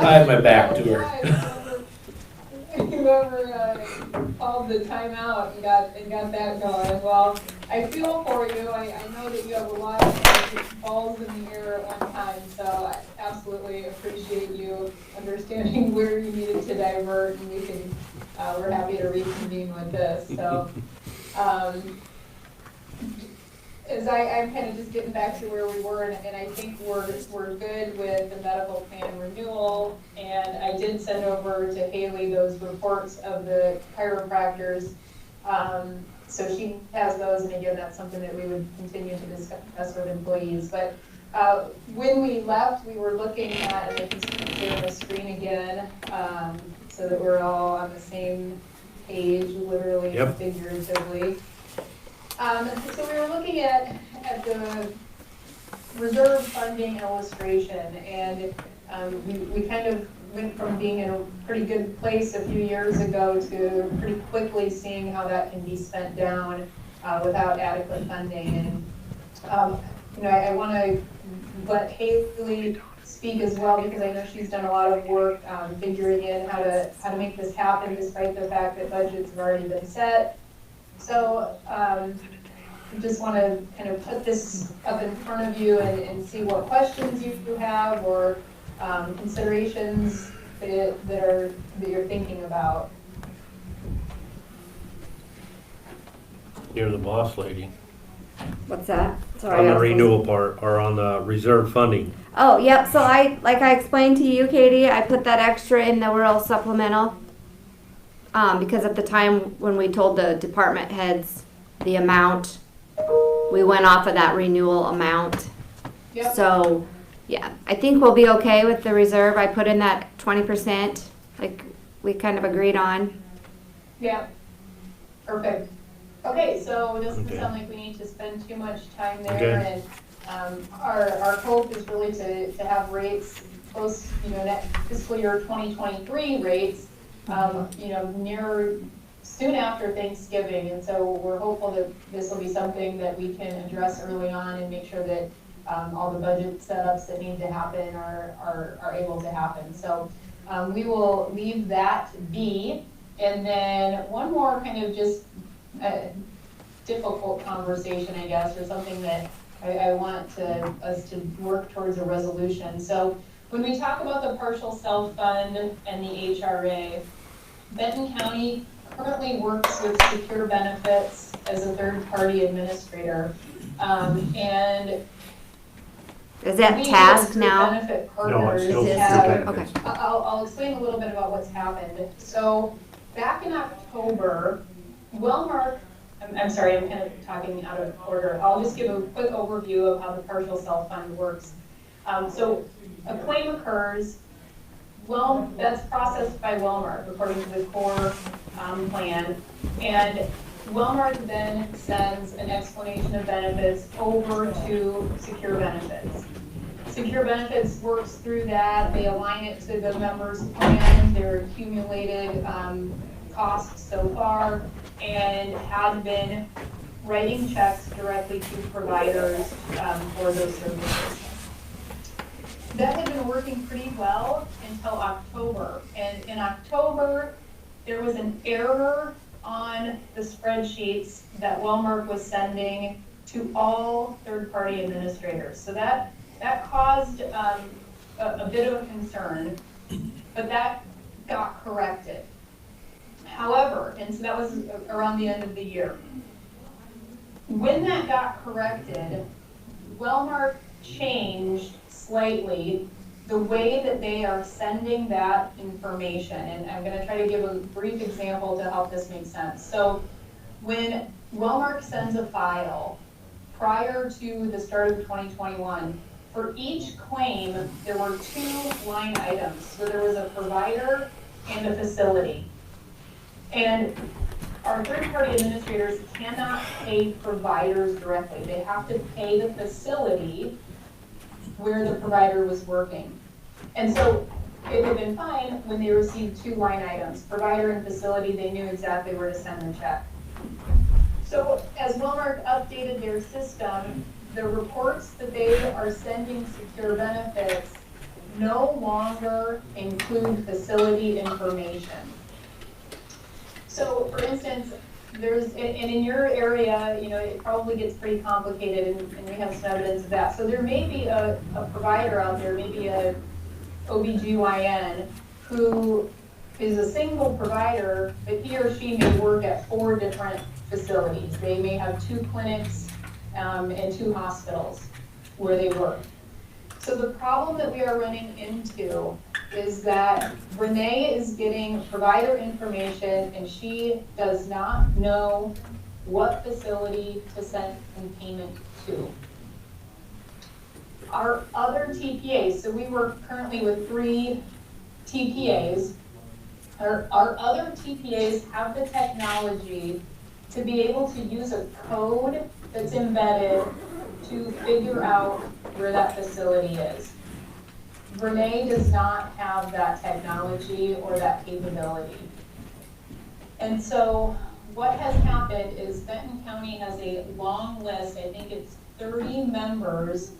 I had my back to her. Whoever called the timeout and got that going. Well, I feel for you. I know that you have a lot of balls in the air at one time, so I absolutely appreciate you understanding where you needed to divert, and we're happy to reconvene with this. So, as I'm kind of just getting back to where we were, and I think we're good with the medical plan renewal, and I did send over to Haley those reports of the chiropractors, so she has those, and again, that's something that we would continue to discuss with employees. But when we left, we were looking at, and I can share the screen again, so that we're all on the same page, literally and figuratively. So we were looking at the reserve funding illustration, and we kind of went from being in a pretty good place a few years ago to pretty quickly seeing how that can be spent down without adequate funding. And I want to let Haley speak as well, because I know she's done a lot of work figuring in how to make this happen, despite the fact that budgets have already been set. So I just want to kind of put this up in front of you and see what questions you have, or considerations that you're thinking about. You're the boss lady. What's that? Sorry. On the renewal part, or on the reserve funding. Oh, yep, so like I explained to you, Katie, I put that extra in the rural supplemental. Because at the time when we told the department heads the amount, we went off of that renewal amount. Yep. So, yeah, I think we'll be okay with the reserve. I put in that 20%, like we kind of agreed on. Yeah, perfect. Okay, so it doesn't sound like we need to spend too much time there, and our hope is really to have rates close, next fiscal year 2023 rates, near soon after Thanksgiving, and so we're hopeful that this will be something that we can address early on and make sure that all the budget setups that need to happen are able to happen. So we will leave that be, and then one more kind of just difficult conversation, I guess, or something that I want us to work towards a resolution. So when we talk about the partial self-fund and the HRA, Benton County currently works with Secure Benefits as a third-party administrator, and is that task now? Benefit No, partners it's still have, okay. I'll explain a little bit about what's happened. So back in October, Wellmark, I'm sorry, I'm kind of talking out of order. I'll just give a quick overview of how the partial self-fund works. So a claim occurs, that's processed by Wellmark according to the core plan, and Wellmark then sends an explanation of benefits over to Secure Benefits. Secure Benefits works through that, they align it to the members' plan, their accumulated costs so far, and have been writing checks directly to providers for those services. That had been working pretty well until October, and in October there was an error on the spreadsheets that Wellmark was sending to all third-party administrators. So that caused a bit of a concern, but that got corrected. However, and so that was around the end of the year. When that got corrected, Wellmark changed slightly the way that they are sending that information. And I'm going to try to give a brief example to help this make sense. So when Wellmark sends a file prior to the start of 2021, for each claim, there were 2 line items. So there was a provider and a facility. And our third-party administrators cannot pay providers directly. They have to pay the facility where the provider was working. And so it had been fine when they received 2 line items, provider and facility, they knew exactly where to send the check. So as Wellmark updated their system, the reports that they are sending Secure Benefits no longer include facility information. So for instance, and in your area, you know, it probably gets pretty complicated, and we have some evidence of that. So there may be a provider out there, maybe a OBGYN, who is a single provider, but he or she may work at 4 different facilities. They may have 2 clinics and 2 hospitals where they work. So the problem that we are running into is that Renee is getting provider information and she does not know what facility to send payment to. Our other TPAs, so we work currently with 3 TPAs. Our other TPAs have the technology to be able to use a code that's embedded to figure out where that facility is. Renee does not have that technology or that capability. And so what has happened is Benton County has a long list, I think it's 30 members,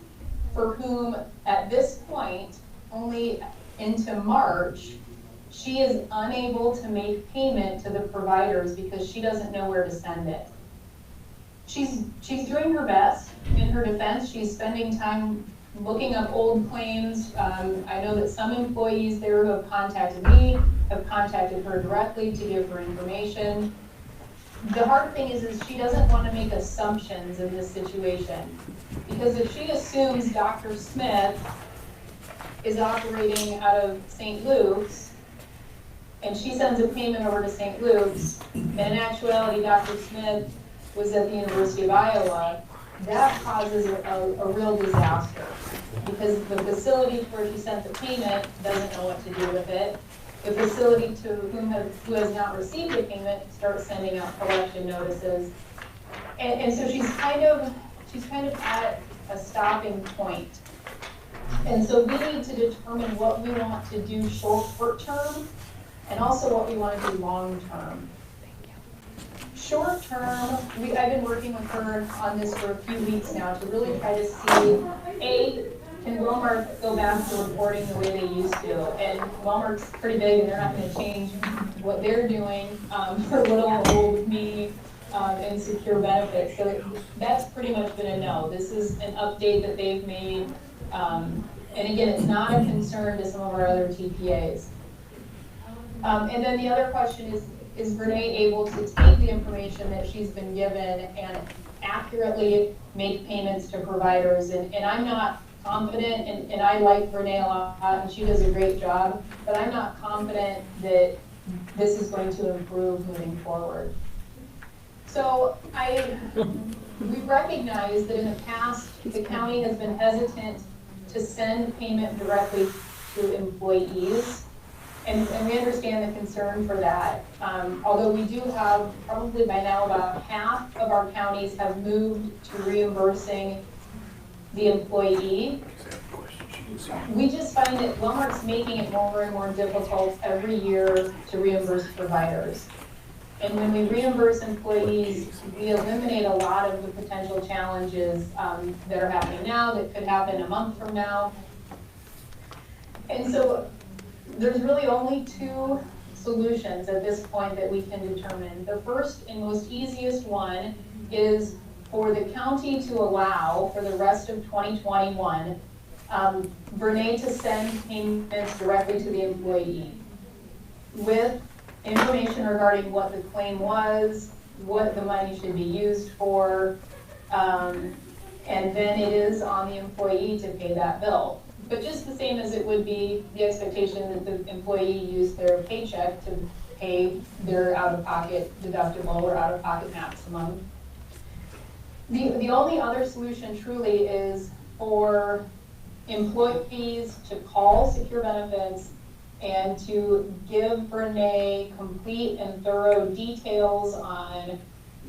for whom at this point, only into March, she is unable to make payment to the providers because she doesn't know where to send it. She's doing her best. In her defense, she's spending time looking up old claims. I know that some employees there who have contacted me have contacted her directly to give her information. The hard thing is she doesn't want to make assumptions in this situation, because if she assumes Dr. Smith is operating out of St. Luke's and she sends a payment over to St. Luke's, and in actuality Dr. Smith was at the University of Iowa, that causes a real disaster, because the facility where she sent the payment doesn't know what to do with it. The facility who has not received the payment starts sending out collection notices. And so she's kind of at a stopping point. And so we need to determine what we want to do short term and also what we want to do long term. Short term, I've been working with her on this for a few weeks now to really try to see, can Wellmark go back to reporting the way they used to? And Wellmark's pretty big and they're not going to change what they're doing for little old me and Secure Benefits. So that's pretty much been a no. This is an update that they've made. And again, it's not a concern to some of our other TPAs. And then the other question is Renee able to take the information that she's been given and accurately make payments to providers? And I'm not confident, and I like Renee a lot, and she does a great job, but I'm not confident that this is going to improve moving forward. So we recognize that in the past, the county has been hesitant to send payment directly to employees. And we understand the concern for that. Although we do have, probably by now, about half of our counties have moved to reimbursing the employee. We just find that Wellmark's making it more and more difficult every year to reimburse providers. And when we reimburse employees, we eliminate a lot of the potential challenges that are happening now, that could happen a month from now. And so there's really only 2 solutions at this point that we can determine. The first and most easiest one is for the county to allow for the rest of 2021, Renee to send payments directly to the employee with information regarding what the claim was, what the money should be used for, and then it is on the employee to pay that bill. But just the same as it would be the expectation that the employee use their paycheck to pay their out-of-pocket deductible or out-of-pocket maximum. The only other solution truly is for employees to call Secure Benefits and to give Renee complete and thorough details on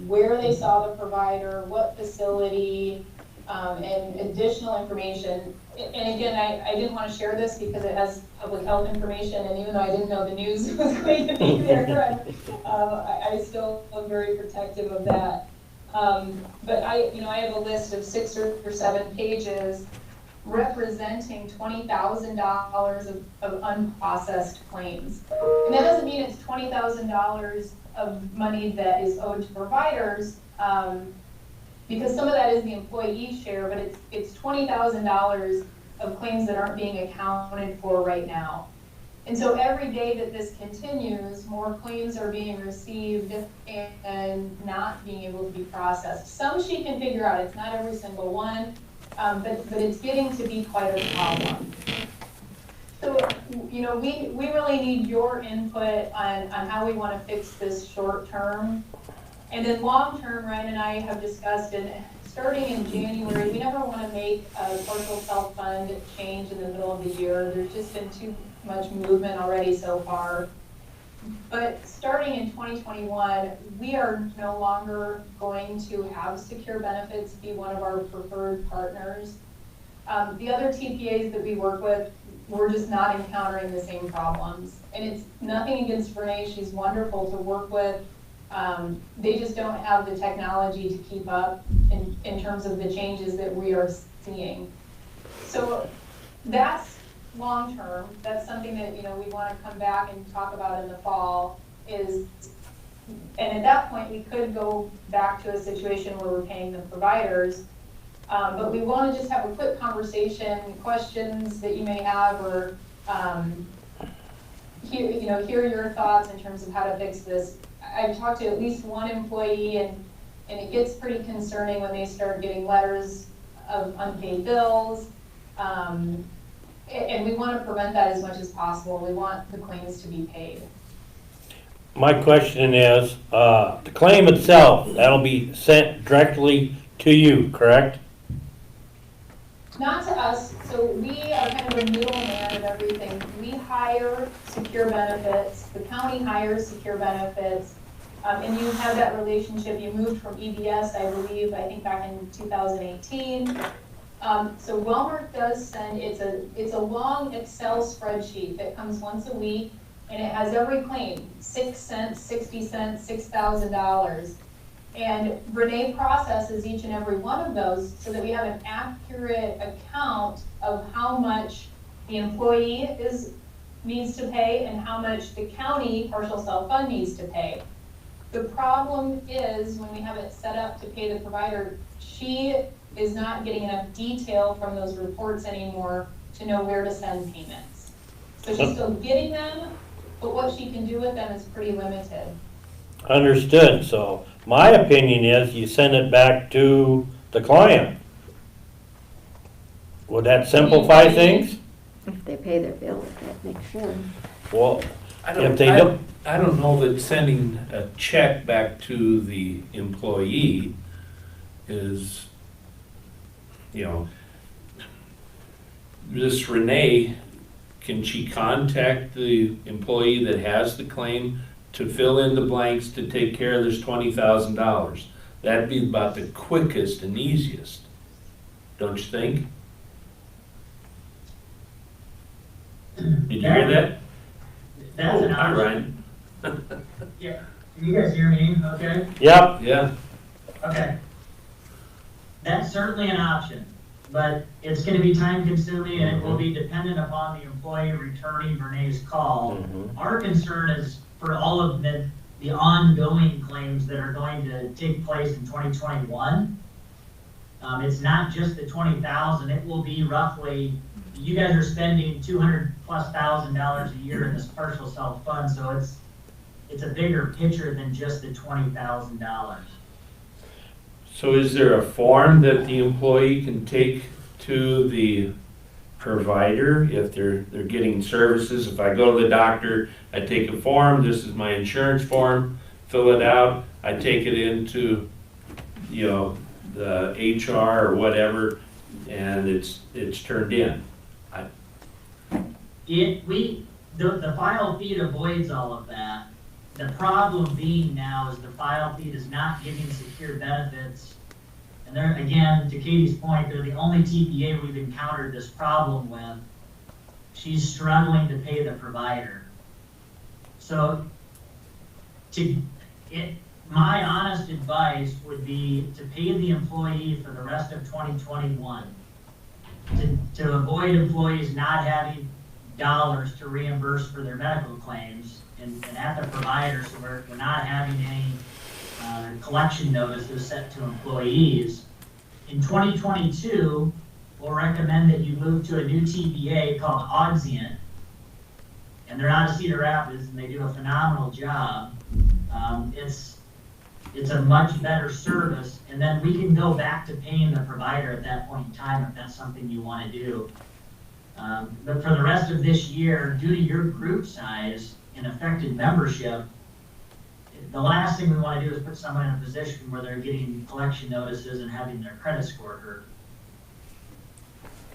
where they saw the provider, what facility, and additional information and again, I didn't want to share this because it has public health information, and even though I didn't know the news was going to be there, I still am very protective of that. But I have a list of 6 or 7 pages representing $20,000 of unprocessed claims. And that doesn't mean it's $20,000 of money that is owed to providers, because some of that is the employee share, but it's $20,000 of claims that aren't being accounted for right now. And so every day that this continues, more claims are being received and not being able to be processed. Some she can figure out, it's not every single one, but it's getting to be quite a problem. So, we really need your input on how we want to fix this short term. And then long term, Ryan and I have discussed, and starting in January, we never want to make a partial self-fund change in the middle of the year. There's just been too much movement already so far. But starting in 2021, we are no longer going to have Secure Benefits be one of our preferred partners. The other TPAs that we work with, we're just not encountering the same problems. And it's nothing against Renee, she's wonderful to work with. They just don't have the technology to keep up in terms of the changes that we are seeing. So that's long term. That's something that we want to come back and talk about in the fall. And at that point, we could go back to a situation where we're paying the providers. But we want to just have a quick conversation, questions that you may have, or hear your thoughts in terms of how to fix this. I've talked to at least one employee, and it gets pretty concerning when they start getting letters of unpaid bills. And we want to prevent that as much as possible. We want the claims to be paid. My question is, the claim itself, that'll be sent directly to you, correct? Not to us, so we are kind of a middleman of everything. We hire Secure Benefits, the county hires Secure Benefits, and you have that relationship. You moved from EBS, I believe, I think back in 2018. So Wellmark does send, it's a long Excel spreadsheet that comes once a week, and it has every claim, 6 cents, 60 cents, $6,000. And Renee processes each and every one of those so that we have an accurate account of how much the employee needs to pay and how much the county partial self-fund needs to pay. The problem is when we have it set up to pay the provider, she is not getting enough detail from those reports anymore to know where to send payments. So she's still getting them, but what she can do with them is pretty limited. Understood. So my opinion is you send it back to the client. Would that simplify things? If they pay their bill, that makes sure. Well, if they don't. I don't know that sending a check back to the employee is, this Renee, can she contact the employee that has the claim to fill in the blanks to take care of this $20,000? That'd be about the quickest and easiest, don't you think? Did you hear that? That's an Hi, option. Ryan. Yeah, can you guys hear me okay? Yep. Yeah. Okay. That's certainly an option, but it's gonna be time consuming and it will be dependent upon the employee returning Renee's call. Our concern is for all of the ongoing claims that are going to take place in 2021. It's not just the 20,000, it will be roughly, you guys are spending $200,000+ a year in this partial self-fund, so it's a bigger picture than just the $20,000. So is there a form that the employee can take to the provider if they're getting services? If I go to the doctor, I take a form, this is my insurance form, fill it out, I take it into, the HR or whatever, and it's turned in. The file feed avoids all of that. The problem being now is the file feed is not giving Secure Benefits And they're, again, to Katie's point, they're the only TPA we've encountered this problem with. She's struggling to pay the provider. So my honest advice would be to pay the employee for the rest of 2021. To avoid employees not having dollars to reimburse for their medical claims and at the provider, so we're not having any collection notices sent to employees. In 2022, we'll recommend that you move to a new TPA called Auxient, and they're out of Cedar Rapids, and they do a phenomenal job. It's a much better service, and then we can go back to paying the provider at that point in time if that's something you want to do. But for the rest of this year, due to your group size and affected membership, the last thing we want to do is put someone in a position where they're getting collection notices and having their credit score hurt.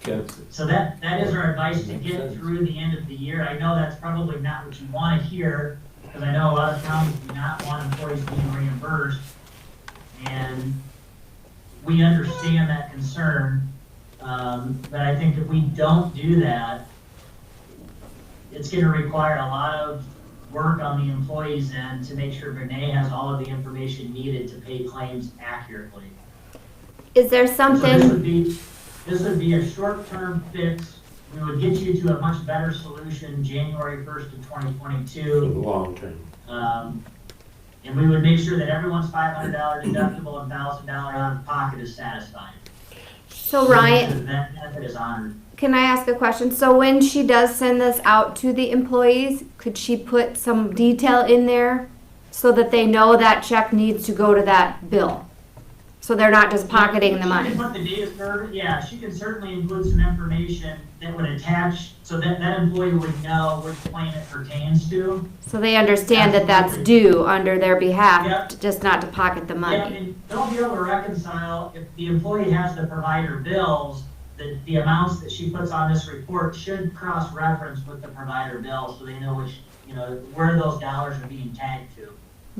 Okay. So that is our advice to get through the end of the year. I know that's probably not what you want to hear, because I know a lot of counties do not want employees being reimbursed, and we understand that concern. But I think if we don't do that, it's going to require a lot of work on the employees' end to make sure Renee has all of the information needed to pay claims accurately. Is there So something? this would be a short-term fix. We would get you to a much better solution January 1st of 2022. For the long term. And we would make sure that everyone's $500 deductible and $1,000 out of pocket is satisfied. So Ryan, That benefit is honored. can I ask a question? So when she does send this out to the employees, could she put some detail in there so that they know that check needs to go to that bill? So they're not just pocketing the money. She can put the data server, yeah, she can certainly include some information that would attach, so that that employee would know which claim it pertains to. So they understand that that's due under their behalf, just not to pocket the Yeah, money. and they'll be able to reconcile, if the employee has the provider bills, the amounts that she puts on this report should cross-reference with the provider bill, so they know which, where those dollars are being tagged to.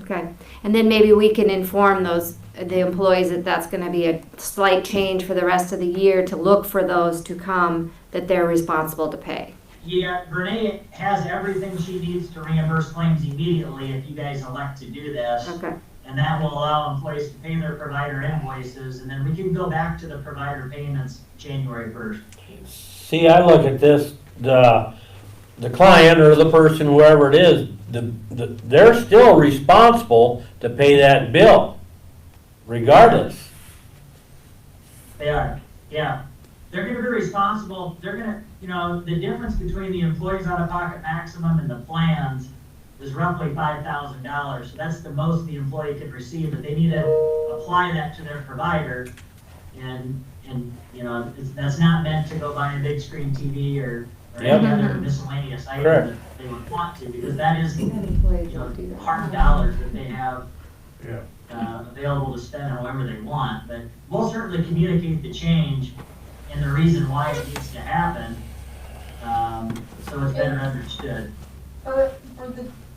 Okay, and then maybe we can inform the employees that that's gonna be a slight change for the rest of the year to look for those to come that they're responsible to pay. Yeah, Renee has everything she needs to reimburse claims immediately if you guys elect to do this. Okay. And that will allow employees to pay their provider invoices, and then we can go back to the provider payments January 1st. See, I look at this, the client or the person, whoever it is, they're still responsible to pay that bill, regardless. They are, yeah. They're gonna be responsible, they're gonna, the difference between the employees out-of-pocket maximum and the plans is roughly $5,000. So that's the most the employee could receive, but they need to apply that to their provider. And that's not meant to go buy a big screen TV or any other miscellaneous item Correct. that they would want to, because that is hard dollars that they have available to spend however they want. But we'll certainly communicate the change and the reason why it needs to happen, so it's better understood. For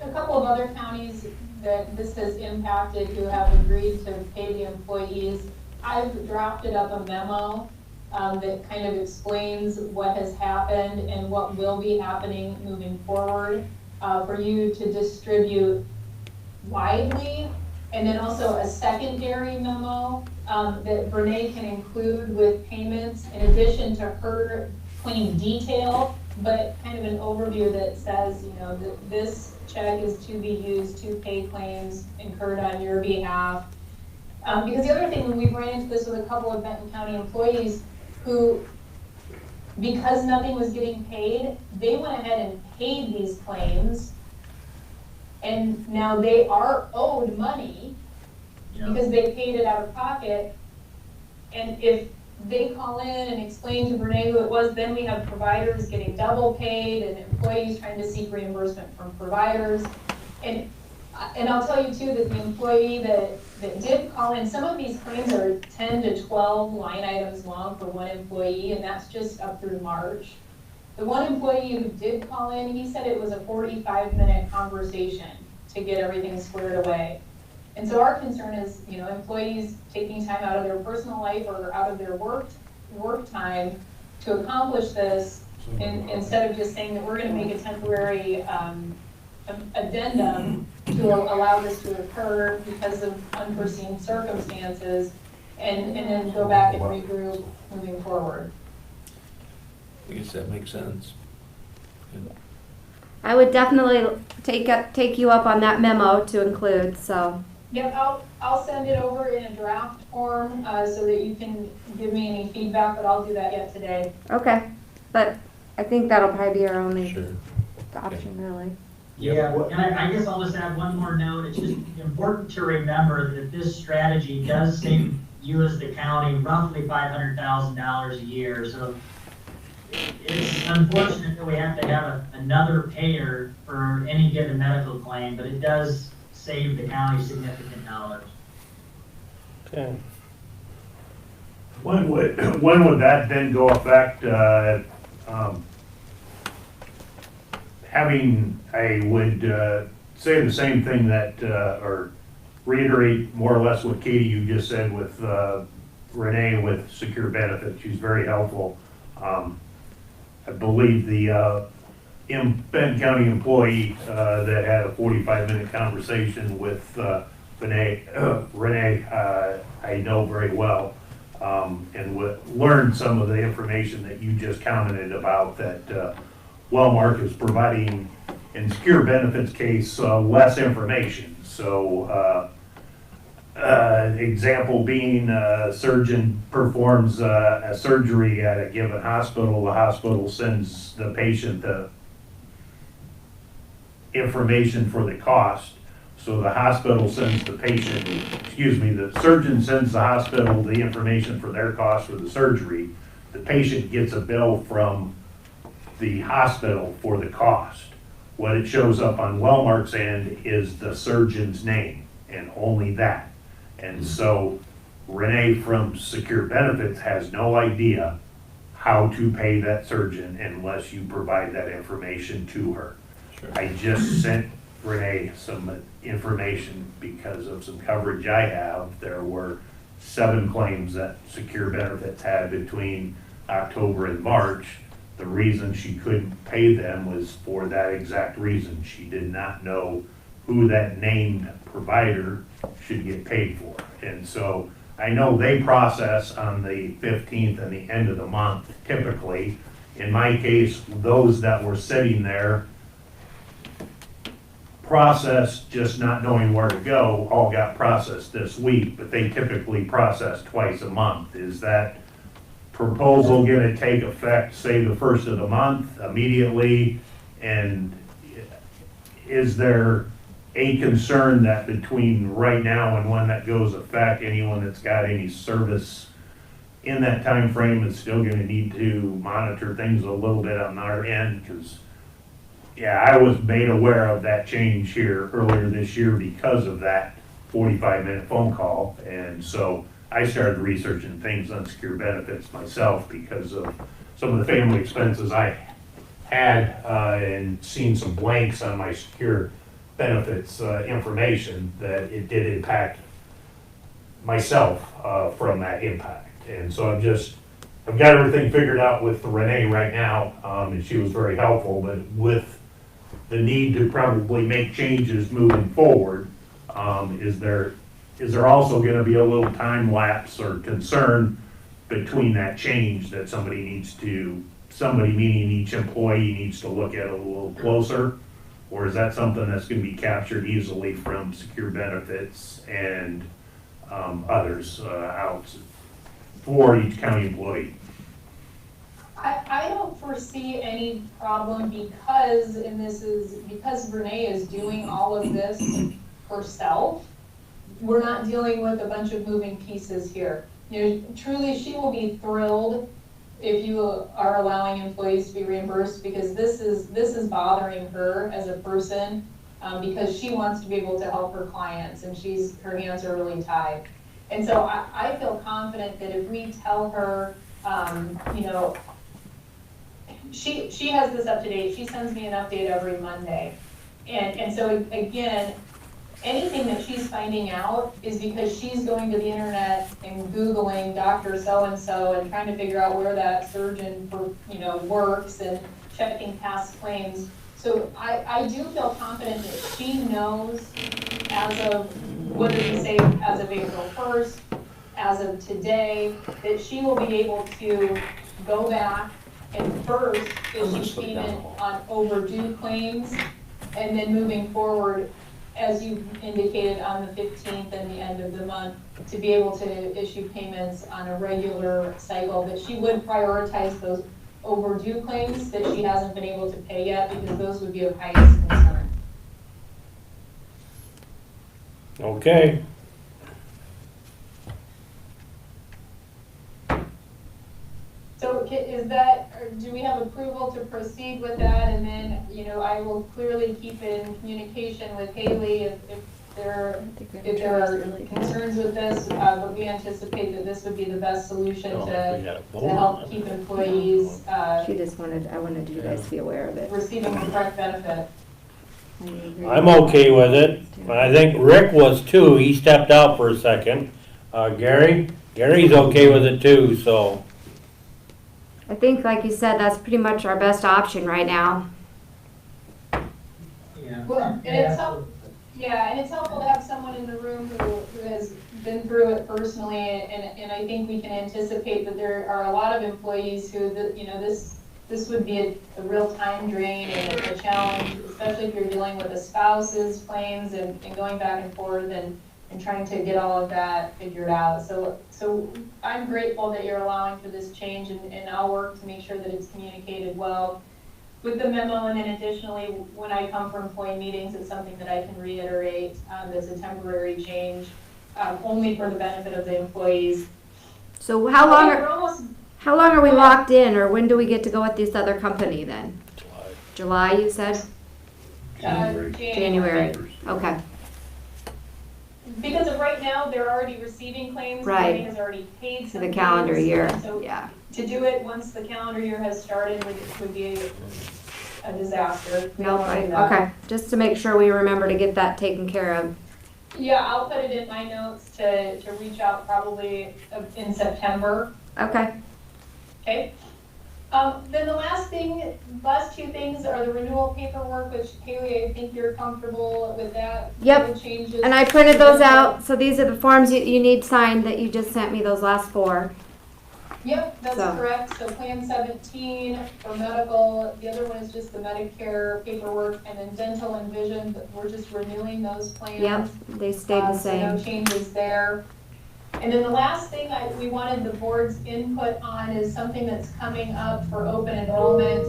a couple of other counties that this has impacted who have agreed to pay the employees, I've drafted up a memo that kind of explains what has happened and what will be happening moving forward for you to distribute widely. And then also a secondary memo that Renee can include with payments in addition to her claim detail, but kind of an overview that says, that this check is to be used to pay claims incurred on your behalf. Because the other thing, when we've ran into this with a couple of Benton County employees who, because nothing was getting paid, they went ahead and paid these claims. And now they are owed money because they paid it out of pocket. And if they call in and explain to Renee who it was, then we have providers getting double paid and employees trying to seek reimbursement from providers. And I'll tell you too that the employee that did call in, some of these claims are 10 to 12 line items long for one employee, and that's just up through March. The one employee who did call in, he said it was a 45-minute conversation to get everything squared away. And so our concern is, you know, employees taking time out of their personal life or out of their work time to accomplish this, instead of just saying that we're gonna make a temporary addendum to allow this to occur because of unforeseen circumstances, and then go back and regroup moving forward. I guess that makes sense. I would definitely take you up on that memo to include, so. Yep, I'll send it over in a draft form, so that you can give me any feedback, but I'll do that yet today. Okay, but I think that'll probably be our only Sure. option, really. Yeah, and I guess I'll just add one more note. It's just important to remember that this strategy does save you as the county roughly $500,000 a year. So it's unfortunate that we have to have another payer for any given medical claim, but it does save the county significant dollars. Okay. When would that then go effect? I would say the same thing that, or reiterate more or less what Katie, you just said with Renee with Secure Benefits. She's very helpful. I believe the Benton County employee that had a 45-minute conversation with Renee, I know very well, and learned some of the information that you just commented about, that Wellmark is providing, in Secure Benefits case, less information. So example being, a surgeon performs a surgery at a given hospital, the hospital sends the patient the information for the cost. So the hospital sends the patient, the surgeon sends the hospital the information for their cost for the surgery. The patient gets a bill from the hospital for the cost. What it shows up on Wellmark's end is the surgeon's name, and only that. And so Renee from Secure Benefits has no idea how to pay that surgeon unless you provide that information to her. Sure. I just sent Renee some information because of some coverage I have. There were 7 claims that Secure Benefits had between October and March. The reason she couldn't pay them was for that exact reason. She did not know who that named provider should get paid for. And so I know they process on the 15th and the end of the month typically. In my case, those that were sitting there processed, just not knowing where to go, all got processed this week, but they typically process twice a month. Is that proposal gonna take effect, say, the first of the month immediately? And is there a concern that between right now and when that goes effect, anyone that's got any service in that time frame is still gonna need to monitor things a little bit on our end? Because I was made aware of that change here earlier this year because of that 45-minute phone call. And so I started researching things on Secure Benefits myself because of some of the family expenses I had, and seen some blanks on my Secure Benefits information that it did impact myself from that impact. And so I've got everything figured out with Renee right now, and she was very helpful, but with the need to probably make changes moving forward, is there also gonna be a little time lapse or concern between that change that somebody meaning each employee needs to look at a little closer? Or is that something that's gonna be captured easily from Secure Benefits and others out for each county employee? I don't foresee any problem because Renee is doing all of this herself. We're not dealing with a bunch of moving pieces here. You know, truly, she will be thrilled if you are allowing employees to be reimbursed, because this is bothering her as a person, because she wants to be able to help her clients, and her hands are really tied. And so I feel confident that if we tell her, you know, she has this up to date. She sends me an update every Monday. And so again, anything that she's finding out is because she's going to the internet and Googling Dr. So-and-so and trying to figure out where that surgeon, works and checking past claims. So I do feel confident that she knows as of, whether we say as of April 1st, as of today, that she will be able to go back and first issue payment on overdue claims, and then moving forward, as you indicated, on the 15th and the end of the month, to be able to issue payments on a regular cycle. But she would prioritize those overdue claims that she hasn't been able to pay yet, because those would be of highest concern. Okay. So is that, or do we have approval to proceed with that? And then, I will clearly keep in communication with Haley if there are concerns with this, but we anticipate that this would be the best solution to help keep employees She just I wanted you guys to be aware of it. receiving the correct benefit. I'm okay with it. I think Rick was too. He stepped out for a second. Gary's okay with it too, so. I think, like you said, that's pretty much our best option right now. Yeah. Well, and it's helpful to have someone in the room who has been through it personally, and I think we can anticipate that there are a lot of employees who, this would be a real time drain and a challenge, especially if you're dealing with a spouse's claims and going back and forth and trying to get all of that figured out. So I'm grateful that you're allowing for this change, and I'll work to make sure that it's communicated well with the memo. And then additionally, when I come for employee meetings, it's something that I can reiterate as a temporary change, only for the benefit of the employees. So how long are we locked in, or when do we get to go with this other company then? July, you said? January. Okay. Because of right now, they're already receiving claims. Right. Company has already paid To some the calendar claims. year, So yeah. to do it once the calendar year has started would be a disaster. We don't Nope, wanna do that. okay, just to make sure we remember to get that taken care of. Yeah, I'll put it in my notes to reach out probably in September. Okay. Okay. Then the last two things are the renewal paperwork, which Haley, I think you're comfortable with that. Yep, No changes. and I printed those out, so these are the forms you need signed that you just sent me, those last 4. Yep, that's So. correct. So Plan 17 for medical, the other one is just the Medicare paperwork, and then dental and vision, but we're just renewing those plans. Yep, they stayed the So no same. changes there. And then the last thing we wanted the board's input on is something that's coming up for open enrollment.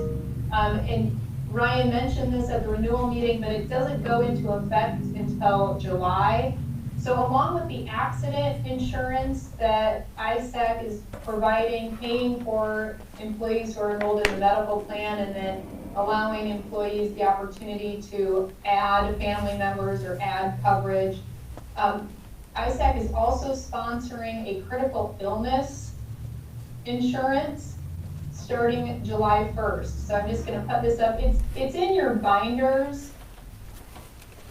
And Ryan mentioned this at the renewal meeting, but it doesn't go into effect until July. So along with the accident insurance that ISAC is providing, paying for employees who are enrolled in the medical plan, and then allowing employees the opportunity to add family members or add coverage, ISAC is also sponsoring a critical illness insurance starting July 1st. So I'm just gonna put this up. It's in your binders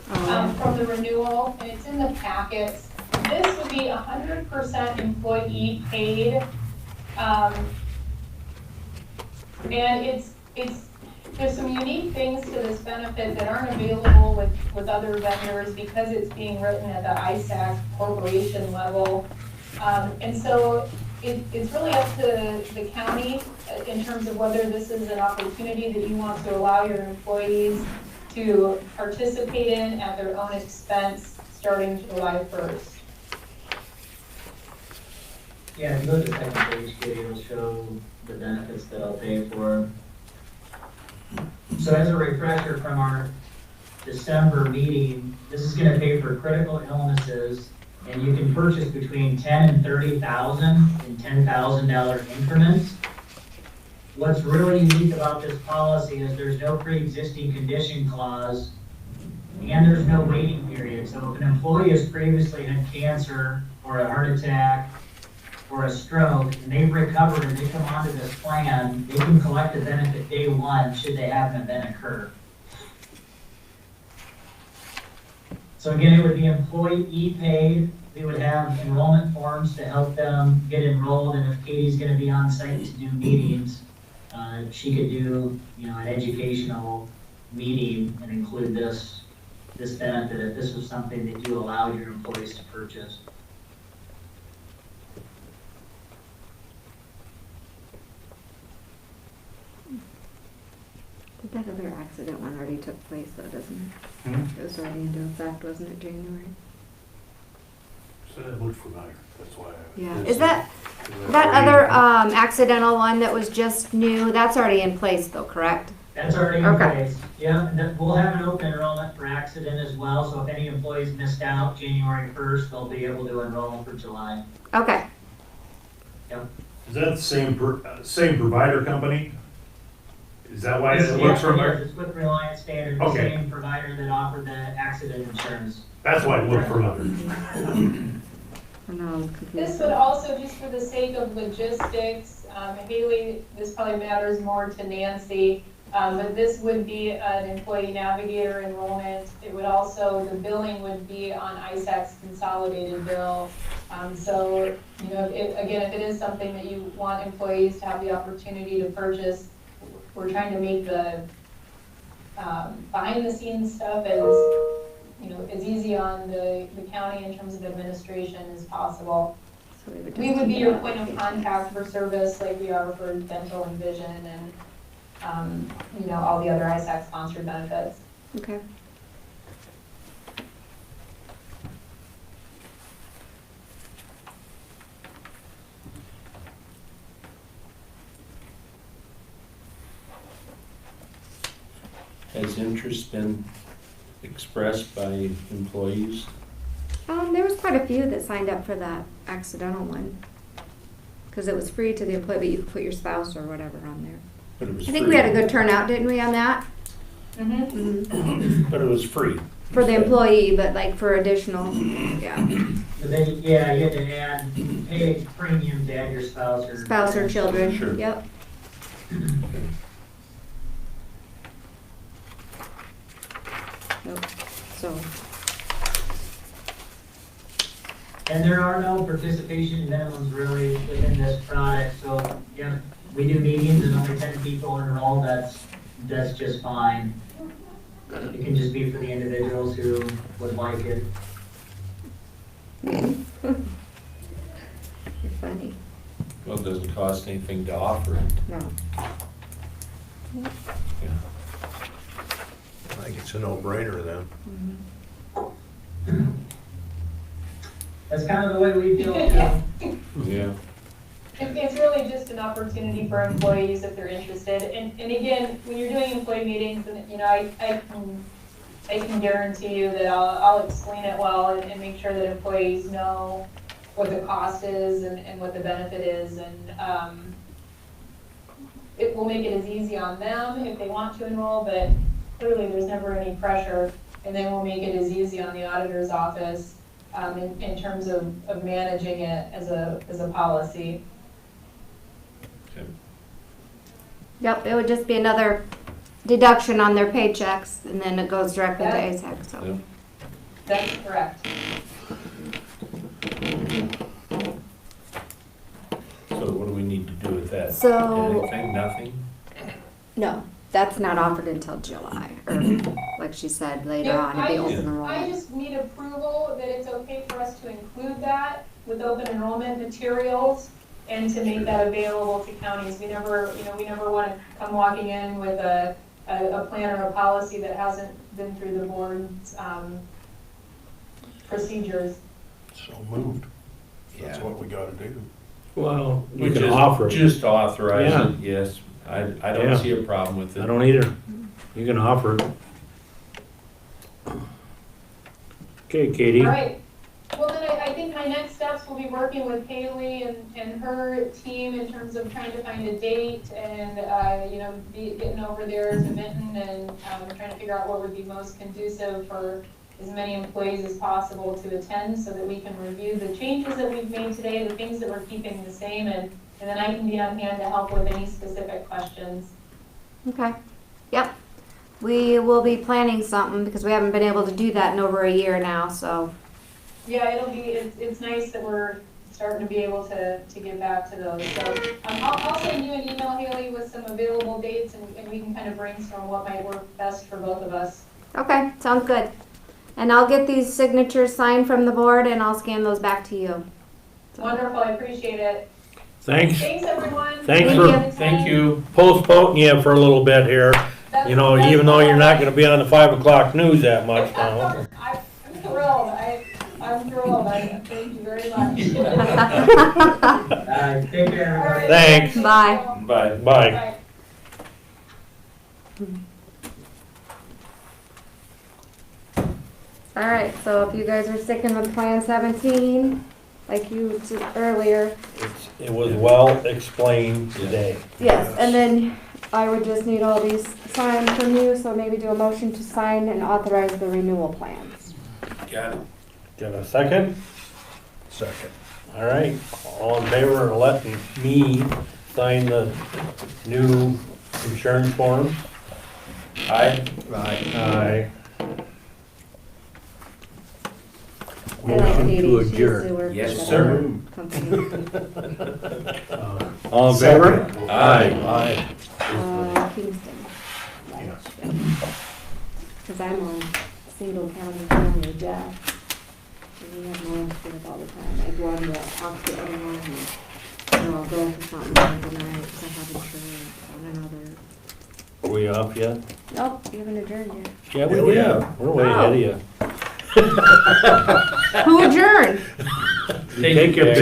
from the renewal, and it's in the packets. This would be 100% employee paid. And there's some unique things to this benefit that aren't available with other vendors because it's being written at the ISAC corporation level. And so it's really up to the county in terms of whether this is an opportunity that you want to allow your employees to participate in at their own expense starting July 1st. Yeah, if you go to the second page, Katie, it'll show the benefits that I'll pay for. So as a refresher from our December meeting, this is gonna pay for critical illnesses, and you can purchase between $10,000 and $30,000 in $10,000 increments. What's really unique about this policy is there's no pre-existing condition clause, and there's no waiting period. So if an employee has previously had cancer or a heart attack or a stroke, and they've recovered and they come onto this plan, they can collect the benefit day one should they have an event occur. So again, it would be employee paid. We would have enrollment forms to help them get enrolled, and if Katie's gonna be on site to do meetings, she could do, an educational meeting and include this benefit, if this was something that you allowed your employees to purchase. Did that other accident one already took place though, doesn't it? It was already into effect, wasn't it, January? So it looked familiar, that's why. Yeah, is that other accidental one that was just new, that's already in place though, correct? That's already in Okay. place. Yeah, and then we'll have an open enrollment for accident as well, so if any employees missed out January 1st, they'll be able to enroll for July. Okay. Is that the same provider company? Is that why it looks Yes, familiar? it's with Reliance Standard, the Okay. same provider that offered the accident insurance. That's why it looked familiar. No, I'm confused. This would also, just for the sake of logistics, Haley, this probably matters more to Nancy, but this would be an employee navigator enrollment. It would also, the billing would be on ISAC's consolidated bill. So, if it is something that you want employees to have the opportunity to purchase, we're trying to make the behind the scenes stuff as easy on the county in terms of administration as possible. So we would We would be your point of contact for service like we are for dental and vision and, all the other ISAC sponsored benefits. Okay. Has interest been expressed by employees? There was quite a few that signed up for that accidental one. Cause it was free to the employee, but you could put your spouse or whatever on there. But it was I think free. we had a good turnout, didn't we, on that? But it was free. For the employee, but like for additional, yeah. But then, you had to add, pay premium to add your spouse or. Spouse or children, Sure. yep. Nope, so, And there are no participation minimums really within this product, so, we do meetings and only 10 people enroll, that's just fine. It can just be for the individuals who would like it. you're funny, Well, it doesn't cost anything to offer it. no. Yeah. I think it's a no-brainer then. That's kind of the way we feel too. Yeah. It's really just an opportunity for employees if they're interested. And again, when you're doing employee meetings, and I can guarantee you that I'll explain it well and make sure that employees know what the cost is and what the benefit is. And it will make it as easy on them if they want to enroll, but clearly there's never any pressure. And then we'll make it as easy on the auditor's office in terms of managing it as a policy. Okay. Yep, it would just be another deduction on their paychecks, and then it goes directly to Yeah. ASAC, so. Yeah. That's correct. So what do we need to do with that? So- Anything, nothing? No, that's not offered until July, or like she said, later Yeah, on, it'd be open I enrollment. just need approval that it's okay for us to include that with open enrollment materials and to make that available to counties. We never want to come walking in with a plan or a policy that hasn't been through the board's procedures. So moved. That's Yeah. what we gotta do. Well, you We can just- offer it. Just authorize Yeah. it, yes. I Yeah. don't see a problem with it. I don't either. You can offer it. Okay, Katie. All right. Well, then I think my next steps will be working with Haley and her team in terms of trying to find a date and, getting over there to Benton and trying to figure out what would be most conducive for as many employees as possible to attend so that we can review the changes that we've made today, the things that we're keeping the same, and then I can be on hand to help with any specific questions. Okay, yep. We will be planning something because we haven't been able to do that in over a year now, so. Yeah, it's nice that we're starting to be able to get back to those. So I'll send you an email, Haley, with some available dates and we can kind of brainstorm what might work best for both of us. Okay, sounds good. And I'll get these signatures signed from the board and I'll scan those back to you. Wonderful, I appreciate it. Thanks. Thanks, everyone. Thanks Thank you. postponing you for a little bit here. You know, even though you're not gonna be on the 5 o'clock news that much now. I'm thrilled. I'm thrilled. Thank you very much. Take care, everybody. Thanks. Bye. Bye. Bye. All right, so if you guys are sticking with Plan 17, like you said earlier, It was well explained today. yes, and then I would just need all these signed from you, so maybe do a motion to sign and authorize the renewal plans. Got it. Got a second? Second. All right, all in favor of letting me sign the new insurance forms? Aye. Aye. I like Motion Katie, to she used to adjourn. work Yes, for sir. that company. All in favor? Second. Aye. Kingston. Because I'm on single county family job. And we have no one to all the time. I go on the opposite anyone and I'll go for something during the night because I have insurance on another. Are we off yet? Nope, you haven't adjourned yet. Yeah, we have. We're way ahead of you. Who adjourned? Take your